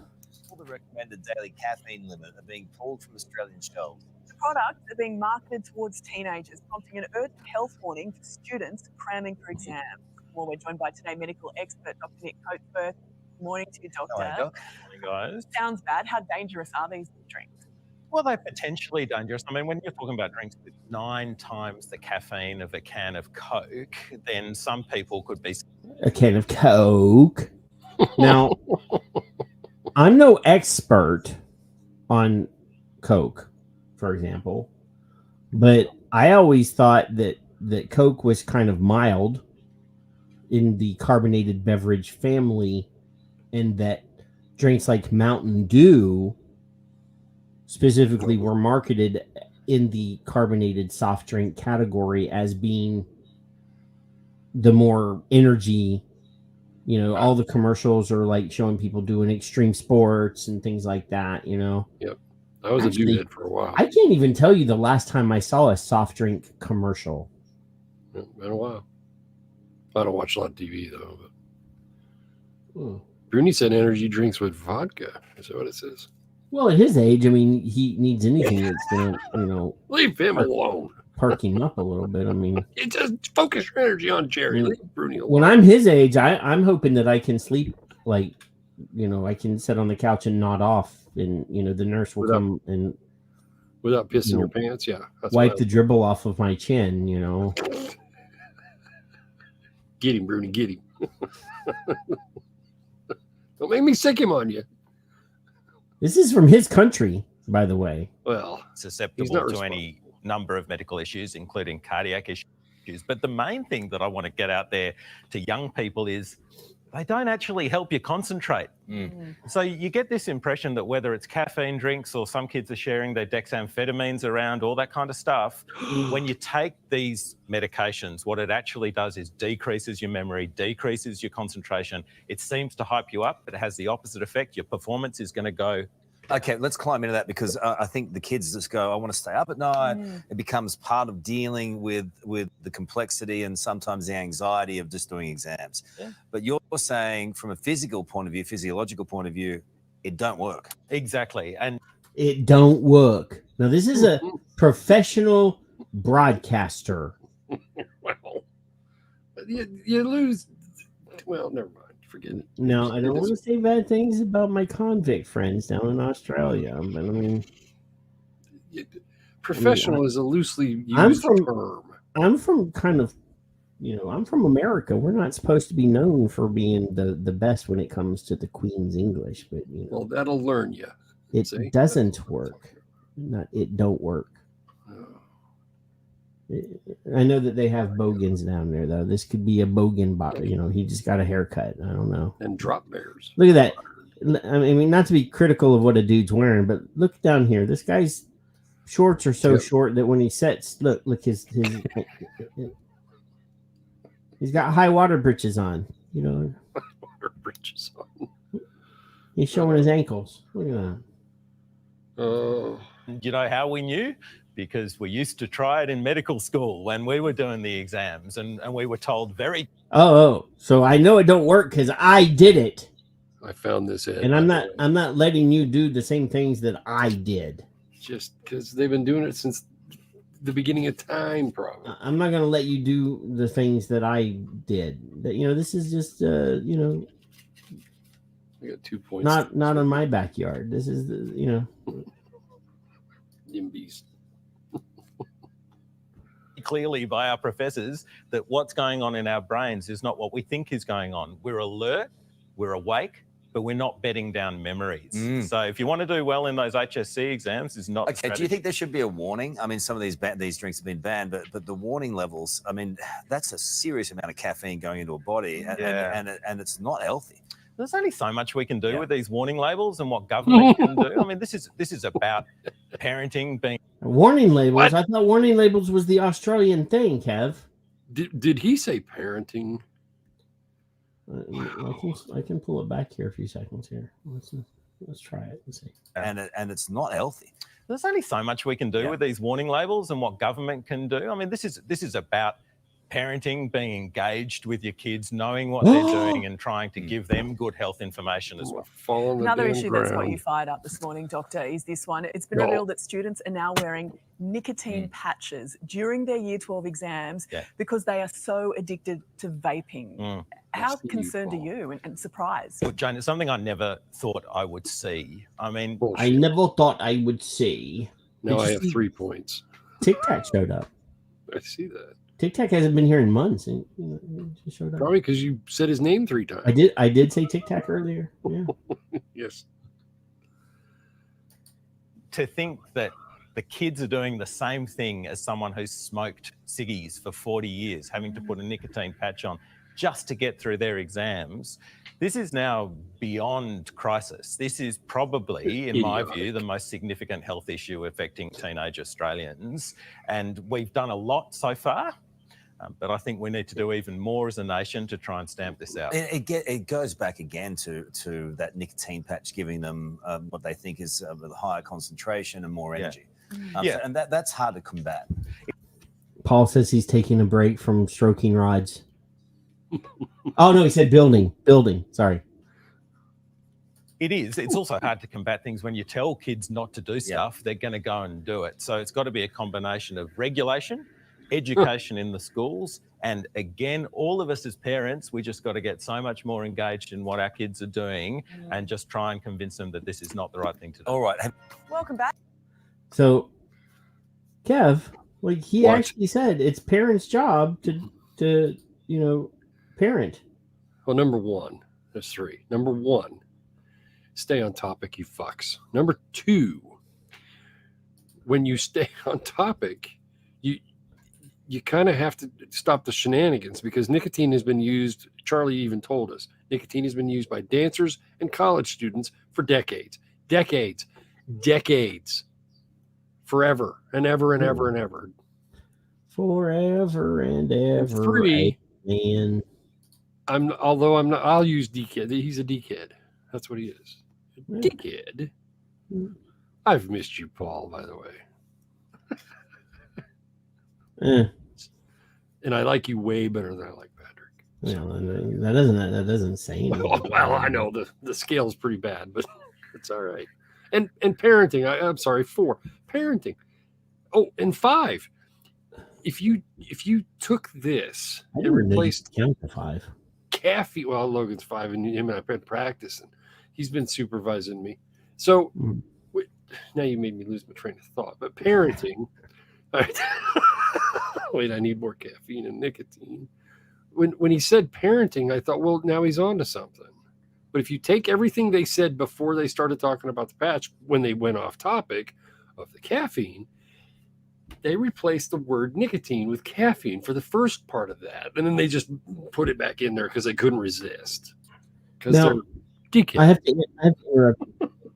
The recommended daily caffeine limit are being pulled from Australian shelves. The products are being marketed towards teenagers, prompting an urgent health warning for students cramming for exams. Well, we're joined by today medical expert Dr. Nick Coatsworth. Good morning to you, Doctor. Hello, Doc. Morning, guys. Sounds bad. How dangerous are these drinks? Well, they're potentially dangerous. I mean, when you're talking about drinks with 9 times the caffeine of a can of Coke, then some people could be... A can of Coke. Now, I'm no expert on Coke, for example, but I always thought that Coke was kind of mild in the carbonated beverage family, and that drinks like Mountain Dew specifically were marketed in the carbonated soft drink category as being the more energy. All the commercials are like showing people doing extreme sports and things like that, Yep. I was Actually, a dudehead for a while. I can't even tell you the last time I saw a soft drink commercial. Been a while. I don't watch a lot of TV though. Hmm. Bruni said energy drinks with vodka. Is that what it says? Well, at his age, I mean, he needs anything that's gonna, leave him alone. Perk him up a little bit. I mean, You just focus your energy on Jerry. Leave Bruni alone. when I'm his age, I'm hoping that I can sleep like, I can sit on the couch and nod off, and the nurse will come and without pissing your pants. Yeah, that's wipe the dribble off of my chin. Get him, Bruni. Get him. Don't make me sick him on you. This is from his country, by the way. Well, susceptible to any number of medical issues, including cardiac issues. But the main thing that I want to get out there to young people is they don't actually help you concentrate. So you get this impression that whether it's caffeine drinks or some kids are sharing their dexamphetamines around, all that kind of stuff, when you take these medications, what it actually does is decreases your memory, decreases your concentration. It seems to hype you up, but it has the opposite effect. Your performance is going to go. Okay, let's climb into that because I think the kids just go, I want to stay up at night. It becomes part of dealing with the complexity and sometimes the anxiety of just doing exams. But you're saying from a physiological point of view, it don't work. Exactly. And It don't work. Now, this is a professional broadcaster. Well, you lose. Well, never mind. Forget it. No, I don't want to say bad things about my convict friends down in Australia, but I mean, professional is a loosely used term. I'm from kind of, I'm from America. We're not supposed to be known for being the best when it comes to the Queen's English, but well, that'll learn you. It doesn't work. It don't work. I know that they have bogans down there, though. This could be a bogan bottle. He just got a haircut. I don't know. And drop bears. Look at that. I mean, not to be critical of what a dude's wearing, but look down here. This guy's shorts are so short that when he sets, look his he's got high water breeches on. Water breeches on. He's showing his ankles. Look at that. Oh. You know how we knew? Because we used to try it in medical school when we were doing the exams, and we were told very. Oh, so I know it don't work because I did it. I found this in, and I'm not letting you do the same things that I did. Just because they've been doing it since the beginning of time, probably. I'm not going to let you do the things that I did. This is just I got 2 points. Not on my backyard. This is NIMBYs. Clearly by our professors that what's going on in our brains is not what we think is going on. We're alert, we're awake, but we're not bedding down memories. So if you want to do well in those HSC exams, is not. Okay, do you think there should be a warning? I mean, some of these drinks have been banned, but the warning levels, I mean, that's a serious amount of caffeine going into a body, and it's not healthy. There's only so much we can do with these warning labels and what government can do. I mean, this is about parenting being. Warning labels? What? I thought warning labels was the Australian thing, Kev. Did he say parenting? I can pull it back here a few seconds here. Let's try it and see. And it's not healthy. There's only so much we can do with these warning labels and what government can do. I mean, this is about parenting, being engaged with your kids, knowing what they're doing and trying to give them good health information as well. Another issue that's got you fired up this morning, Doctor, is this one. It's been revealed that students are now wearing nicotine patches during their Year 12 exams because they are so addicted to vaping. How concerned are you and surprised? Well, Jane, it's something I never thought I would see. I mean, I never thought I would see. Now I have 3 points. Tic Tac showed up. I see that. Tic Tac hasn't been here in months. And just showed up. Probably because you said his name 3 times. I did say Tic Tac earlier. Yeah. Yes. To think that the kids are doing the same thing as someone who's smoked ciggies for 40 years, having to put a nicotine patch on just to get through their exams. This is now beyond crisis. This is probably, in my view, the most significant health issue affecting teenage Australians. And we've done a lot so far. But I think we need to do even more as a nation to try and stamp this out. It goes back again to that nicotine patch giving them what they think is a higher concentration and more energy. And that's hard to combat. Paul says he's taking a break from stroking rods. Oh, no, he said building. Sorry. It is. It's also hard to combat things when you tell kids not to do stuff, they're going to go and do it. So it's got to be a combination of regulation, education in the schools, and again, all of us as parents, we just got to get so much more engaged in what our kids are doing and just try and convince them that this is not the right thing to do. All right. Welcome back. So, Kev, like he actually said, it's parents' job to parent. Well, number one, there's three. Number one, stay on topic, you fucks. Number two, when you stay on topic, you kind of have to stop the shenanigans, because nicotine has been used, Charlie even told us, nicotine has been used by dancers and college students for decades. Forever and ever and ever and ever. Forever and ever. Three, man. I'll use D-Kid. He's a D-Kid. That's what he is. D-Kid. I've missed you, Paul, by the way. And I like you way better than I like Patrick. So. That doesn't say anything. Well, I know the scale's pretty bad, but it's all right. And parenting. I'm sorry. 4, parenting. Oh, and 5. If you took this and replaced count to 5 caffeine, well, Logan's 5, and him and I've been practicing. He's been supervising me. So now you made me lose my train of thought. But parenting. Wait, I need more caffeine and nicotine. When he said parenting, I thought, well, now he's on to something. But if you take everything they said before they started talking about the patch, when they went off topic of the caffeine, they replaced the word nicotine with caffeine for the first part of that. And then they just put it back in there because they couldn't resist. Because they're DK. I have to interrupt.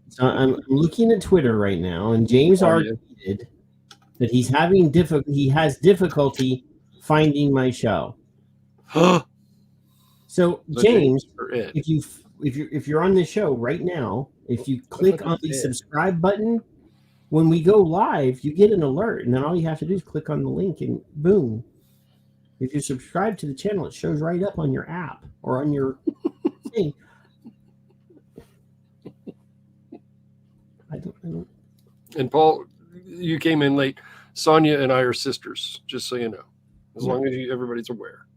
So I'm looking at Twitter right now, and James argued that he has difficulty finding my show. So James, if you're on this show right now, if you click on the subscribe button, when we go live, you get an alert, and then all you have to do is click on the link, and boom. If you subscribe to the channel, it shows right up on your app or on your thing. I don't. And Paul, you came in late. Sonia and I are sisters, just so you know. As long as everybody's aware.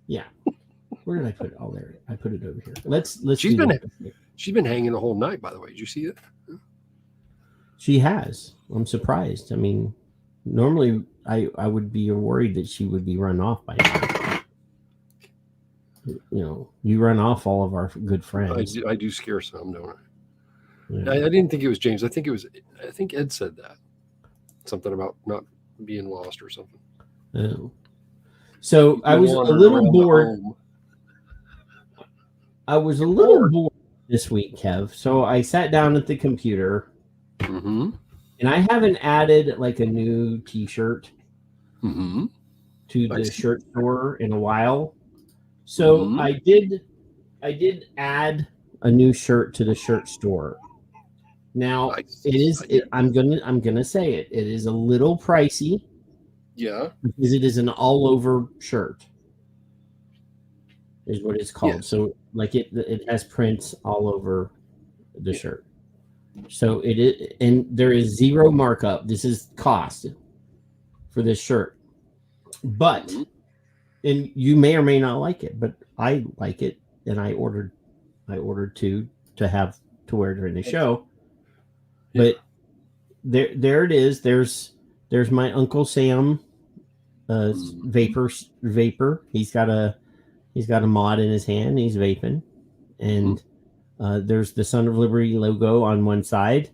Yeah. Where did I put it? Oh, there. I put it over here. Let's. She's been hanging the whole night, by the way. Did you see it? She has. I'm surprised. I mean, normally I would be worried that she would be run off by now. You run off all of our good friends. I do scare some, don't I? Yeah. I didn't think it was James. I think Ed said that. Something about not being lost or something. Oh. So I was a little bored. I was a little bored this week, Kev. So I sat down at the computer. Mm-hmm. And I haven't added like a new T-shirt to the shirt store in a while. So I did add a new shirt to the shirt store. Now I'm gonna say it. It is a little pricey. Yeah. Because it is an all over shirt. Is what it's called. Yes. So like it has prints all over the shirt. So it is, and there is zero markup. This is cost for this shirt. But and you may or may not like it, but I like it, and I ordered two to have to wear during the show. But there it is. There's my Uncle Sam vapor. He's got a mod in his hand. He's vaping, and there's the Son of Liberty logo on one side,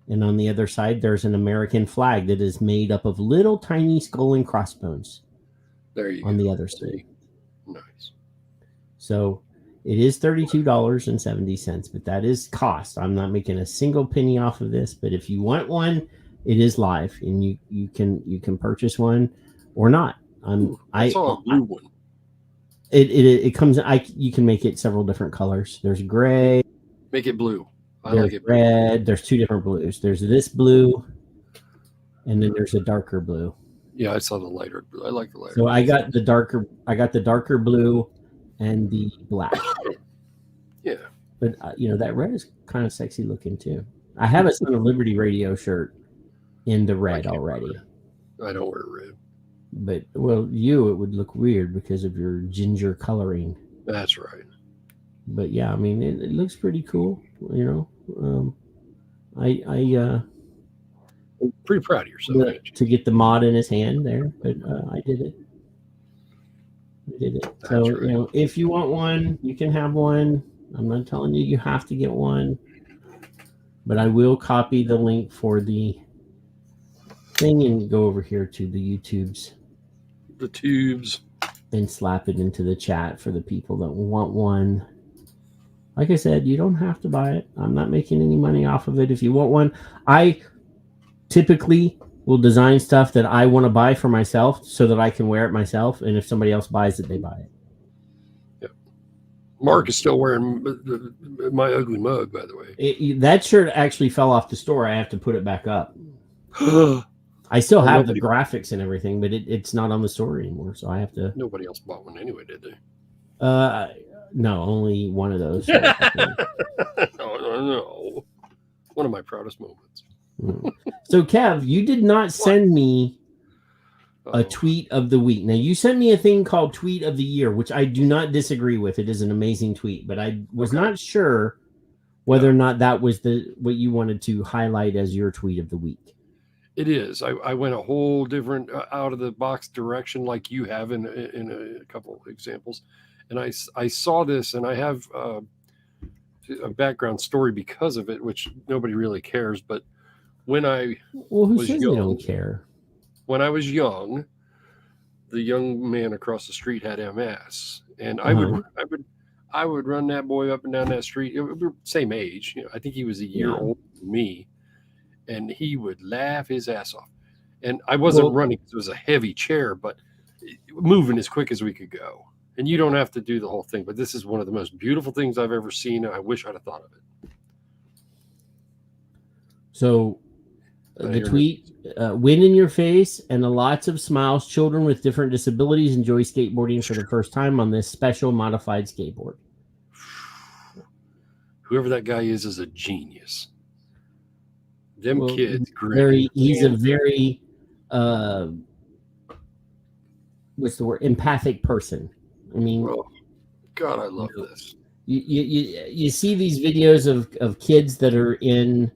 and on the other side there's an American flag that is made up of little tiny skull and crossbones. There you on go. the other side. Nice. So it is $32.70, but that is cost. I'm not making a single penny off of this, but if you want one, it is live, and you can purchase one or not. I saw a blue one. It comes. You can make it several different colors. There's gray. Make it blue. I There's like it blue. red. There's two different blues. There's this blue, and then there's a darker blue. Yeah, I saw the lighter blue. I like the lighter. So I got the darker blue, and the black. Yeah. But that red is kind of sexy looking too. I have a Son of Liberty radio shirt in the red already. I don't wear red. But it would look weird because of your ginger coloring. That's right. But yeah, I mean, it looks pretty cool. I'm pretty proud of yourself to get the mod in his hand there. But I did it. That's So right. if you want one, you can have one. I'm not telling you have to get one, but I will copy the link for the thing and go over here to the YouTubes. The tubes. And slap it into the chat for the people that want one. Like I said, you don't have to buy it. I'm not making any money off of it. If you want one, I typically will design stuff that I want to buy for myself so that I can wear it myself. And if somebody else buys it, they buy it. Yep. Mark is still wearing my ugly mug, by the way. That shirt actually fell off the store. I have to put it back up. I still have the graphics and everything, but it's not on the store anymore. So I have to. Nobody else bought one anyway, did they? No, only one of those. No. One of my proudest moments. So, Kev, you did not send me a tweet of the week. Now, you sent me a thing called Tweet of the Year, which I do not disagree with. It is an amazing tweet, but I was not sure whether or not that was what you wanted to highlight as your tweet of the week. It is. I went a whole different out of the box direction, like you have in a couple of examples, and I saw this, and I have a background story because of it, which nobody really cares. But when I who says they don't care? When I was young, the young man across the street had MS, and I would run that boy up and down that street. We were same age. I think he was a year older than me. And he would laugh his ass off. And I wasn't running because it was a heavy chair, but moving as quick as we could go. And you don't have to do the whole thing, but this is one of the most beautiful things I've ever seen. And I wish I'd have thought of it. So the tweet, wind in your face and lots of smiles. Children with different disabilities enjoy skateboarding for the first time on this special modified skateboard. Whoever that guy is a genius. Them kids, he's a very what's the word? Empathic person. I mean, God, I love this. You see these videos of kids that are in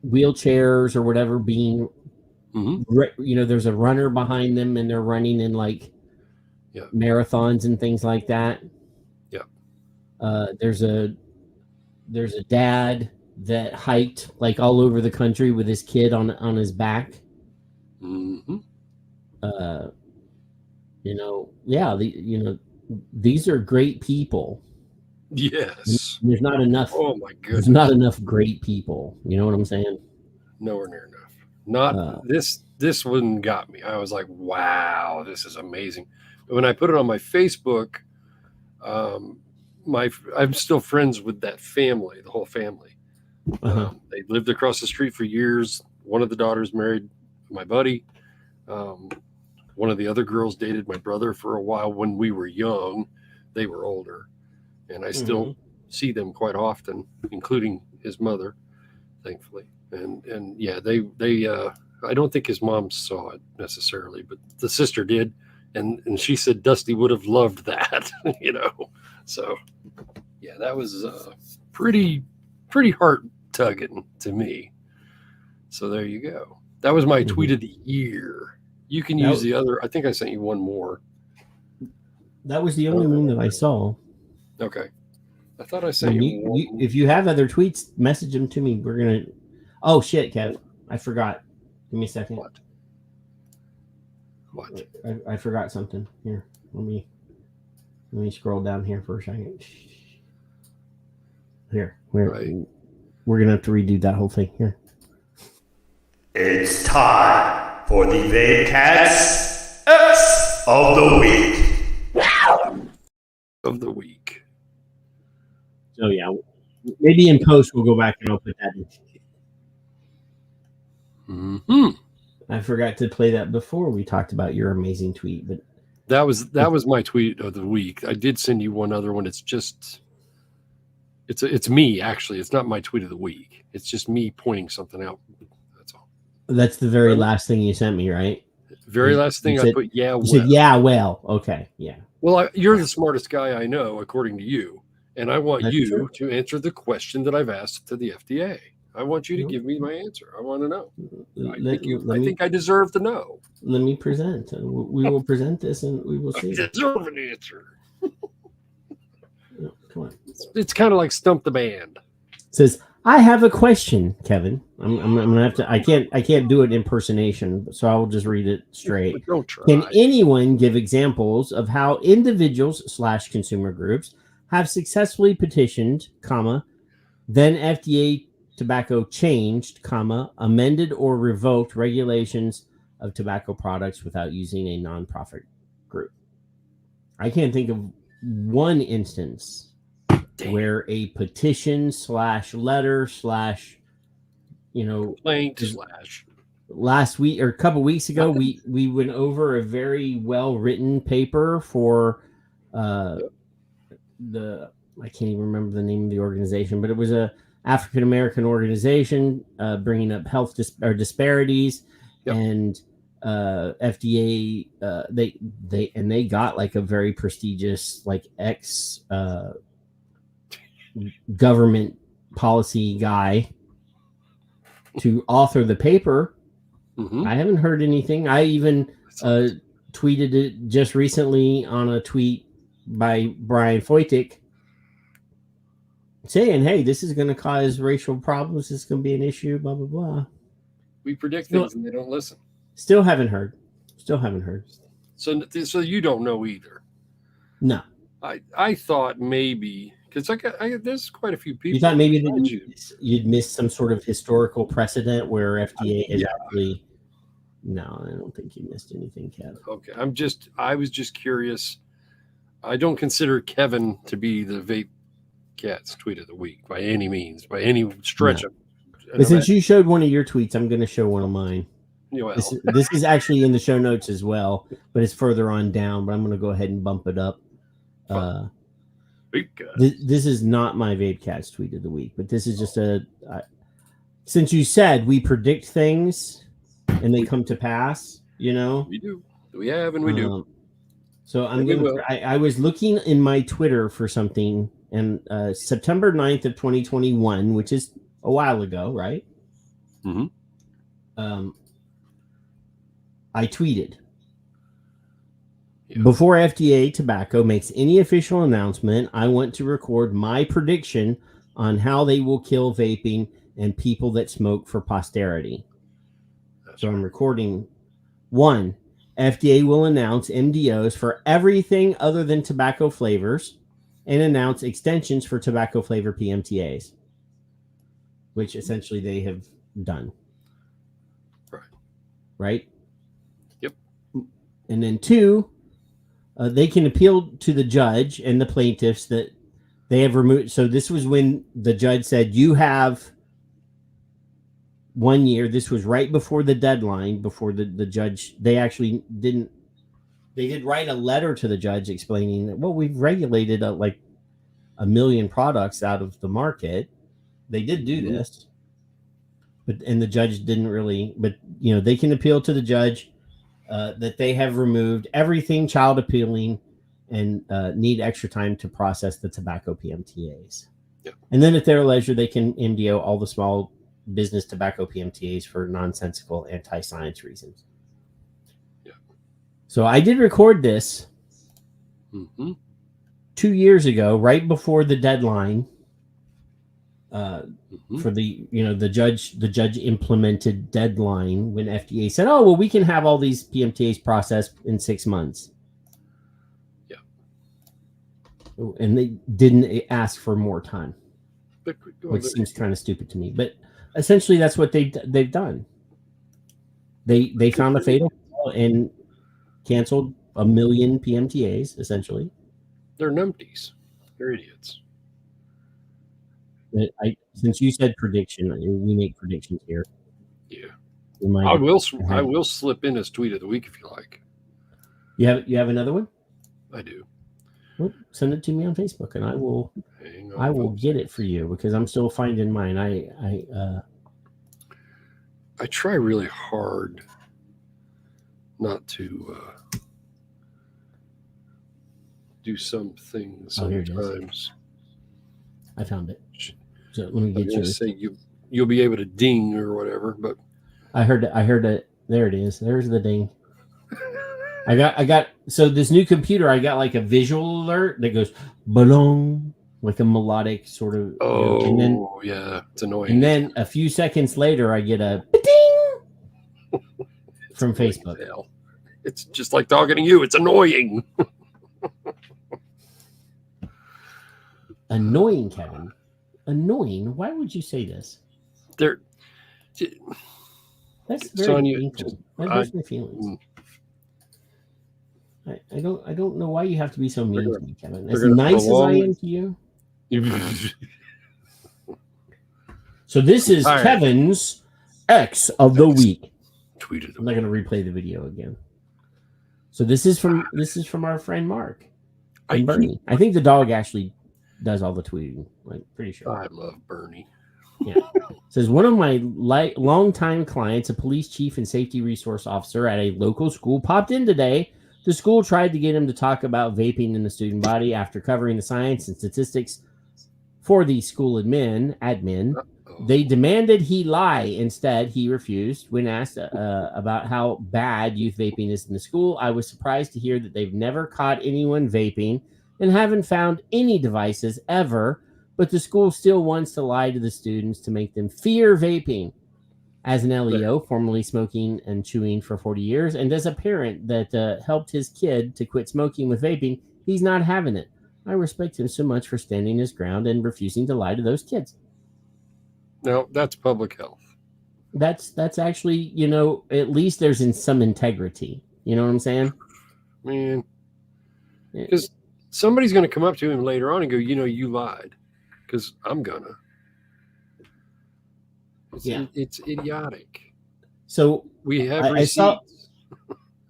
wheelchairs or whatever being, there's a runner behind them and they're running in like marathons and things like that. Yeah. There's a dad that hiked like all over the country with his kid on his back. Mm-hmm. These are great people. Yes. There's not enough. Oh my goodness. There's not enough great people. You know what I'm saying? Nowhere near enough. Not this one got me. I was like, wow, this is amazing. When I put it on my Facebook, I'm still friends with that family, the whole family. They lived across the street for years. One of the daughters married my buddy. One of the other girls dated my brother for a while when we were young. They were older, and I still see them quite often, including his mother, thankfully. And yeah, they I don't think his mom saw it necessarily, but the sister did, and she said Dusty would have loved that, So yeah, that was pretty heart tugging to me. So there you go. That was my tweet of the year. You can use the other. I think I sent you one more. That was the only one that I saw. Okay. I thought I sent you one. If you have other tweets, message them to me. We're going to. Oh, shit, Kev. I forgot. Give me a second. What? I forgot something. Here. Let me scroll down here for a second. Here. We're going to have to redo that whole thing here. It's time for the Vape Cats X of the Week. Of the week. So yeah, maybe in post we'll go back and I'll put that in. Mm-hmm. I forgot to play that before we talked about your amazing tweet, but that was my tweet of the week. I did send you one other one. It's me actually. It's not my tweet of the week. It's just me pointing something out. That's all. That's the very last thing you sent me, right? Very last thing I put. Yeah, you said yeah, well, okay, yeah. Well, you're the smartest guy I know, according to you, and I want That's you true. to answer the question that I've asked to the FDA. I want you to give me my answer. I want to know. I think I deserve to know. Let me present. We will present this, and we will see. I deserve an answer. Come on. It's kind of like Stump the Band. It says, I have a question, Kevin. I'm gonna have to. I can't do it impersonation, so I will just read it straight. Don't try. Can anyone give examples of how individuals / consumer groups have successfully petitioned, then FDA tobacco changed, amended or revoked regulations of tobacco products without using a nonprofit group? I can't think of one instance where a petition / letter / complaint / last week or a couple weeks ago we went over a very well written paper for I can't even remember the name of the organization, but it was a African American organization bringing up health disparities, and FDA they got like a very prestigious like ex government policy guy to author the paper. Mm-hmm. I haven't heard anything. I even tweeted it just recently on a tweet by Brian Foytik saying, hey, this is going to cause racial problems. This is going to be an issue, blah, blah, blah. We predict things and they don't listen. Still haven't heard. So you don't know either. No. I thought maybe, because there's quite a few people. You thought maybe that you'd missed some sort of historical precedent where FDA is actually... No, I don't think you missed anything, Kevin. Okay, I was just curious. I don't consider Kevin to be the Vape Cats tweet of the week by any means, by any stretch. No. But since you showed one of your tweets, I'm going to show one of mine. Well. This is actually in the show notes as well, but it's further on down. But I'm going to go ahead and bump it up. This is not my Vape Cats tweet of the week, but this is just since you said we predict things and they come to pass, we do. We have and we do. So I was looking in my Twitter for something, and September 9th of 2021, which is a while ago, right? Mm-hmm. I tweeted, before FDA Tobacco makes any official announcement, I want to record my prediction on how they will kill vaping and people that smoke for posterity. So I'm recording 1. FDA will announce MDOs for everything other than tobacco flavors and announce extensions for tobacco flavor PMTAs, which essentially they have done. Right? Yep. And then 2, they can appeal to the judge and the plaintiffs that they have removed. So this was when the judge said, you have 1 year. This was right before the deadline, before the judge. They actually didn't. They did write a letter to the judge explaining that, well, we've regulated like 1 million products out of the market. They did do this, and the judge didn't really. But they can appeal to the judge that they have removed everything child appealing and need extra time to process the tobacco PMTAs. Yeah. And then at their leisure, they can MDO all the small business tobacco PMTAs for nonsensical anti-science reasons. Yeah. So I did record this 2 years ago, right before the deadline for the judge implemented deadline when FDA said, oh, well, we can have all these PMTAs processed in 6 months. Yeah. And they didn't ask for more time, which seems kind of stupid to me. But essentially, that's what they've done. They found a fatal flaw and canceled 1 million PMTAs, essentially. They're numpties. They're idiots. Since you said prediction, we make predictions here. Yeah. I I will slip in as tweet of the week if you like. You have another one? I do. Well, send it to me on Facebook, and I will get it for you because I'm still finding mine. I try really hard not to do some things Oh, here it is. sometimes. I found it. So let me I get was gonna yours. say you'll be able to ding or whatever, but I heard it. There it is. There's the ding. I got so this new computer, I got like a visual alert that goes balong, like a melodic sort of. And then, yeah, it's annoying. And then a few seconds later, I get a ding from Facebook. Hell. It's just like talking to you. It's annoying. Annoying, Kevin. Annoying. Why would you say this? That's very Sonia, painful. That hurts my feelings. I don't know why you have to be so mean to me, Kevin. As nice as I am to you. So this is Kevin's X of the week. Tweeted. I'm not going to replay the video again. So this is from our friend Mark and Bernie. I think the dog actually does all the tweeting. Like pretty sure. I love Bernie. Yeah. Says one of my longtime clients, a police chief and safety resource officer at a local school, popped in today. The school tried to get him to talk about vaping in the student body after covering the science and statistics for the school admin. They demanded he lie. Instead, he refused. When asked about how bad youth vaping is in the school, I was surprised to hear that they've never caught anyone vaping and haven't found any devices ever, but the school still wants to lie to the students to make them fear vaping. As an LEO, formerly smoking and chewing for 40 years, and as a parent that helped his kid to quit smoking with vaping, he's not having it. I respect him so much for standing his ground and refusing to lie to those kids. No, that's public health. That's actually, at least there's some integrity. You know what I'm saying? Man. Because somebody's going to come up to him later on and go, you lied. Because I'm going to. It's idiotic. So we have I saw.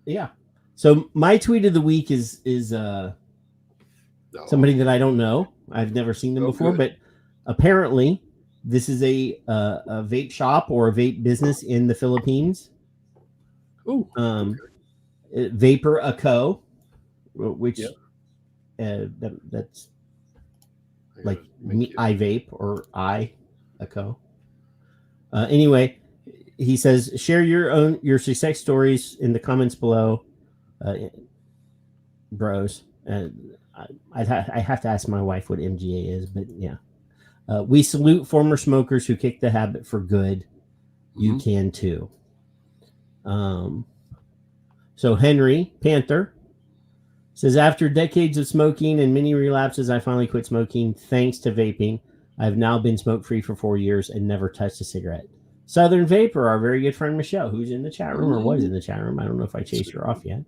Yeah. So my tweet of the week is somebody that I don't know. I've never seen them before, but apparently this is a vape shop or a vape business in the Philippines. Ooh. Vapor a Co, which that's like me, I vape or I a Co. Anyway, he says, share your success stories in the comments below, bros. I have to ask my wife what MGA is, but yeah. We salute former smokers who kick the habit for good. You can too. So Henry Panther says, after decades of smoking and many relapses, I finally quit smoking thanks to vaping. I've now been smoke-free for 4 years and never touched a cigarette. Southern Vapor, our very good friend Michelle, who's in the chat room or was in the chat room. I don't know if I chased her off yet.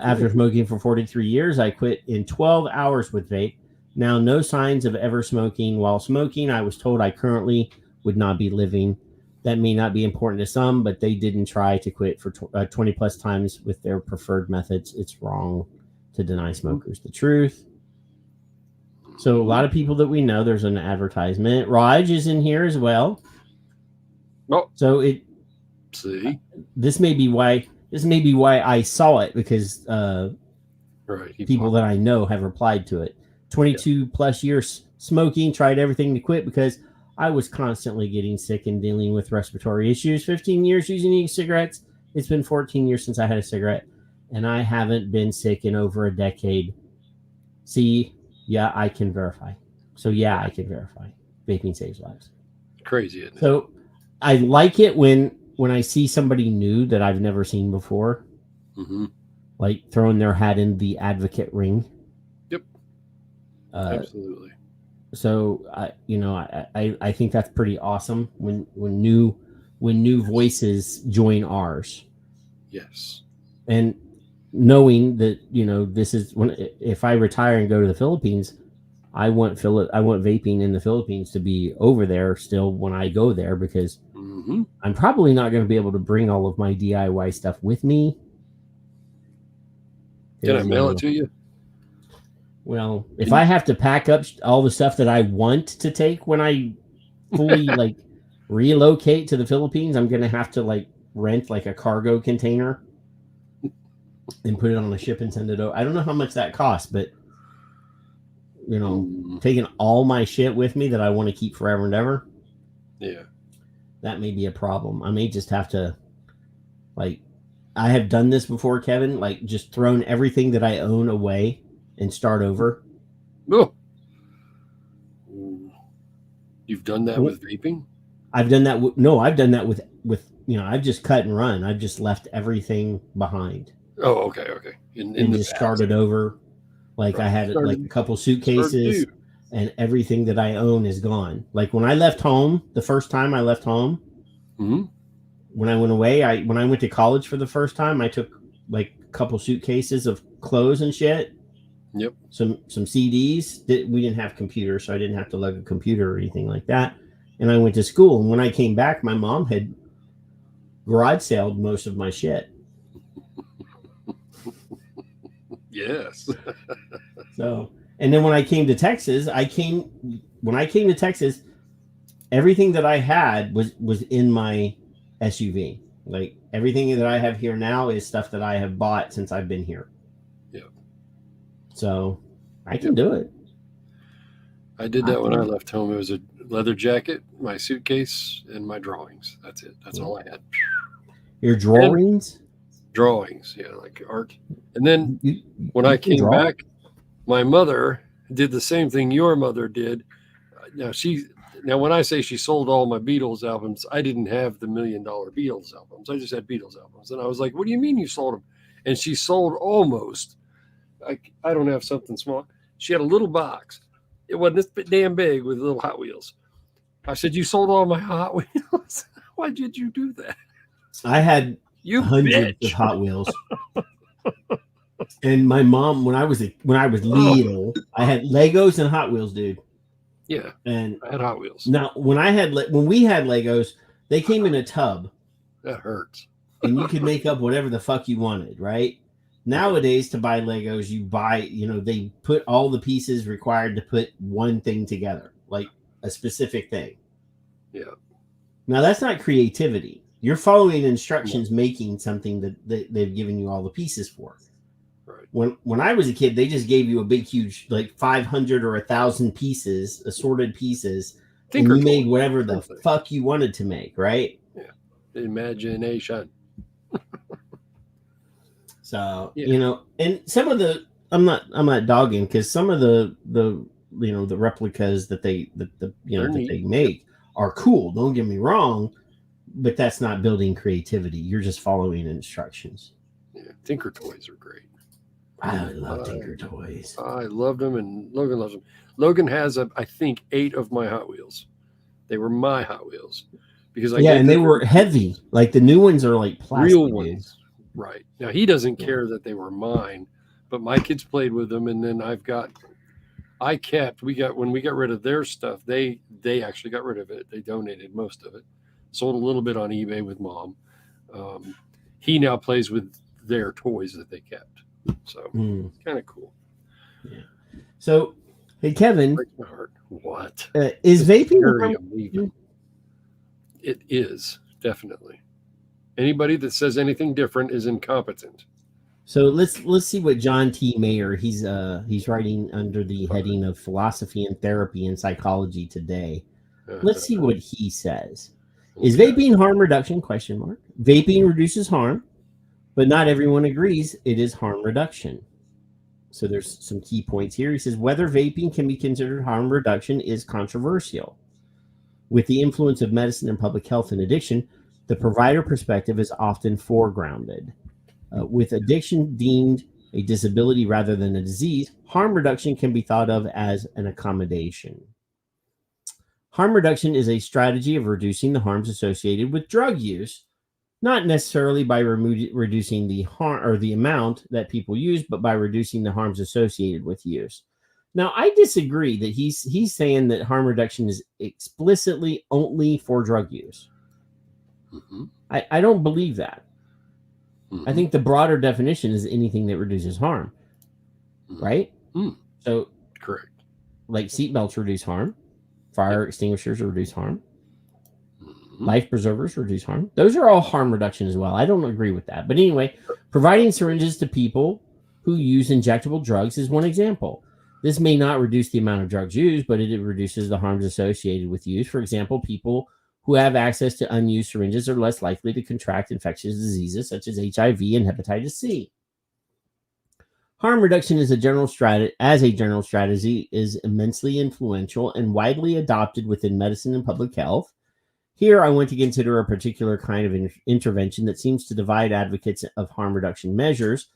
After smoking for 43 years, I quit in 12 hours with vape. Now, no signs of ever smoking. While smoking, I was told I currently would not be living. That may not be important to some, but they didn't try to quit for 20 plus times with their preferred methods. It's wrong to deny smokers the truth. So a lot of people that we know, there's an advertisement. Raj is in here as well. Oh, so this may be why I saw it, because people that I know have replied to it. 22 plus years smoking, tried everything to quit because I was constantly getting sick and dealing with respiratory issues. 15 years using e-cigarettes. It's been 14 years since I had a cigarette, and I haven't been sick in over a decade. See, yeah, I can verify. So yeah, I can verify. Vaping saves lives. Crazy, isn't it? So I like it when I see somebody new that I've never seen before, like throwing their hat in the advocate ring. Yep. Absolutely. So I think that's pretty awesome when new when new voices join ours. Yes. And knowing that, this is when, if I retire and go to the Philippines, I want vaping in the Philippines to be over there still when I go there, because I'm probably not going to be able to bring all of my DIY stuff with me. Can I mail it to you? Well, if I have to pack up all the stuff that I want to take when I fully like relocate to the Philippines, I'm going to have to rent a cargo container and put it on a ship and send it over. I don't know how much that costs, but taking all my shit with me that I want to keep forever and ever. Yeah. That may be a problem. I may just have to I have done this before, Kevin, just thrown everything that I own away and start over. Oh. You've done that with vaping? I've done that. I've done that with I've just cut and run. I've just left everything behind. Oh, okay. And just started over. I had a couple suitcases and everything that I own is gone. When I left home, the first time I left home, when I went away, when I went to college for the first time, I took a couple suitcases of clothes and shit. Yep. Some CDs. We didn't have computers, so I didn't have to lug a computer or anything like that. And I went to school. And when I came back, my mom had garage saled most of my shit. Yes. So, and then when I came to Texas, everything that I had was in my SUV. Everything that I have here now is stuff that I have bought since I've been here. Yeah. So I can do it. I did that when I left home. It was a leather jacket, my suitcase, and my drawings. That's it. That's all I had. Your drawings? Drawings, yeah, like art. And then when I came back, my mother did the same thing your mother did. Now when I say she sold all my Beatles albums, I didn't have the $1 million Beatles albums. I just had Beatles albums. And I was like, what do you mean you sold them? And she sold almost, I don't have something small. She had a little box. It wasn't this damn big with little Hot Wheels. I said, you sold all my Hot Wheels? Why did you do that? I had hundreds of Hot Wheels. And my mom, when I was little, I had Legos and Hot Wheels, dude. Yeah, and I had Hot Wheels. Now, when we had Legos, they came in a tub. That hurts. And you could make up whatever the fuck you wanted, right? Nowadays, to buy Legos, you buy, they put all the pieces required to put one thing together, like a specific thing. Yeah. Now, that's not creativity. You're following instructions, making something that they've given you all the pieces for. Right. When I was a kid, they just gave you a big, huge, 500 or 1,000 pieces, assorted pieces, and you made whatever the fuck you wanted to make, right? Yeah. Imagination. So, and some of the, I'm not dogging, because some of the replicas that they make are cool. Don't get me wrong, but that's not building creativity. You're just following instructions. Yeah, Tinker Toys are great. I love Tinker Toys. I loved them, and Logan loves them. Logan has, I think, 8 of my Hot Wheels. They were my Hot Wheels because and they were heavy. Like the new ones are like plastic. Real ones. Right. Now he doesn't care that they were mine, but my kids played with them, and then when we got rid of their stuff, they actually got rid of it. They donated most of it. Sold a little bit on eBay with Mom. He now plays with their toys that they kept. So kind of cool. Yeah. So, hey Kevin, breaks my heart. What is vaping? It is definitely. Anybody that says anything different is incompetent. So let's see what John T. Mayer, he's writing under the heading of Philosophy and Therapy and Psychology Today. Let's see what he says. Is vaping harm reduction? ? Vaping reduces harm, but not everyone agrees it is harm reduction. So there's some key points here. He says whether vaping can be considered harm reduction is controversial. With the influence of medicine and public health and addiction, the provider perspective is often foregrounded. With addiction deemed a disability rather than a disease, harm reduction can be thought of as an accommodation. Harm reduction is a strategy of reducing the harms associated with drug use, not necessarily by reducing the harm or the amount that people use, but by reducing the harms associated with use. Now, I disagree that he's saying that harm reduction is explicitly only for drug use. Mm-hmm. I don't believe that. Mm-hmm. I think the broader definition is anything that reduces harm, right? Mm. So, correct. Like seatbelts reduce harm, fire extinguishers reduce harm, life preservers reduce harm. Those are all harm reduction as well. I don't agree with that. But anyway, providing syringes to people who use injectable drugs is one example. This may not reduce the amount of drugs used, but it reduces the harms associated with use. For example, people who have access to unused syringes are less likely to contract infectious diseases such as HIV and hepatitis C. Harm reduction as a general strategy is immensely influential and widely adopted within medicine and public health. Here, I want to consider a particular kind of intervention that seems to divide advocates of harm reduction measures.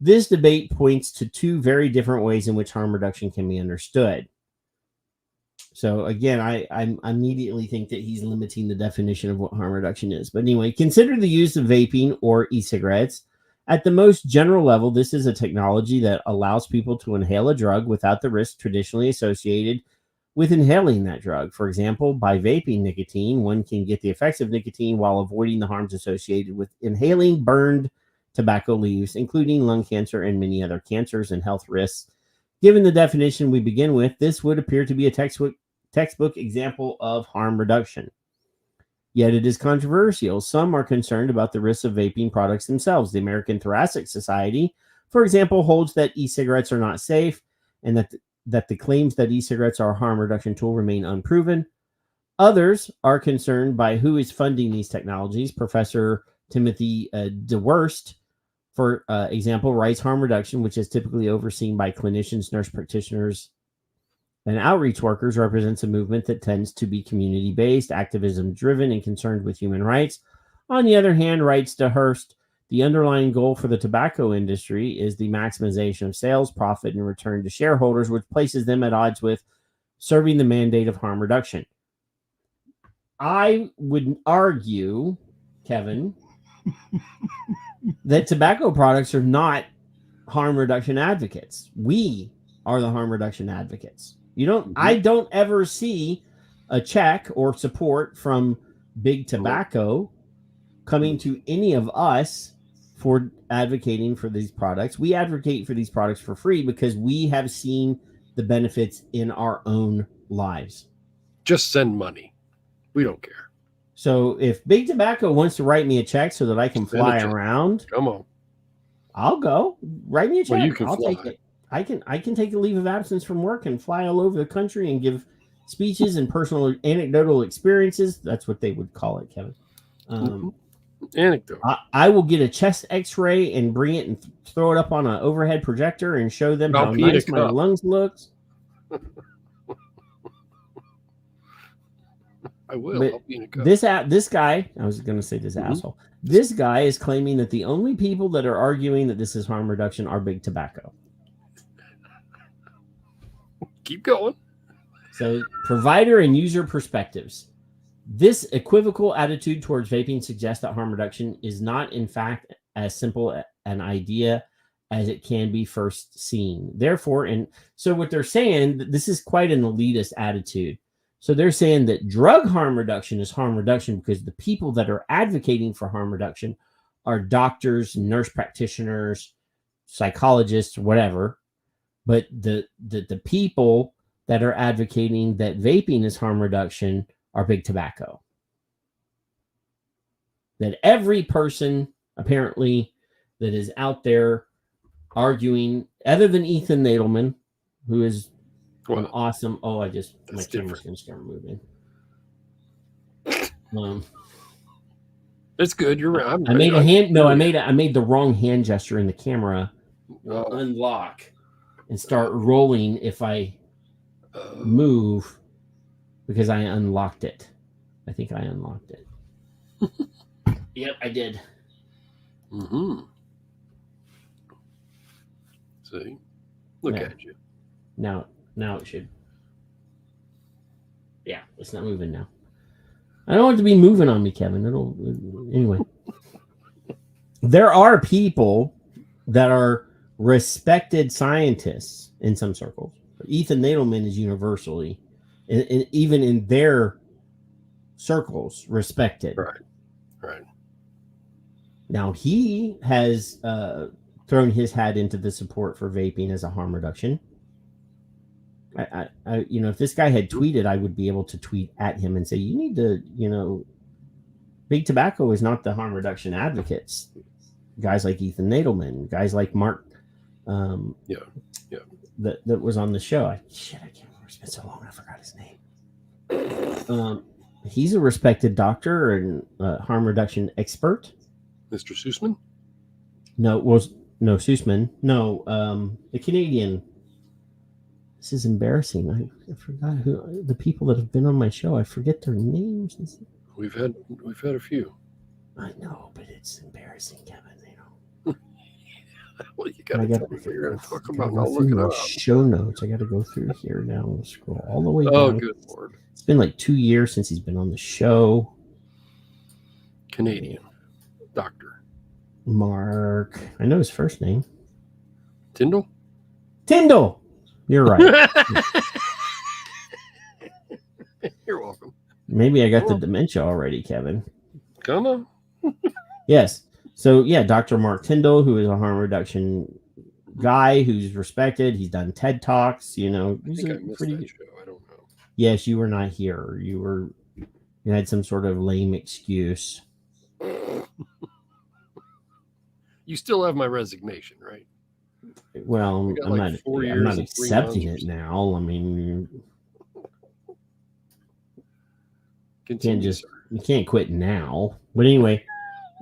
This debate points to two very different ways in which harm reduction can be understood. So again, I immediately think that he's limiting the definition of what harm reduction is. But anyway, consider the use of vaping or e-cigarettes. At the most general level, this is a technology that allows people to inhale a drug without the risk traditionally associated with inhaling that drug. For example, by vaping nicotine, one can get the effects of nicotine while avoiding the harms associated with inhaling burned tobacco leaves, including lung cancer and many other cancers and health risks. Given the definition we begin with, this would appear to be a textbook example of harm reduction. Yet it is controversial. Some are concerned about the risks of vaping products themselves. The American Thoracic Society, for example, holds that e-cigarettes are not safe and that the claims that e-cigarettes are a harm reduction tool remain unproven. Others are concerned by who is funding these technologies. Professor Timothy DeWurst, for example, writes harm reduction, which is typically overseen by clinicians, nurse practitioners, and outreach workers, represents a movement that tends to be community-based, activism-driven, and concerned with human rights. On the other hand, writes DeWurst, the underlying goal for the tobacco industry is the maximization of sales, profit, and return to shareholders, which places them at odds with serving the mandate of harm reduction. I would argue, Kevin, that tobacco products are not harm reduction advocates. We are the harm reduction advocates. I don't ever see a check or support from big tobacco coming to any of us for advocating for these products. We advocate for these products for free because we have seen the benefits in our own lives. Just send money. We don't care. So if big tobacco wants to write me a check so that I can fly around, come on, I'll go. Write me a check. Well, you can I'll fly. take it. I can take a leave of absence from work and fly all over the country and give speeches and personal anecdotal experiences. That's what they would call it, Kevin. Anecdote. I will get a chest X-ray and bring it and throw it up on an overhead projector and show them how nice my lungs looks. I will. But I'll be in a cup. this guy, I was going to say this asshole. This guy is claiming that the only people that are arguing that this is harm reduction are big tobacco. Keep going. So, provider and user perspectives. This equivocal attitude towards vaping suggests that harm reduction is not, in fact, as simple an idea as it can be first seen. Therefore, and so what they're saying, this is quite an elitist attitude. So they're saying that drug harm reduction is harm reduction because the people that are advocating for harm reduction are doctors, nurse practitioners, psychologists, whatever. But the people that are advocating that vaping is harm reduction are big tobacco. That every person, apparently, that is out there arguing, other than Ethan Nadelman, who is an awesome... Oh, my camera's going to start moving. It's good. You're right. I made the wrong hand gesture in the camera. Unlock and start rolling if I move because I unlocked it. I think I unlocked it. Yep, I did. See, look at you. Now it should. Yeah, it's not moving now. I don't want it to be moving on me, Kevin. Anyway. There are people that are respected scientists in some circles. Ethan Nadelman is universally, and even in their circles, respected. Right. Now he has thrown his hat into the support for vaping as a harm reduction. I if this guy had tweeted, I would be able to tweet at him and say, you need to, big tobacco is not the harm reduction advocates. Guys like Ethan Nadelman, guys like Mark, that was on the show. I can't remember. It's been so long, I forgot his name. He's a respected doctor and harm reduction expert. Mr. Sussman? No, Sussman. No, the Canadian. This is embarrassing. I forgot who the people that have been on my show. I forget their names. We've had a few. I know, but it's embarrassing, Kevin. Well, you got to tell me what you're going to talk about. I'll look it up. Show notes. I got to go through here now and scroll all the way down. Oh, good Lord. It's been like 2 years since he's been on the show. Canadian doctor. Mark. I know his first name. Tyndall? Tyndall! You're right. You're welcome. Maybe I got the dementia already, Kevin. Gonna? Yes. So, yeah, Dr. Mark Tyndall, who is a harm reduction guy who's respected. He's done TED Talks, He's I think I missed that show. I don't know. Yes, you were not here. You had some sort of lame excuse. You still have my resignation, right? Well, I'm not accepting it now. I mean, you can't quit now. But anyway,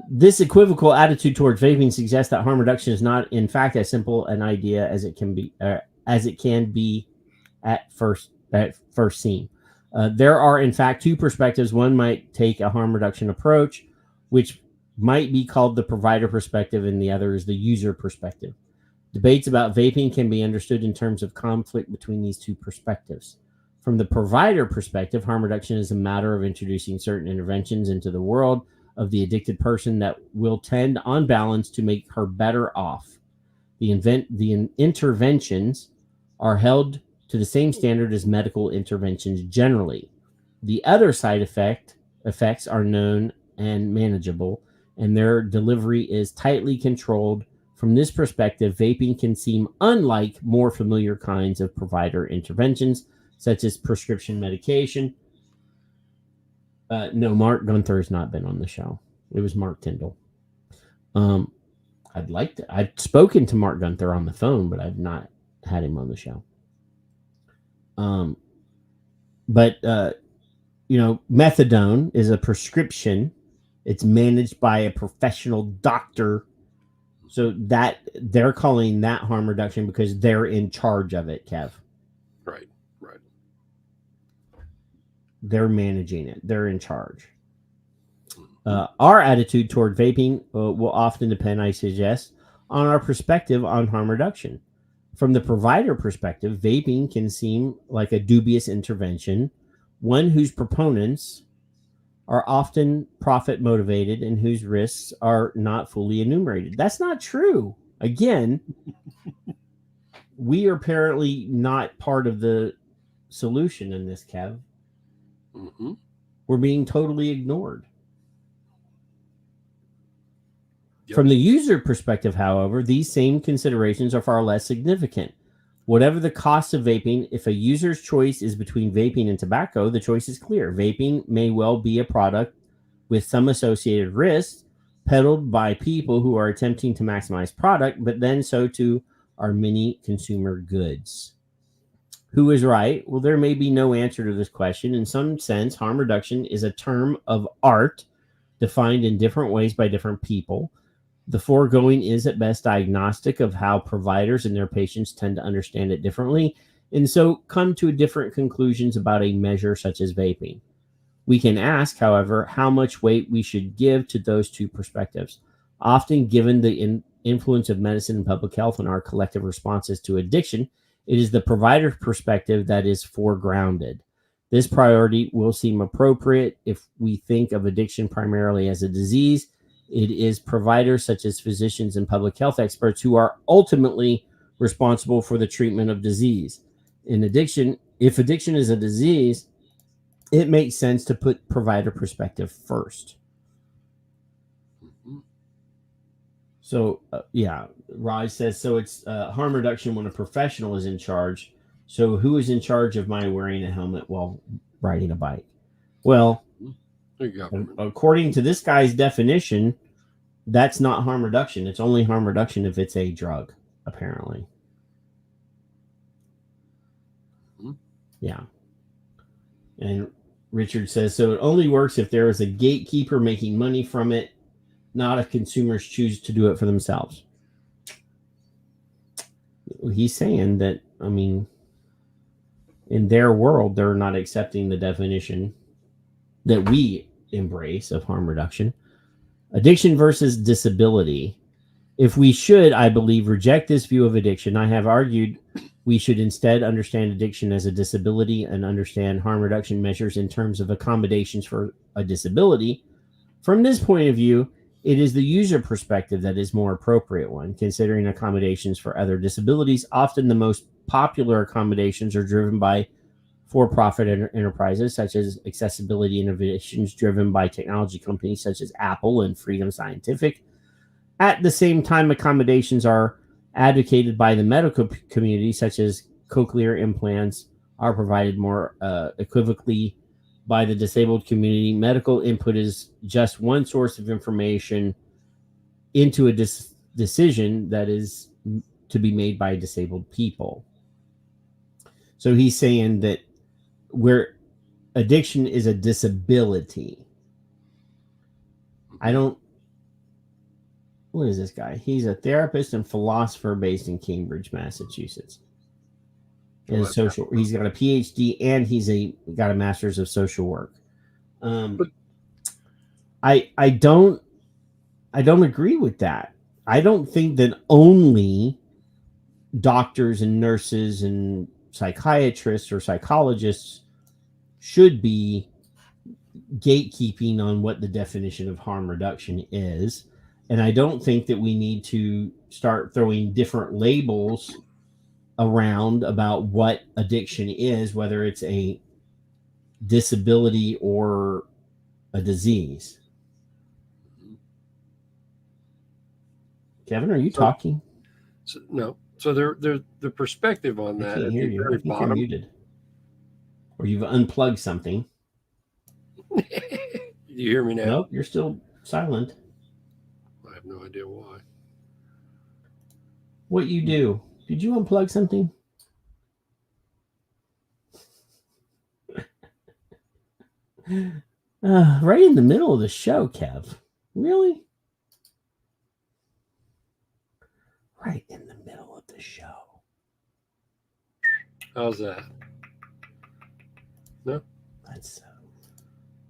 this equivocal attitude towards vaping suggests that harm reduction is not, in fact, as simple an idea as it can be at first seen. There are, in fact, two perspectives. One might take a harm reduction approach, which might be called the provider perspective, and the other is the user perspective. Debates about vaping can be understood in terms of conflict between these two perspectives. From the provider perspective, harm reduction is a matter of introducing certain interventions into the world of the addicted person that will tend, on balance, to make her better off. The interventions are held to the same standard as medical interventions generally. The other side effects are known and manageable, and their delivery is tightly controlled. From this perspective, vaping can seem unlike more familiar kinds of provider interventions, such as prescription medication. No, Mark Gunther has not been on the show. It was Mark Tyndall. I've spoken to Mark Gunther on the phone, but I've not had him on the show. Methadone is a prescription. It's managed by a professional doctor. So that they're calling that harm reduction because they're in charge of it, Kev. Right. They're managing it. They're in charge. Our attitude toward vaping will often depend, I suggest, on our perspective on harm reduction. From the provider perspective, vaping can seem like a dubious intervention, one whose proponents are often profit motivated and whose risks are not fully enumerated. That's not true. Again, we are apparently not part of the solution in this, Kev. Mm-hmm. We're being totally ignored. Yep. From the user perspective, however, these same considerations are far less significant. Whatever the cost of vaping, if a user's choice is between vaping and tobacco, the choice is clear. Vaping may well be a product with some associated risks, peddled by people who are attempting to maximize product, but then so too are many consumer goods. Who is right? Well, there may be no answer to this question. In some sense, harm reduction is a term of art defined in different ways by different people. The foregoing is at best diagnostic of how providers and their patients tend to understand it differently, and so come to different conclusions about a measure such as vaping. We can ask, however, how much weight we should give to those two perspectives. Often, given the influence of medicine and public health on our collective responses to addiction, it is the provider perspective that is foregrounded. This priority will seem appropriate if we think of addiction primarily as a disease. It is providers such as physicians and public health experts who are ultimately responsible for the treatment of disease. In addiction, if addiction is a disease, it makes sense to put provider perspective first. So, Raj says, so it's harm reduction when a professional is in charge. So who is in charge of my wearing a helmet while riding a bike? Well, there you go. According to this guy's definition, that's not harm reduction. It's only harm reduction if it's a drug, apparently. Yeah. And Richard says, so it only works if there is a gatekeeper making money from it, not if consumers choose to do it for themselves. He's saying that, I mean, in their world, they're not accepting the definition that we embrace of harm reduction. Addiction versus disability. If we should, I believe, reject this view of addiction, I have argued we should instead understand addiction as a disability and understand harm reduction measures in terms of accommodations for a disability. From this point of view, it is the user perspective that is more appropriate one, considering accommodations for other disabilities. Often the most popular accommodations are driven by for-profit enterprises, such as accessibility innovations driven by technology companies such as Apple and Freedom Scientific. At the same time, accommodations are advocated by the medical community, such as cochlear implants, are provided more equivocally by the disabled community. Medical input is just one source of information into a decision that is to be made by disabled people. So he's saying that where addiction is a disability. What is this guy? He's a therapist and philosopher based in Cambridge, Massachusetts. And he's got a PhD and he's got a master's of social work. I don't agree with that. I don't think that only doctors and nurses and psychiatrists or psychologists should be gatekeeping on what the definition of harm reduction is. And I don't think that we need to start throwing different labels around about what addiction is, whether it's a disability or a disease. Kevin, are you talking? No. So the perspective on that. I can't hear you. I think you're muted. Or you've unplugged something. You hear me now? Nope, you're still silent. I have no idea why. What you do? Did you unplug something? Right in the middle of the show, Kev. Really? Right in the middle of the show. How's that? No?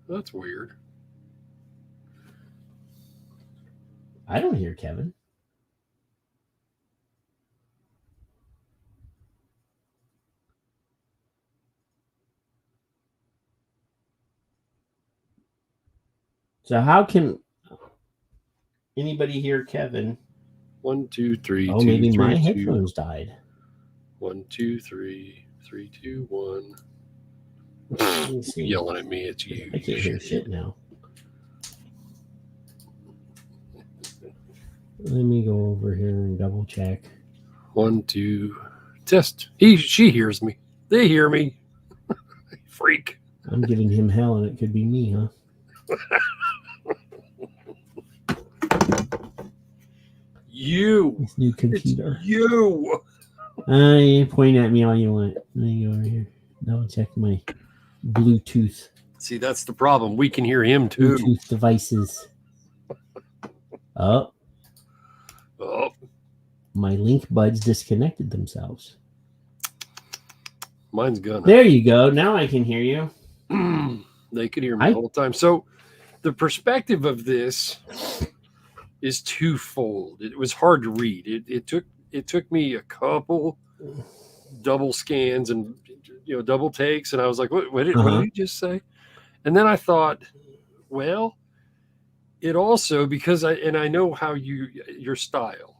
That's weird. I don't hear Kevin. So how can anybody hear Kevin? 1, 2, 3. Oh, 2, maybe 3, my 2. headphones died. 1, 2, 3. 3, 2, 1. Yelling at me, it's you. I can't hear shit now. Let me go over here and double check. 1, 2. Test. She hears me. They hear me. Freak. I'm giving him hell, and it could be me, huh? You. This new computer. It's you. You point at me all you want. Let me go over here. Double check my Bluetooth. See, that's the problem. We can hear him too. Bluetooth devices. Oh. My link buds disconnected themselves. Mine's gonna. There you go. Now I can hear you. They could hear me the whole time. So the perspective of this is twofold. It was hard to read. It took me a couple double scans and double takes, and I was like, what did he just say? And then I thought, well, it also, because I know how your style.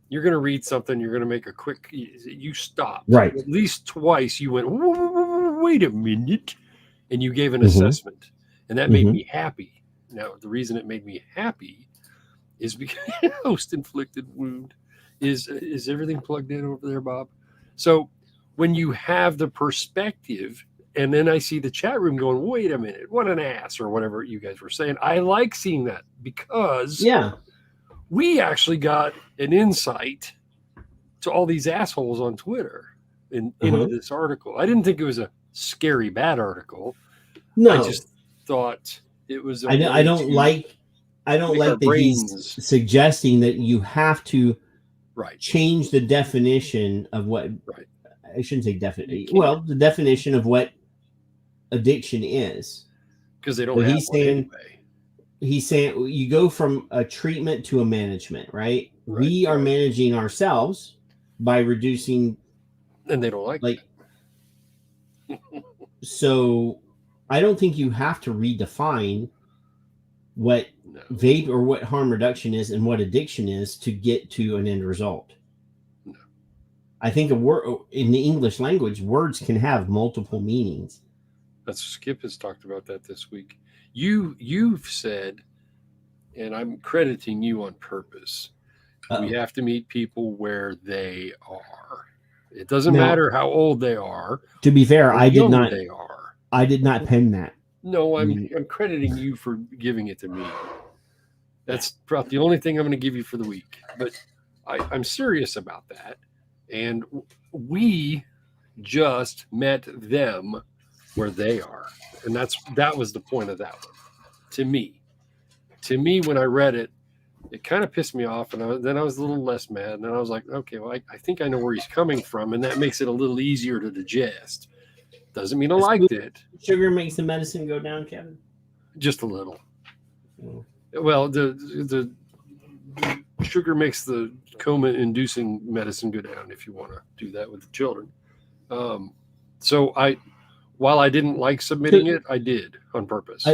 You're going to read something, you're going to make a quick, you stopped. Right. At least twice you went, wait a minute, and you gave an assessment. And that made me happy. Now, the reason it made me happy is because host-inflicted wound. Is everything plugged in over there, Bob? So when you have the perspective, and then I see the chat room going, wait a minute, what an ass, or whatever you guys were saying. I like seeing that because we actually got an insight to all these assholes on Twitter into this article. I didn't think it was a scary, bad article. No. I just thought it was. I don't like that he's suggesting that you have to change the definition of what. Right. I shouldn't say definition. Well, the definition of what addiction is, because they don't have one anyway. He's saying you go from a treatment to a management, right? We are managing ourselves by reducing, and they don't like so I don't think you have to redefine what vape or what harm reduction is and what addiction is to get to an end result. No. I think a word in the English language, words can have multiple meanings. That's Skip has talked about that this week. You've said, and I'm crediting you on purpose, we have to meet people where they are. It doesn't matter how old they are. To be fair, I did not. They are. I did not pen that. No, I'm crediting you for giving it to me. That's probably the only thing I'm going to give you for the week. But I'm serious about that. And we just met them where they are. And that was the point of that one. To me, when I read it, it kind of pissed me off. And then I was a little less mad. And then I was like, okay, well, I think I know where he's coming from. And that makes it a little easier to digest. Doesn't mean I liked it. Sugar makes the medicine go down, Kevin? Just a little. Well, the sugar makes the coma-inducing medicine go down if you want to do that with the children. So while I didn't like submitting it, I did on purpose.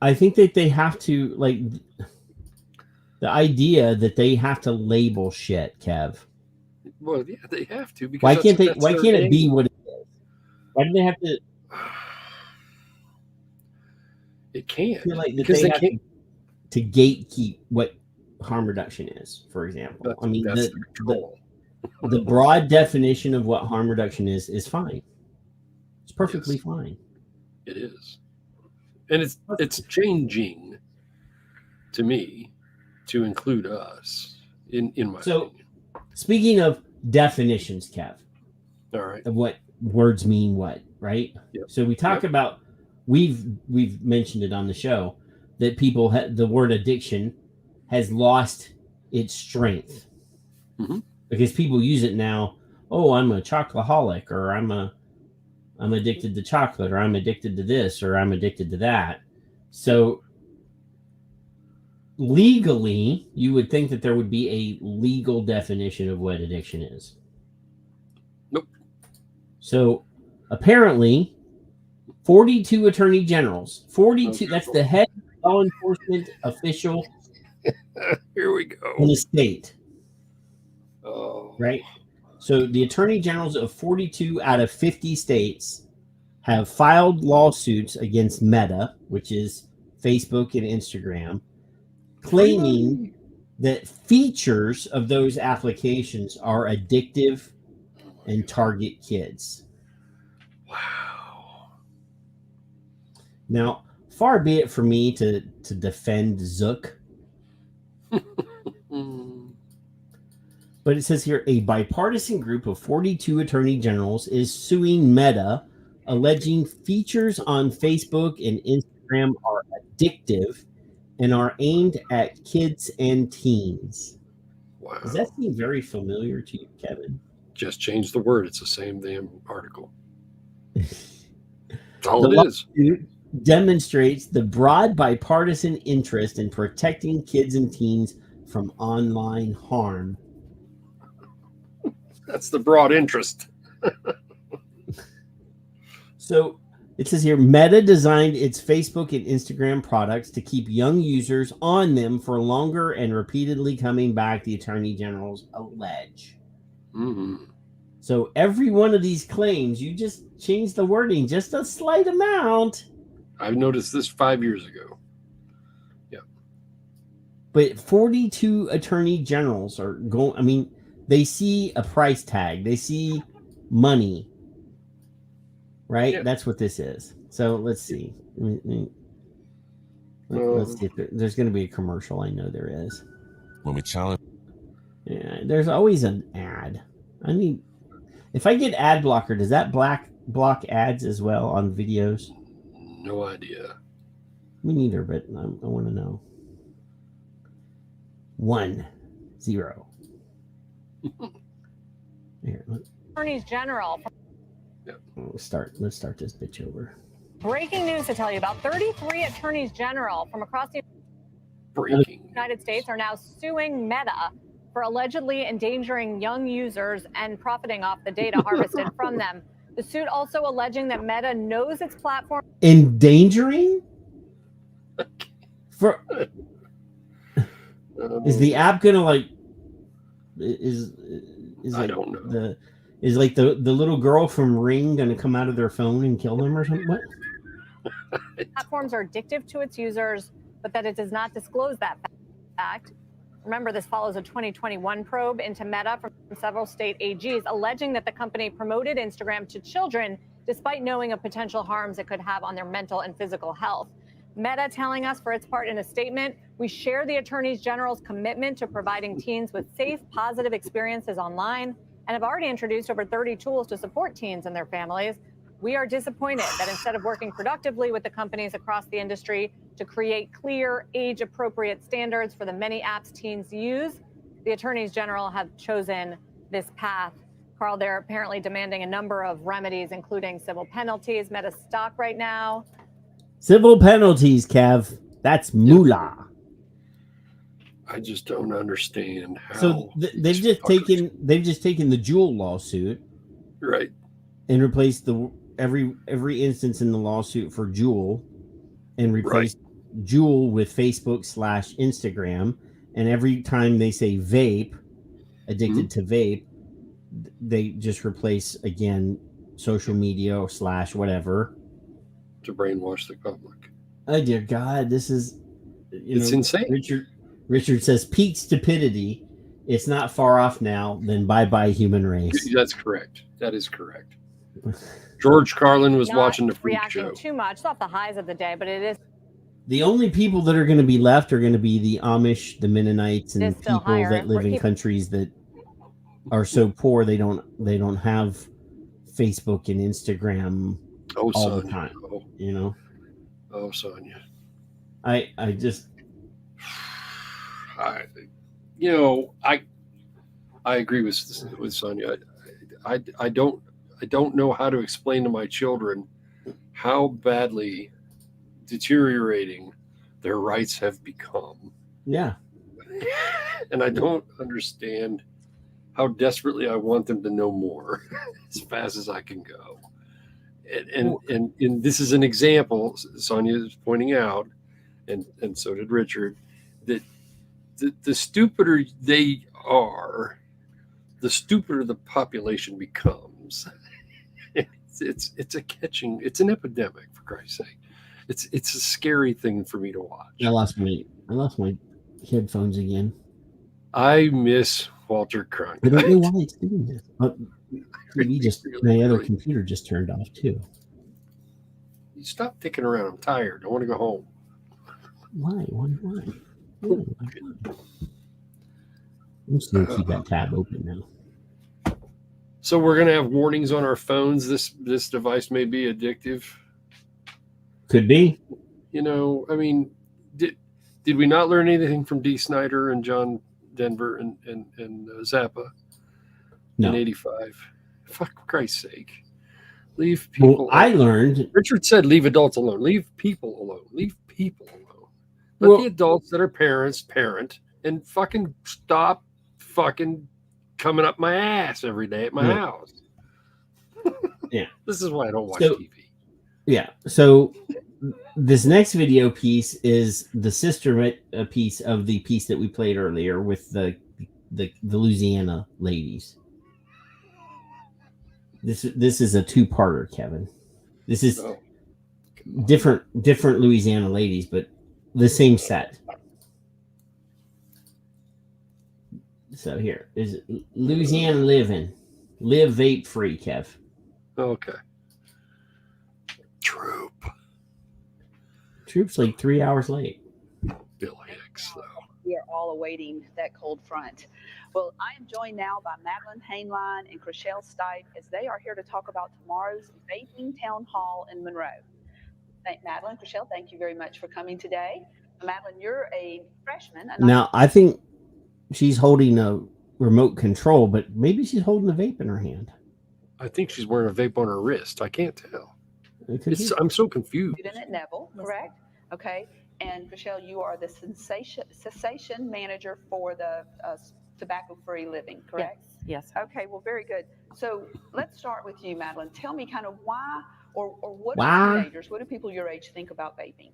I think that they have to, like, the idea that they have to label shit, Kev. Well, yeah, they have to. Because Why can't it be what it is? Why do they have to? It can't. I feel like because they can't. To gatekeep what harm reduction is, for example. I mean, the broad definition of what harm reduction is fine. It's perfectly fine. It is. And it's changing to me to include us in my opinion. Speaking of definitions, Kev. All right. Of what words mean what, right? Yep. So we talk about we've mentioned it on the show that people the word addiction has lost its strength. Mm-hmm. Because people use it now. Oh, I'm a chocoholic, or I'm addicted to chocolate, or I'm addicted to this, or I'm addicted to that. So legally, you would think that there would be a legal definition of what addiction is. Nope. So apparently 42 attorney generals, 42, that's the head law enforcement official here we go in the state. Oh. Right? So the attorney generals of 42 out of 50 states have filed lawsuits against Meta, which is Facebook and Instagram, claiming that features of those applications are addictive and target kids. Wow. Now, far be it for me to defend Zuck. But it says here, a bipartisan group of 42 attorney generals is suing Meta, alleging features on Facebook and Instagram are addictive and are aimed at kids and teens. Wow. Does that seem very familiar to you, Kevin? Just change the word. It's the same damn article. That's all it is. Demonstrates the broad bipartisan interest in protecting kids and teens from online harm. That's the broad interest. So it says here, Meta designed its Facebook and Instagram products to keep young users on them for longer and repeatedly coming back, the attorney generals allege. Mm-hmm. So every one of these claims, you just change the wording just a slight amount. I've noticed this 5 years ago. Yeah. But 42 attorney generals are going, I mean, they see a price tag. They see money. Right? Yeah. That's what this is. So let's see. Let's see if there's going to be a commercial. I know there is. When we challenge. Yeah, there's always an ad. I need. If I get ad blocker, does that block ads as well on videos? No idea. Me neither, but I want to know. 1-0. Here, Attorneys General. let's start this bitch over. Breaking news to tell you about: 33 attorneys general from across the United States are now suing Meta for allegedly endangering young users and profiting off the data harvested from them. The suit also alleging that Meta knows its platform. Endangering? For is the app gonna like? Is I don't know. Is like the little girl from Ring going to come out of their phone and kill them or something? What? Platforms are addictive to its users, but that it does not disclose that fact. Remember, this follows a 2021 probe into Meta from several state AGs alleging that the company promoted Instagram to children despite knowing of potential harms it could have on their mental and physical health. Meta telling us, for its part, in a statement, we share the Attorney General's commitment to providing teens with safe, positive experiences online, and have already introduced over 30 tools to support teens and their families. We are disappointed that instead of working productively with the companies across the industry to create clear, age-appropriate standards for the many apps teens use, the attorneys general have chosen this path. Carl, they're apparently demanding a number of remedies, including civil penalties. Meta stock right now. Civil penalties, Kev. That's moolah. I just don't understand how. So they've just taken the Juul lawsuit, right, and replaced every instance in the lawsuit for Juul, and replaced Juul with Facebook/Instagram, and every time they say vape, addicted to vape, they just replace again social media or / whatever to brainwash the public. Oh dear God, this is it's insane. Richard says peak stupidity. It's not far off now. Then bye human race. That's correct. That is correct. George Carlin was watching the freak show. Too much. It's off the highs of the day, but it is. The only people that are going to be left are going to be the Amish, the Mennonites, and people that live in countries that are so poor they don't have Facebook and Instagram all the time. You know. Oh, Sonia. I just. I agree with Sonia. I don't know how to explain to my children how badly deteriorating their rights have become. Yeah. And I don't understand how desperately I want them to know more as fast as I can go. And this is an example, Sonia is pointing out, and so did Richard, that the stupider they are, the stupider the population becomes. It's an epidemic, for Christ's sake. It's a scary thing for me to watch. I lost my headphones again. I miss Walter Cronkite. I don't know why it's doing this. My other computer just turned off too. You stop dicking around. I'm tired. I want to go home. Why? I'm just going to keep that tab open now. So we're going to have warnings on our phones. This device may be addictive. Could be. You know, I mean, did we not learn anything from Dee Snider and John Denver and Zappa in '85? For Christ's sake. Leave people I learned. Richard said leave adults alone. Leave people alone. Leave people alone. Let the adults that are parents parent and fucking stop fucking coming up my ass every day at my house. Yeah. This is why I don't watch TV. Yeah. So this next video piece is the sister piece of the piece that we played earlier with the Louisiana ladies. This is a two-parter, Kevin. This is different Louisiana ladies, but the same set. So here is Louisiana live vape free, Kev. Okay. Troop's like 3 hours late. Bill Hicks, though. We are all awaiting that cold front. Well, I am joined now by Madeline Hainline and Chriselle Stipe as they are here to talk about tomorrow's vaping town hall in Monroe. Madeline, Chriselle, thank you very much for coming today. Madeline, you're a freshman. Now, I think she's holding a remote control, but maybe she's holding a vape in her hand. I think she's wearing a vape on her wrist. I can't tell. I'm so confused. Student at Neville, correct? Okay. And Chriselle, you are the cessation manager for the tobacco-free living, correct? Yes. Okay, well, very good. So let's start with you, Madeline. Tell me kind of why or what do teenagers, what do people your age think about vaping?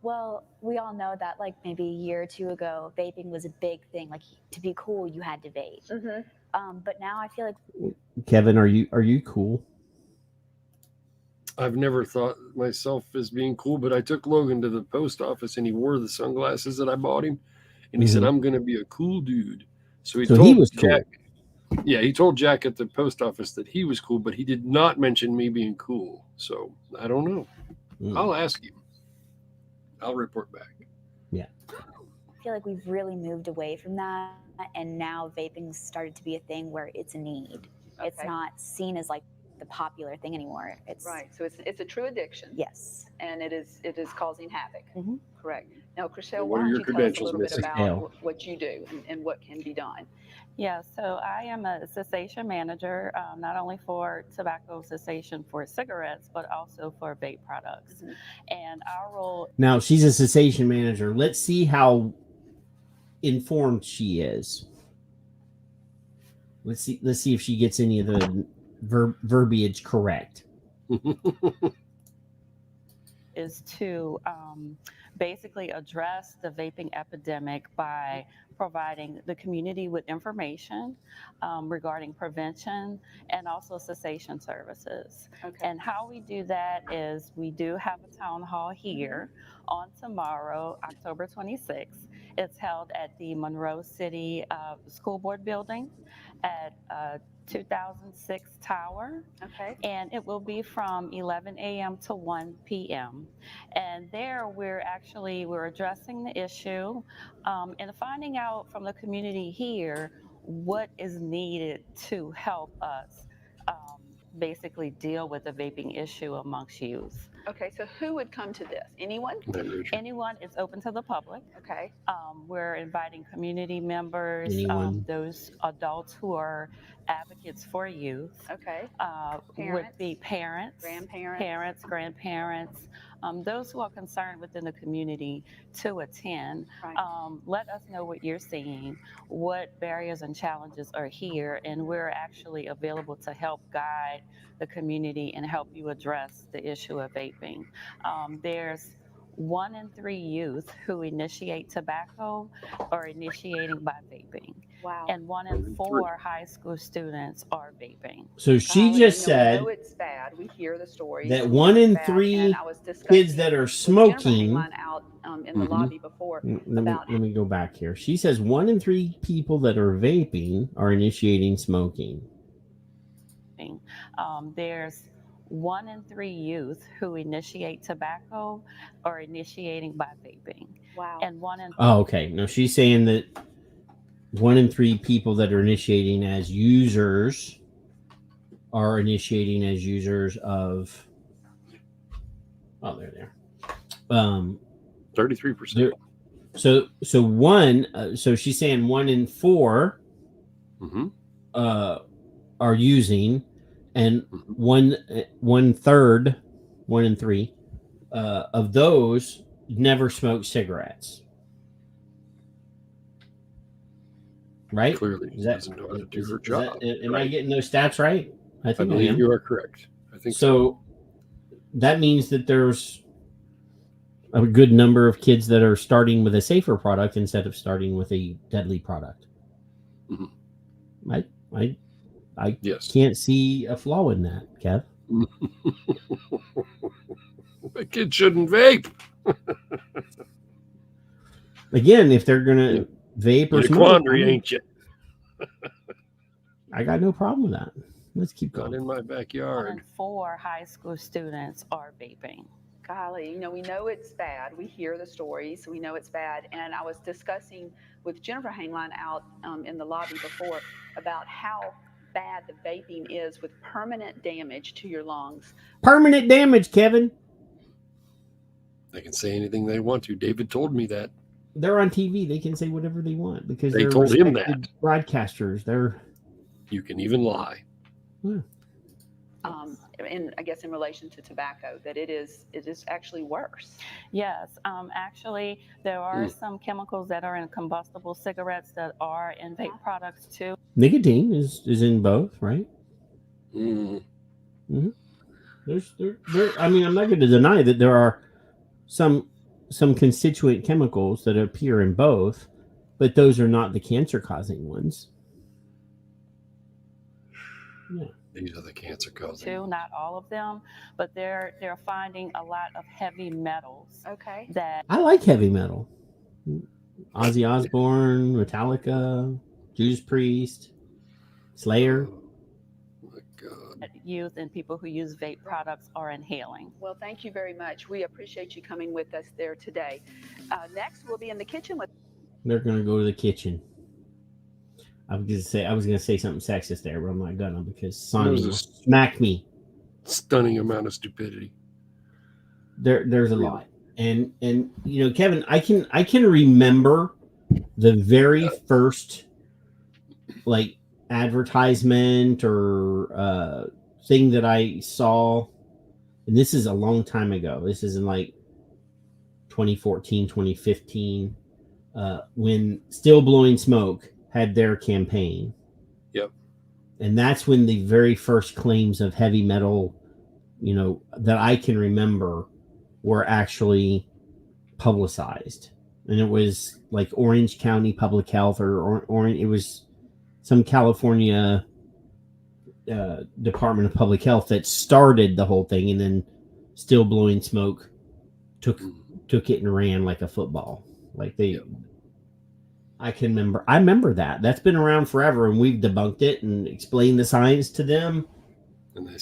Well, we all know that like maybe a year or two ago, vaping was a big thing. Like to be cool, you had to vape. But now I feel like Kevin, are you cool? I've never thought myself as being cool, but I took Logan to the post office and he wore the sunglasses that I bought him. And he said, I'm going to be a cool dude. So he told Jack. Cool. Yeah, he told Jack at the post office that he was cool, but he did not mention me being cool. So I don't know. I'll ask him. I'll report back. I feel like we've really moved away from that. And now vaping started to be a thing where it's a need. It's not seen as like the popular thing anymore. It's right. So it's a true addiction. Yes. And it is causing havoc. Correct. Now, Chriselle, what why are don't your you tell us a little bit credentials about what you do and what can be done? Yeah, so I am a cessation manager, not only for tobacco cessation for cigarettes, but also for vape products. And our role. Now she's a cessation manager. Let's see how informed she is. Let's see if she gets any of the verbiage correct. Is to basically address the vaping epidemic by providing the community with information regarding prevention and also cessation services. And how we do that is we do have a town hall here on tomorrow, October 26th. It's held at the Monroe City School Board Building at 2006 Tower. And it will be from 11 a.m. to 1 p.m. And there we're addressing the issue and finding out from the community here what is needed to help us basically deal with the vaping issue amongst youth. Okay, so who would come to this? Anyone? Anyone is open to the public. Okay. We're inviting community members, those adults who are advocates for youth. Okay. Would be parents, grandparents, grandparents, those who are concerned within the community to attend. Let us know what you're seeing, what barriers and challenges are here, and we're actually available to help guide the community and help you address the issue of vaping. There's 1 in 3 youth who initiate tobacco or initiating by vaping. Wow. And 1 in 4 high school students are vaping. So she just said we know it's bad. We hear the stories that 1 in 3 kids that are smoking. Out in the lobby before Let me go back here. She says 1 in 3 people that are vaping are initiating smoking. There's 1 in 3 youth who initiate tobacco or initiating by vaping. Wow. And 1 in Oh, okay. No, she's saying that 1 in 3 people that are initiating as users are initiating as users of. Oh, they're there. 33%. So one. So she's saying 1 in 4 are using, and one third, 1 in 3 of those never smoked cigarettes. Right? Clearly, doesn't know how to do her job. Am I getting those stats right? I believe you are correct. I think so. that means that there's a good number of kids that are starting with a safer product instead of starting with a deadly product. Mm-hmm. I can't see a flaw in that, Kev. A kid shouldn't vape. Again, if they're gonna vape or You're a smoke, quandary, ain't you? I got no problem with that. Let's keep going. Not in my backyard. 1 in 4 high school students are vaping. Golly, we know it's bad. We hear the stories. We know it's bad. And I was discussing with Jennifer Hainline out in the lobby before about how bad the vaping is with permanent damage to your lungs. Permanent damage, Kevin. They can say anything they want to. David told me that. They're on TV. They can say whatever they want because They they're told him respected broadcasters. You can even lie. And I guess in relation to tobacco, that it is actually worse. Yes, actually, there are some chemicals that are in combustible cigarettes that are in vape products too. Nicotine is in both, right? Mm-hmm. I mean, I'm not going to deny that there are some constituent chemicals that appear in both, but those are not the cancer-causing ones. Yeah. These are the cancer causing. Too, not all of them, but they're finding a lot of heavy metals. Okay. That I like heavy metal. Ozzy Osbourne, Metallica, Judas Priest, Slayer. Youth and people who use vape products are inhaling. Well, thank you very much. We appreciate you coming with us there today. Next, we'll be in the kitchen with. They're going to go to the kitchen. I was gonna say something sexist there, but I'm not gonna because Sonny will smack me. Stunning amount of stupidity. There's a lot, and Kevin, I can remember the very first advertisement or thing that I saw, and this is a long time ago. This is in 2014, 2015, when Still Blowing Smoke had their campaign. Yep. And that's when the very first claims of heavy metal, that I can remember were actually publicized. And it was like Orange County Public Health or it was some California Department of Public Health that started the whole thing, and then Still Blowing Smoke took it and ran like a football. I remember that. That's been around forever, and we've debunked it and explained the science to them. And they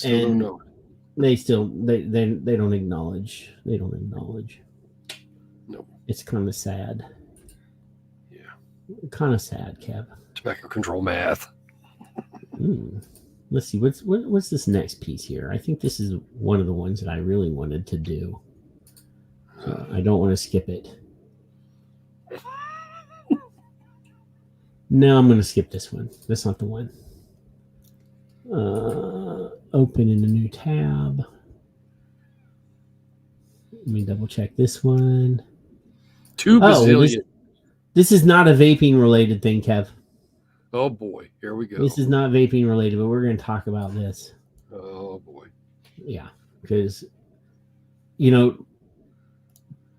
still don't know. They don't acknowledge. They don't acknowledge. No. It's kind of sad. Yeah. Kind of sad, Kev. Tobacco control math. Let's see. What's this next piece here? I think this is one of the ones that I really wanted to do. So I don't want to skip it. No, I'm going to skip this one. That's not the one. Open in a new tab. Let me double check this one. 2 bazillion. This is not a vaping related thing, Kev. Oh boy, here we go. This is not vaping related, but we're going to talk about this. Oh boy. Yeah, because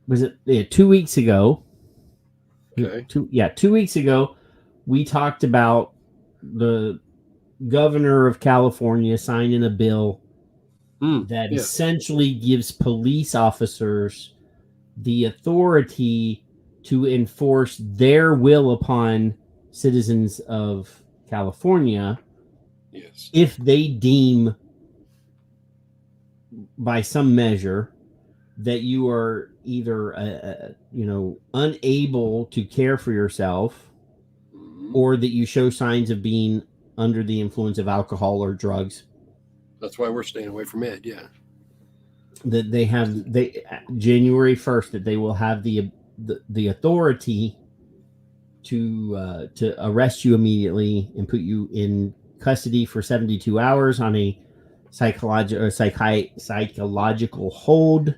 was it 2 weeks ago? Okay. 2 weeks ago, we talked about the governor of California signing a bill that essentially gives police officers the authority to enforce their will upon citizens of California. Yes. If they deem by some measure that you are either unable to care for yourself, or that you show signs of being under the influence of alcohol or drugs. That's why we're staying away from Ed. Yeah. That they January 1st that they will have the authority to arrest you immediately and put you in custody for 72 hours on a psychological hold.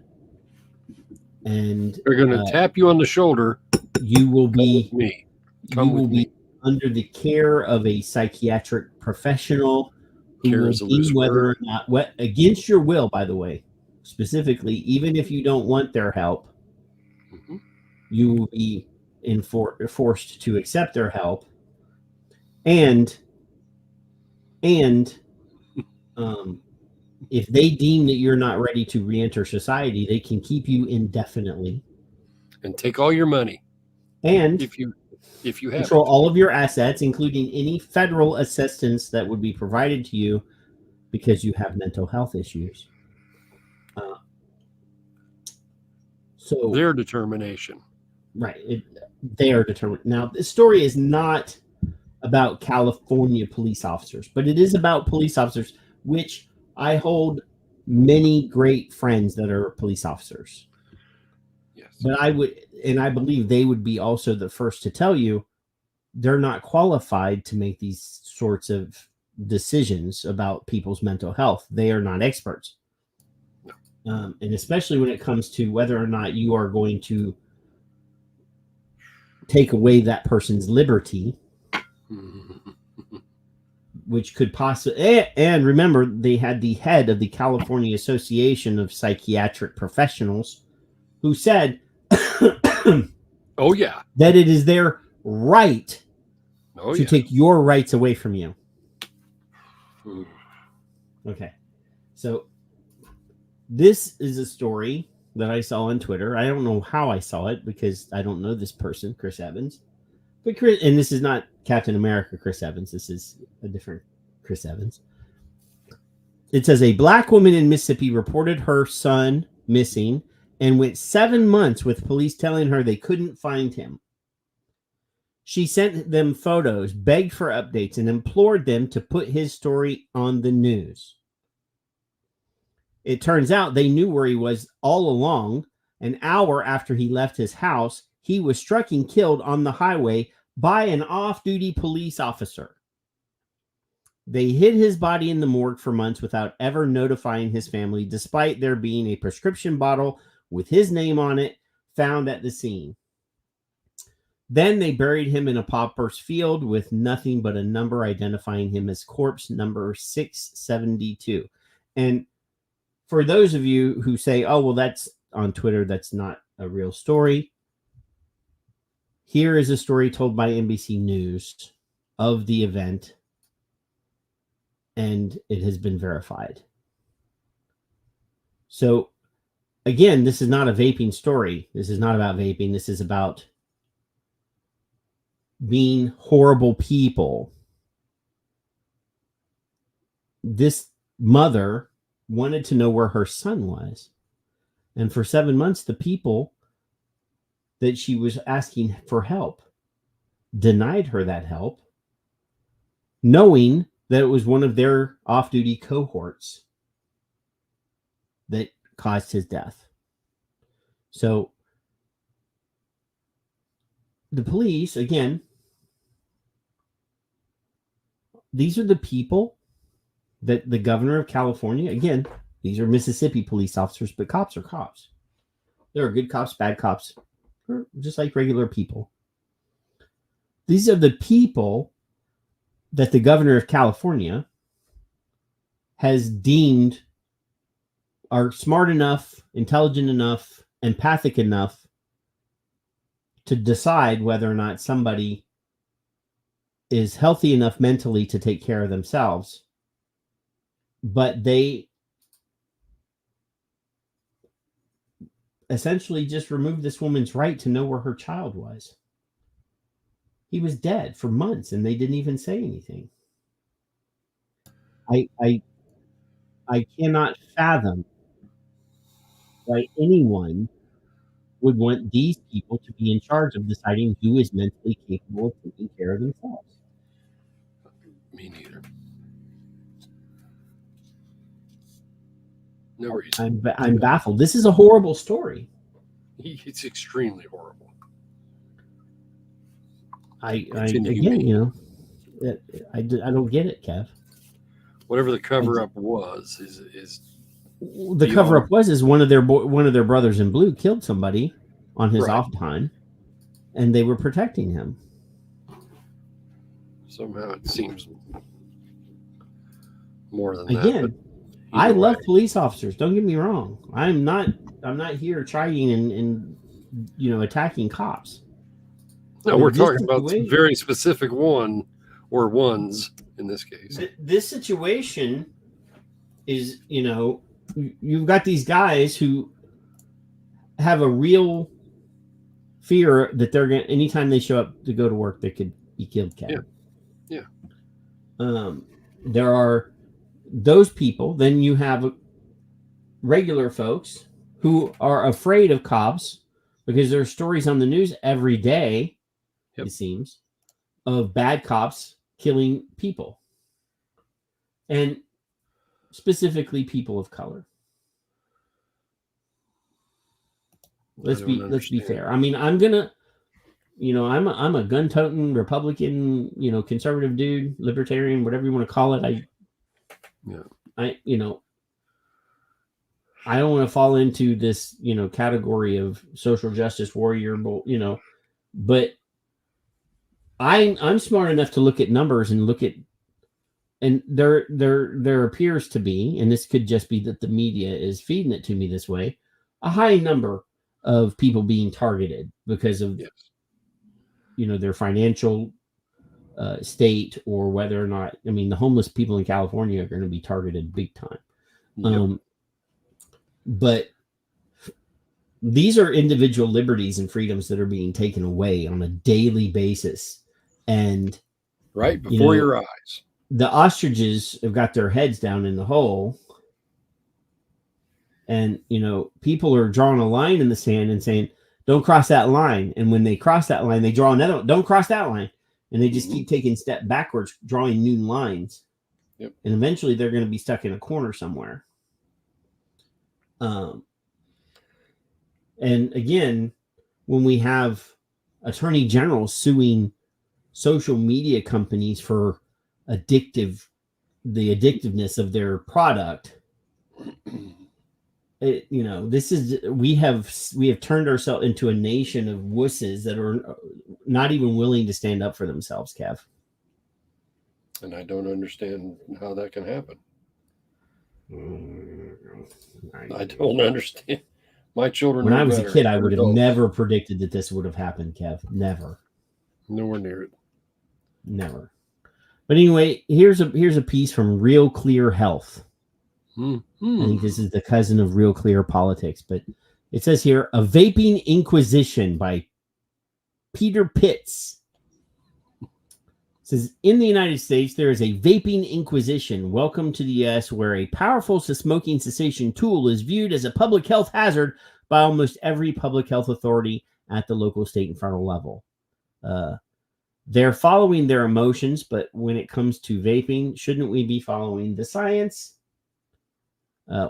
And they're going to tap you on the shoulder. You will be me. Under the care of a psychiatric professional who will deem whether or not, against your will, by the way, specifically, even if you don't want their help, you will be forced to accept their help. And if they deem that you're not ready to re-enter society, they can keep you indefinitely and take all your money. And if you have control it. all of your assets, including any federal assistance that would be provided to you because you have mental health issues. So their determination. Right. They are determined. Now, this story is not about California police officers, but it is about police officers, which I hold many great friends that are police officers. Yes. But I believe they would be also the first to tell you they're not qualified to make these sorts of decisions about people's mental health. They are not experts. No. And especially when it comes to whether or not you are going to take away that person's liberty, which could possibly, and remember, they had the head of the California Association of Psychiatric Professionals who said, oh yeah, that it is their right to take your rights away from you. Okay. So this is a story that I saw on Twitter. I don't know how I saw it because I don't know this person, Chris Evans. But Chris, and this is not Captain America Chris Evans. This is a different Chris Evans. It says a black woman in Mississippi reported her son missing and went 7 months with police telling her they couldn't find him. She sent them photos, begged for updates, and implored them to put his story on the news. It turns out they knew where he was all along. An hour after he left his house, he was struck and killed on the highway by an off-duty police officer. They hid his body in the morgue for months without ever notifying his family, despite there being a prescription bottle with his name on it found at the scene. Then they buried him in a pauper's field with nothing but a number identifying him as corpse number 672. And for those of you who say, oh, well, that's on Twitter, that's not a real story. Here is a story told by NBC News of the event, and it has been verified. So, again, this is not a vaping story. This is not about vaping. This is about being horrible people. This mother wanted to know where her son was. And for 7 months, the people that she was asking for help denied her that help, knowing that it was one of their off-duty cohorts that caused his death. So the police, again, these are the people that the governor of California, again, these are Mississippi police officers, but cops are cops. There are good cops, bad cops, just like regular people. These are the people that the governor of California has deemed are smart enough, intelligent enough, empathic enough to decide whether or not somebody is healthy enough mentally to take care of themselves. But they essentially just removed this woman's right to know where her child was. He was dead for months and they didn't even say anything. I cannot fathom why anyone would want these people to be in charge of deciding who is mentally capable of taking care of themselves. Me neither. No reason. I'm baffled. This is a horrible story. It's extremely horrible. I don't get it, Kev. Whatever the cover up was is the cover up was one of their brothers in blue killed somebody on his off time, and they were protecting him. Somehow it seems more than again, that. I love police officers. Don't get me wrong. I'm not here trying and attacking cops. No, we're talking about some very specific one or ones in this case. This situation is, you've got these guys who have a real fear that they're going to, anytime they show up to go to work, they could be killed. Kevin. Yeah. There are those people. Then you have regular folks who are afraid of cops because there are stories on the news every day, it seems, of bad cops killing people, and specifically people of color. Let's be fair. I mean, I'm gonna, I'm a gun-toting Republican, conservative dude, libertarian, whatever you want to call it. I don't want to fall into this, category of social justice warrior, but I'm smart enough to look at numbers and and there appears to be, and this could just be that the media is feeding it to me this way, a high number of people being targeted because of, their financial state, or whether or not, the homeless people in California are going to be targeted big time. But these are individual liberties and freedoms that are being taken away on a daily basis. And right before your eyes, the ostriches have got their heads down in the hole. And, people are drawing a line in the sand and saying, don't cross that line. And when they cross that line, they draw another one. Don't cross that line. And they just keep taking a step backwards, drawing new lines. And eventually they're going to be stuck in a corner somewhere. And again, when we have attorney generals suing social media companies for the addictiveness of their product, we have turned ourselves into a nation of wusses that are not even willing to stand up for themselves, Kev. And I don't understand how that can happen. I don't understand. My children. When I was a kid, I would have never predicted that this would have happened, Kev. Never. Nowhere near it. Never. But anyway, here's a piece from Real Clear Health. I think this is the cousin of Real Clear Politics, but it says here, A Vaping Inquisition by Peter Pitts. It says, in the United States, there is a vaping inquisition. Welcome to the U.S., where a powerful smoking cessation tool is viewed as a public health hazard by almost every public health authority at the local, state, and federal level. They're following their emotions, but when it comes to vaping, shouldn't we be following the science?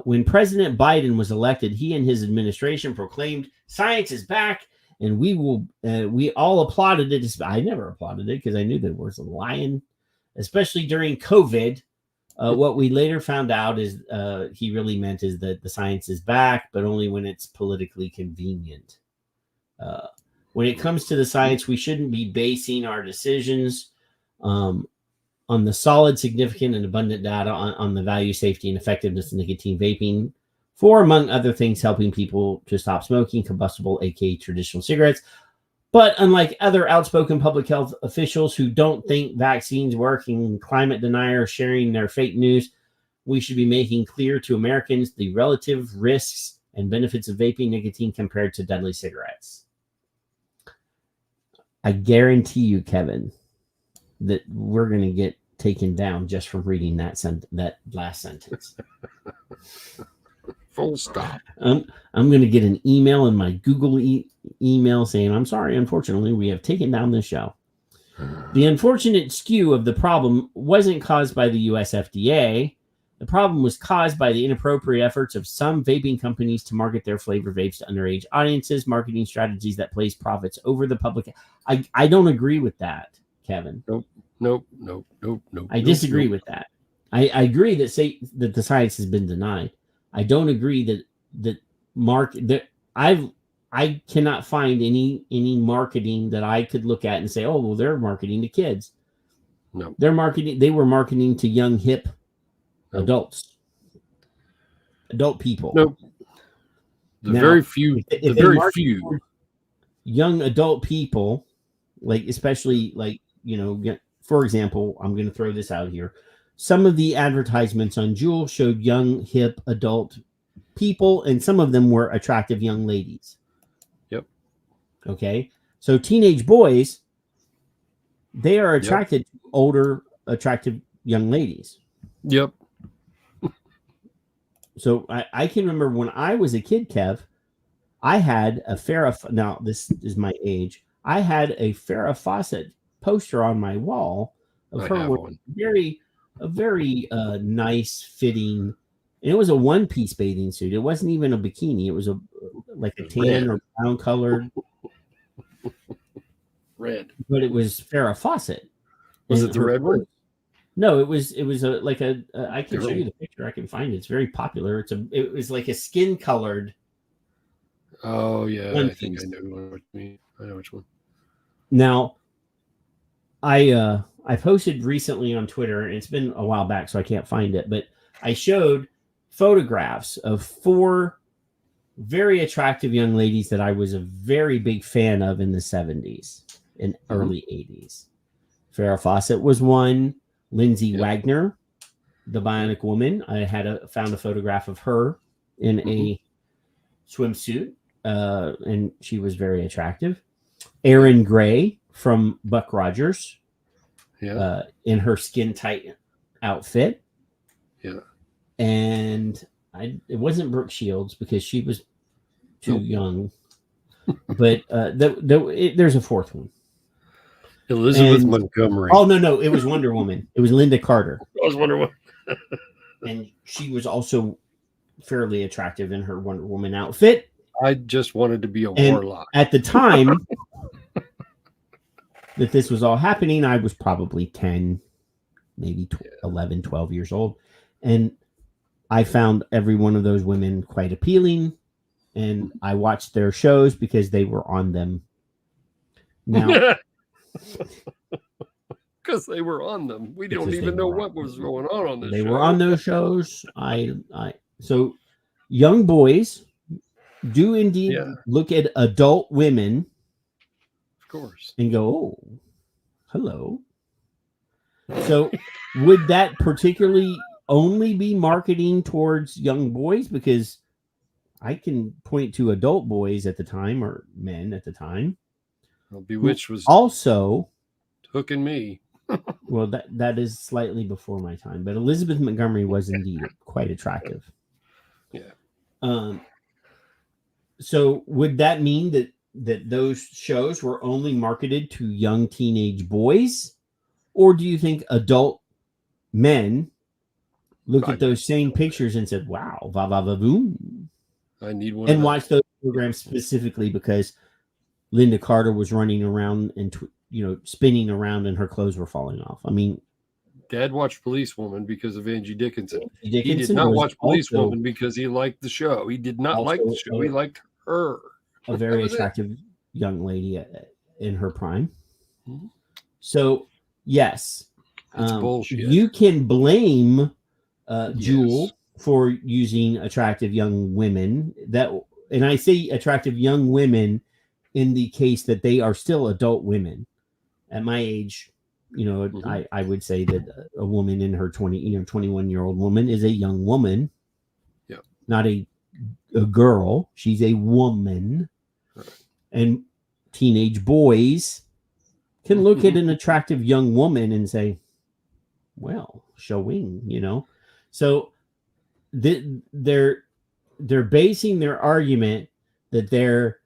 When President Biden was elected, he and his administration proclaimed science is back, and we all applauded it. I never applauded it because I knew that was a lying, especially during COVID. What we later found out is he really meant is that the science is back, but only when it's politically convenient. When it comes to the science, we shouldn't be basing our decisions on the solid, significant, and abundant data on the value, safety, and effectiveness of nicotine vaping for, among other things, helping people to stop smoking combustible, aka traditional cigarettes. But unlike other outspoken public health officials who don't think vaccines work and climate deniers sharing their fake news, we should be making clear to Americans the relative risks and benefits of vaping nicotine compared to deadly cigarettes. I guarantee you, Kevin, that we're going to get taken down just from reading that last sentence. Full stop. I'm going to get an email in my Google email saying, I'm sorry, unfortunately, we have taken down this show. The unfortunate skew of the problem wasn't caused by the US FDA. The problem was caused by the inappropriate efforts of some vaping companies to market their flavor vapes to underage audiences, marketing strategies that place profits over the public. I don't agree with that, Kevin. Nope. I disagree with that. I agree that the science has been denied. I don't agree that I cannot find any marketing that I could look at and say, oh, well, they're marketing to kids. No. They were marketing to young, hip adults. adult people. Nope. The Now, very few, if the they very market few. towards young adult people, like especially like, for example, I'm going to throw this out here. Some of the advertisements on Juul showed young, hip, adult people, and some of them were attractive young ladies. Yep. Okay. So teenage boys, they are attracted to older, attractive young ladies. Yep. So I can remember when I was a kid, Kev, I had a Farrah. Now, this is my age. I had a Farrah Fawcett poster on my wall of her wearing a very nice fitting, and it was a one-piece bathing suit. It wasn't even a bikini. It was like a tan or brown colored red. But it was Farrah Fawcett. Was it the red one? No, it was I can show you the picture. I can find it. It's very popular. It was like a skin colored. Oh yeah, I think I know what you mean. I know which one. Now, I posted recently on Twitter, and it's been a while back, so I can't find it. But I showed photographs of 4 very attractive young ladies that I was a very big fan of in the 70s and early 80s. Farrah Fawcett was one. Lindsay Wagner, the Bionic Woman. I found a photograph of her in a swimsuit, and she was very attractive. Erin Gray from Buck Rogers, in her skin tight outfit. Yeah, and it wasn't Brooke Shields because she was too young, but there's a 4th one. Elizabeth Montgomery. Oh no, it was Wonder Woman. It was Linda Carter. I was Wonder Woman. And she was also fairly attractive in her Wonder Woman outfit. I just wanted to be a And warlock. at the time that this was all happening, I was probably 10, maybe 11, 12 years old. And I found every one of those women quite appealing. And I watched their shows because they were on them. Now, because they were on them. We don't even know what was going on this show. They were on those shows. So young boys do indeed look at adult women, of course, and go, "Oh, hello." So would that particularly only be marketing towards young boys? Because I can point to adult boys at the time, or men at the time. Well, Bewitched was also hooking me. Well, that is slightly before my time, but Elizabeth Montgomery was indeed quite attractive. Yeah. So would that mean that those shows were only marketed to young teenage boys, or do you think adult men looked at those same pictures and said, "Wow, va va va boom"? I need one. And watch those programs specifically because Linda Carter was running around and spinning around and her clothes were falling off. I mean, Dad watched Police Woman because of Angie Dickinson. Angie He did Dickinson not was watch Police also- Woman because he liked the show. He did not like the show. He liked her. a very attractive young lady in her prime. Mm-hmm. So, yes, It's bullshit. You can blame Juul for using attractive young women. And I say attractive young women in the case that they are still adult women. At my age, I would say that a woman in her 21-year-old woman is a young woman. Yeah. Not a girl. She's a woman. Right. And teenage boys can look at an attractive young woman and say, well, showing, So they're basing their argument that their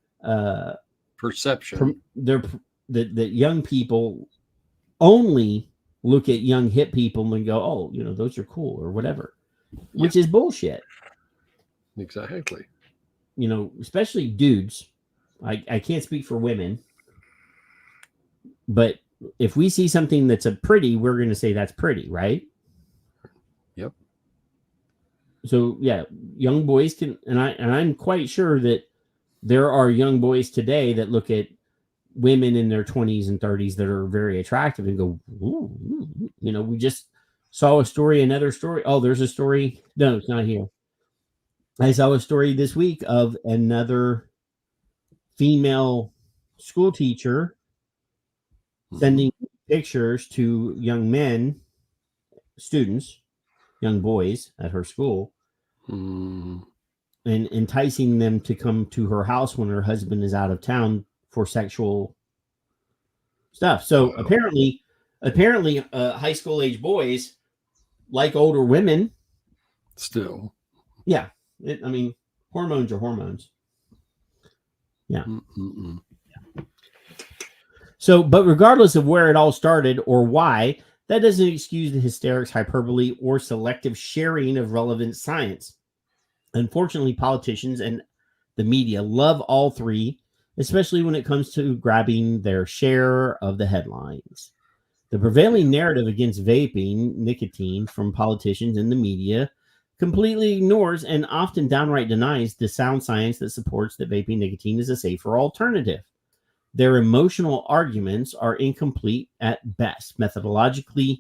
perception that young people only look at young hip people and go, oh, those are cool or whatever, which is bullshit. Exactly. Especially dudes. I can't speak for women, but if we see something that's pretty, we're going to say that's pretty, right? Yep. So yeah, young boys can, and I'm quite sure that there are young boys today that look at women in their 20s and 30s that are very attractive and go, ooh, we just saw another story. Oh, there's a story. No, it's not here. I saw a story this week of another female school teacher sending pictures to young men, students, young boys at her school, and enticing them to come to her house when her husband is out of town for sexual stuff. So apparently, high school age boys like older women. Still, yeah. I mean, hormones are hormones. Yeah. So, but regardless of where it all started or why, that doesn't excuse the hysterics, hyperbole, or selective sharing of relevant science. Unfortunately, politicians and the media love all three, especially when it comes to grabbing their share of the headlines. The prevailing narrative against vaping nicotine from politicians and the media completely ignores and often downright denies the sound science that supports that vaping nicotine is a safer alternative. Their emotional arguments are incomplete at best, methodologically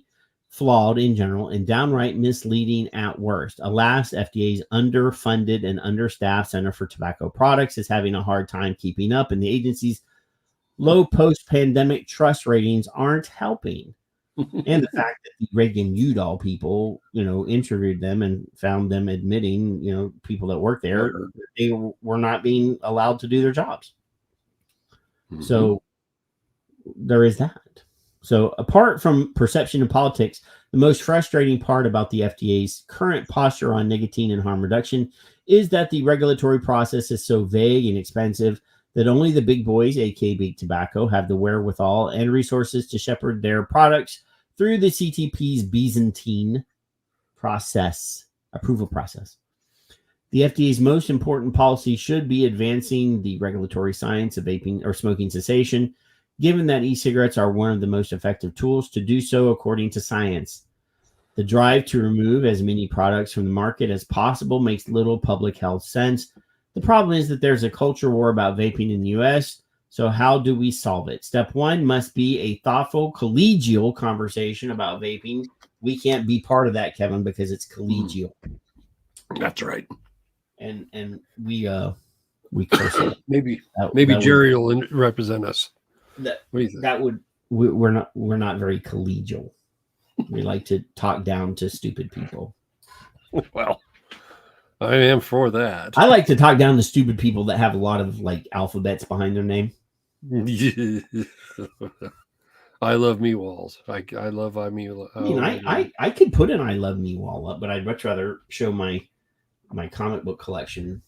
flawed in general, and downright misleading at worst. Alas, FDA's underfunded and understaffed Center for Tobacco Products is having a hard time keeping up, and the agency's low post-pandemic trust ratings aren't helping. And the fact that the Reagan-Udall people, interviewed them and found them admitting, people that work there, they were not being allowed to do their jobs. So there is that. So apart from perception and politics, the most frustrating part about the FDA's current posture on nicotine and harm reduction is that the regulatory process is so vague and expensive that only the big boys, aka big tobacco, have the wherewithal and resources to shepherd their products through the CTP's Byzantine approval process. The FDA's most important policy should be advancing the regulatory science of vaping or smoking cessation, given that e-cigarettes are one of the most effective tools to do so according to science. The drive to remove as many products from the market as possible makes little public health sense. The problem is that there's a culture war about vaping in the U.S., so how do we solve it? Step one must be a thoughtful, collegial conversation about vaping. We can't be part of that, Kevin, because it's collegial. That's right. And we curse it. Maybe that Jerry will represent us. We're not very collegial. We like to talk down to stupid people. Well, I am for that. I like to talk down to stupid people that have a lot of alphabets behind their name. I love me walls. I love me. I could put an I love me wall up, but I'd much rather show my comic book collection,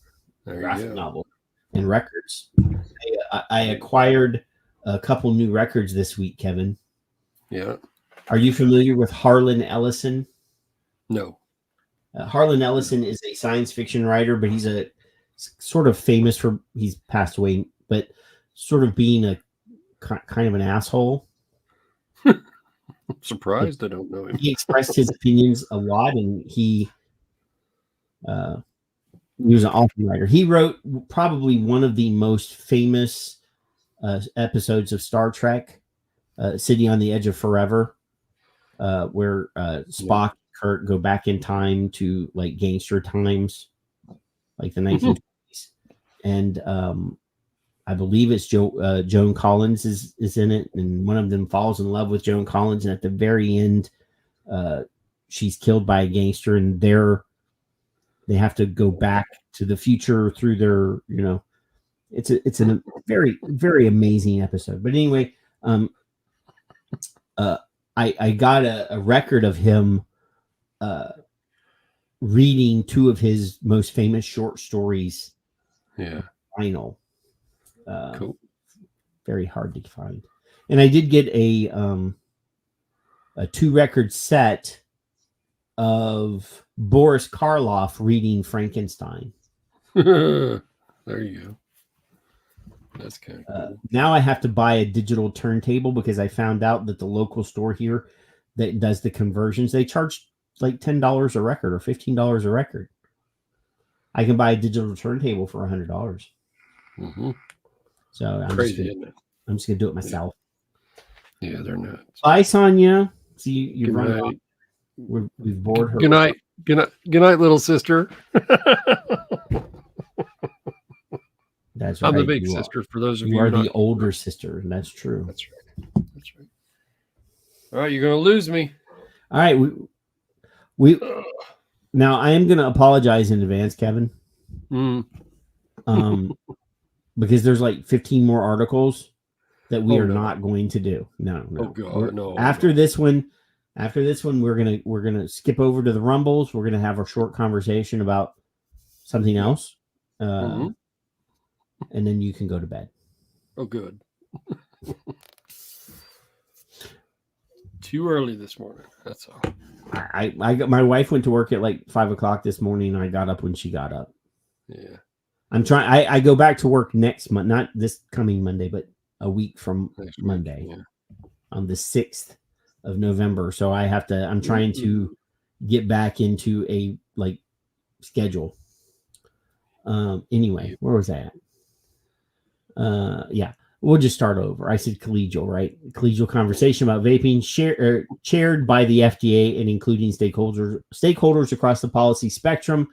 graphic novel, and records. I acquired a couple new records this week, Kevin. Yeah. Are you familiar with Harlan Ellison? No. Harlan Ellison is a science fiction writer, but he's a sort of famous for, he's passed away, but sort of being a kind of an asshole. I'm surprised I don't know him. He expressed his opinions a lot, and he was an awesome writer. He wrote probably one of the most famous episodes of Star Trek, City on the Edge of Forever, where Spock and Kirk go back in time to gangster times, like the 1920s. And I believe it's Joan Collins is in it, and one of them falls in love with Joan Collins, and at the very end, she's killed by a gangster, and they have to go back to the future through their, it's a very, very amazing episode. But anyway, I got a record of him reading two of his most famous short stories. Yeah. Final. Cool. Very hard to find. And I did get a 2-record set of Boris Karloff reading Frankenstein. There you go. That's kind of cool. Now I have to buy a digital turntable because I found out that the local store here that does the conversions, they charge like $10 a record or $15 a record. I can buy a digital turntable for $100. Mm-hmm. So I'm just gonna do it myself. Yeah, they're nuts. Bye, Sonia. See, you're running. We've bored her. Good night. Good night, little sister. That's right. I'm the big You sister. are. For those of You you are who the older sister. That's true. That's right. That's right. All right, you're going to lose me. All right, we now I am going to apologize in advance, Kevin. Because there's like 15 more articles that we are not going to do. No. Oh God, no. After this one, we're gonna skip over to the Rumbles. We're gonna have a short conversation about something else, and then you can go to bed. Oh, good. Too early this morning. That's all. I got, my wife went to work at like 5 o'clock this morning. And I got up when she got up. Yeah. I'm trying. I go back to work next month, not this coming Monday, but a week from Monday, on the 6th of November. So I have to. I'm trying to get back into a like schedule. Anyway, where was I at? Yeah, we'll just start over. I said collegial, right? Collegial conversation about vaping, chaired by the FDA and including stakeholders across the policy spectrum,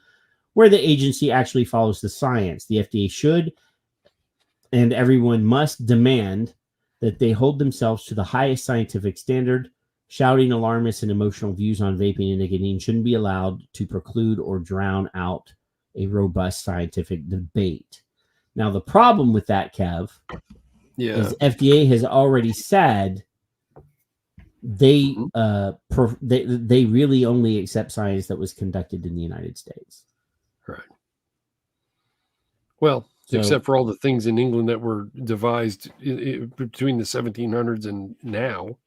where the agency actually follows the science. The FDA should, and everyone must, demand that they hold themselves to the highest scientific standard. Shouting alarmist and emotional views on vaping and nicotine shouldn't be allowed to preclude or drown out a robust scientific debate. Now, the problem with that, Kev, is FDA has already said they really only accept science that was conducted in the United States. Right. Well, except for all the things in England that were devised between the 1700s and now,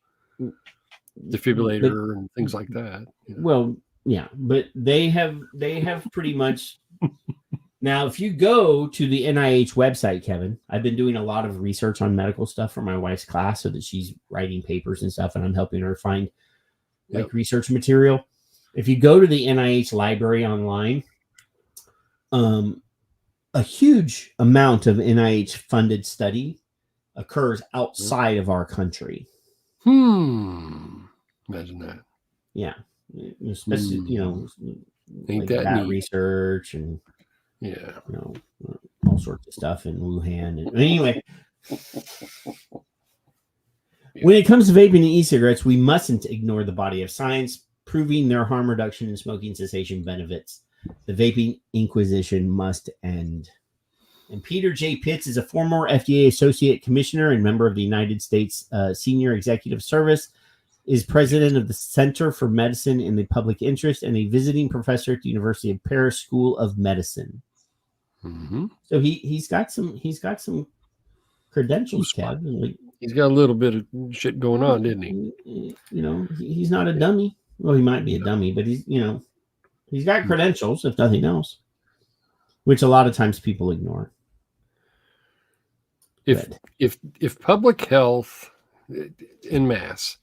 defibrillator and things like that. Well, yeah, but they have pretty much. Now, if you go to the NIH website, Kevin, I've been doing a lot of research on medical stuff for my wife's class so that she's writing papers and stuff, and I'm helping her find like research material. If you go to the NIH library online, a huge amount of NIH funded study occurs outside of our country. Imagine that. Yeah. Especially, Ain't like that neat. research and all sorts of stuff in Wuhan. And anyway, when it comes to vaping and e-cigarettes, we mustn't ignore the body of science proving their harm reduction and smoking cessation benefits. The vaping inquisition must end. And Peter J. Pitts is a former FDA Associate Commissioner and member of the United States Senior Executive Service, is president of the Center for Medicine in the Public Interest, and a visiting professor at the University of Paris School of Medicine. So he's got some credentials, Kev. Like, he's got a little bit of shit going on, didn't he? He's not a dummy. Well, he might be a dummy, but he's got credentials, if nothing else, which a lot of times people ignore. If public health en masse,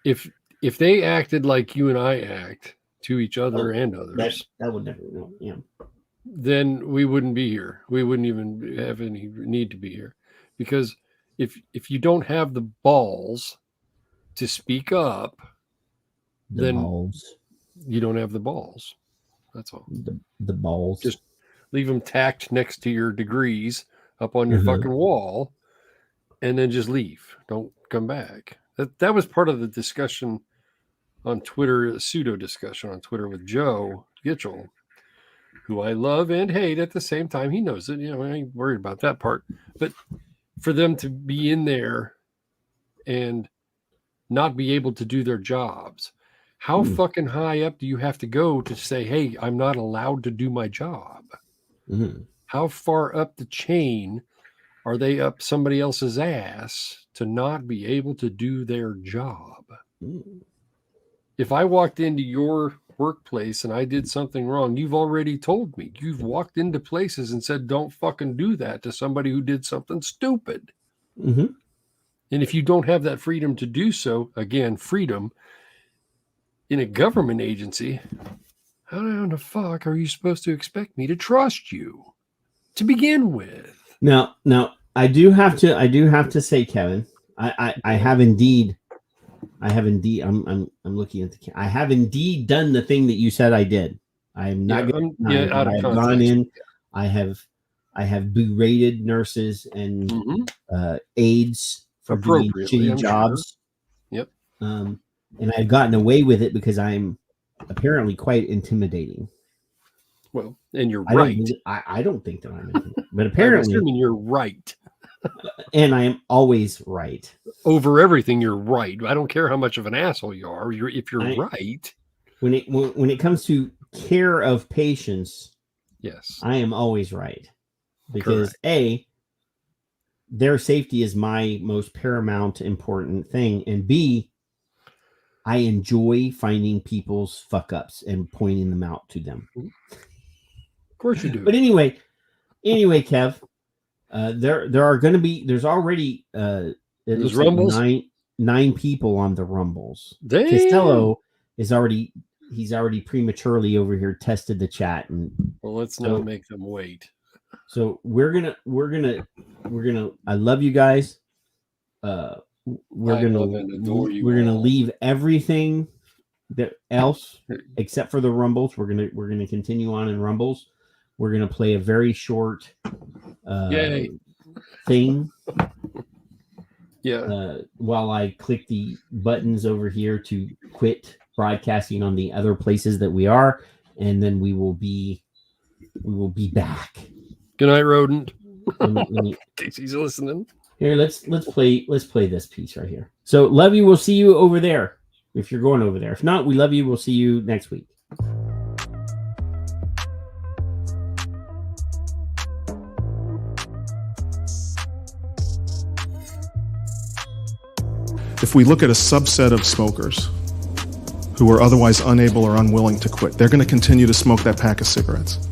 if they acted like you and I act to each other and others, that would never, then we wouldn't be here. We wouldn't even have any need to be here, because if you don't have the balls to speak up, then you don't have the balls. That's all. The balls. Just leave them tacked next to your degrees up on your fucking wall, and then just leave. Don't come back. That was part of the discussion on Twitter, a pseudo discussion on Twitter with Joe Gitchell, who I love and hate at the same time. He knows it. I ain't worried about that part. But for them to be in there and not be able to do their jobs, how fucking high up do you have to go to say, hey, I'm not allowed to do my job? How far up the chain are they up somebody else's ass to not be able to do their job? If I walked into your workplace and I did something wrong, you've already told me. You've walked into places and said, don't fucking do that to somebody who did something stupid. And if you don't have that freedom to do so, again, freedom, in a government agency, how the fuck are you supposed to expect me to trust you to begin with? Now, I do have to say, Kevin, I have indeed I have indeed. I'm looking at the. I have indeed done the thing that you said I did. I am not. Out of I have context. gone in. I have berated nurses and aides for doing Appropriately, shitty I'm jobs. Sure. Yep. And I've gotten away with it because I'm apparently quite intimidating. Well, and you're right. I don't think that I'm intimidating, but I'm apparently assuming you're right. And I am always right. Over everything, you're right. I don't care how much of an asshole you are. If you're right. When it comes to care of patients, yes, I am always right. Because A, their safety is my most paramount important thing. And B, I enjoy finding people's fuck ups and pointing them out to them. Of course you do. But anyway, Kev, there's already it looks like nine people on the Rumbles. Damn. Costello he's already prematurely over here tested the chat, and well, let's not make them wait. So we're gonna I love you guys. We're gonna leave everything else except for the Rumbles. We're gonna continue on in Rumbles. We're gonna play a very short thing. Yeah. While I click the buttons over here to quit broadcasting on the other places that we are, and then we will be back. Good night, Rodent. In case he's listening. Here, let's play this piece right here. So, love you. We'll see you over there if you're going over there. If not, we love you. We'll see you next week. If we look at a subset of smokers who are otherwise unable or unwilling to quit, they're going to continue to smoke that pack of cigarettes.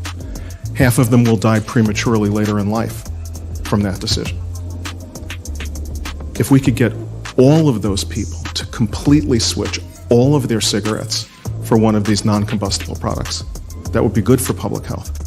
Half of them will die prematurely later in life from that decision. If we could get all of those people to completely switch all of their cigarettes for one of these non-combustible products, that would be good for public health.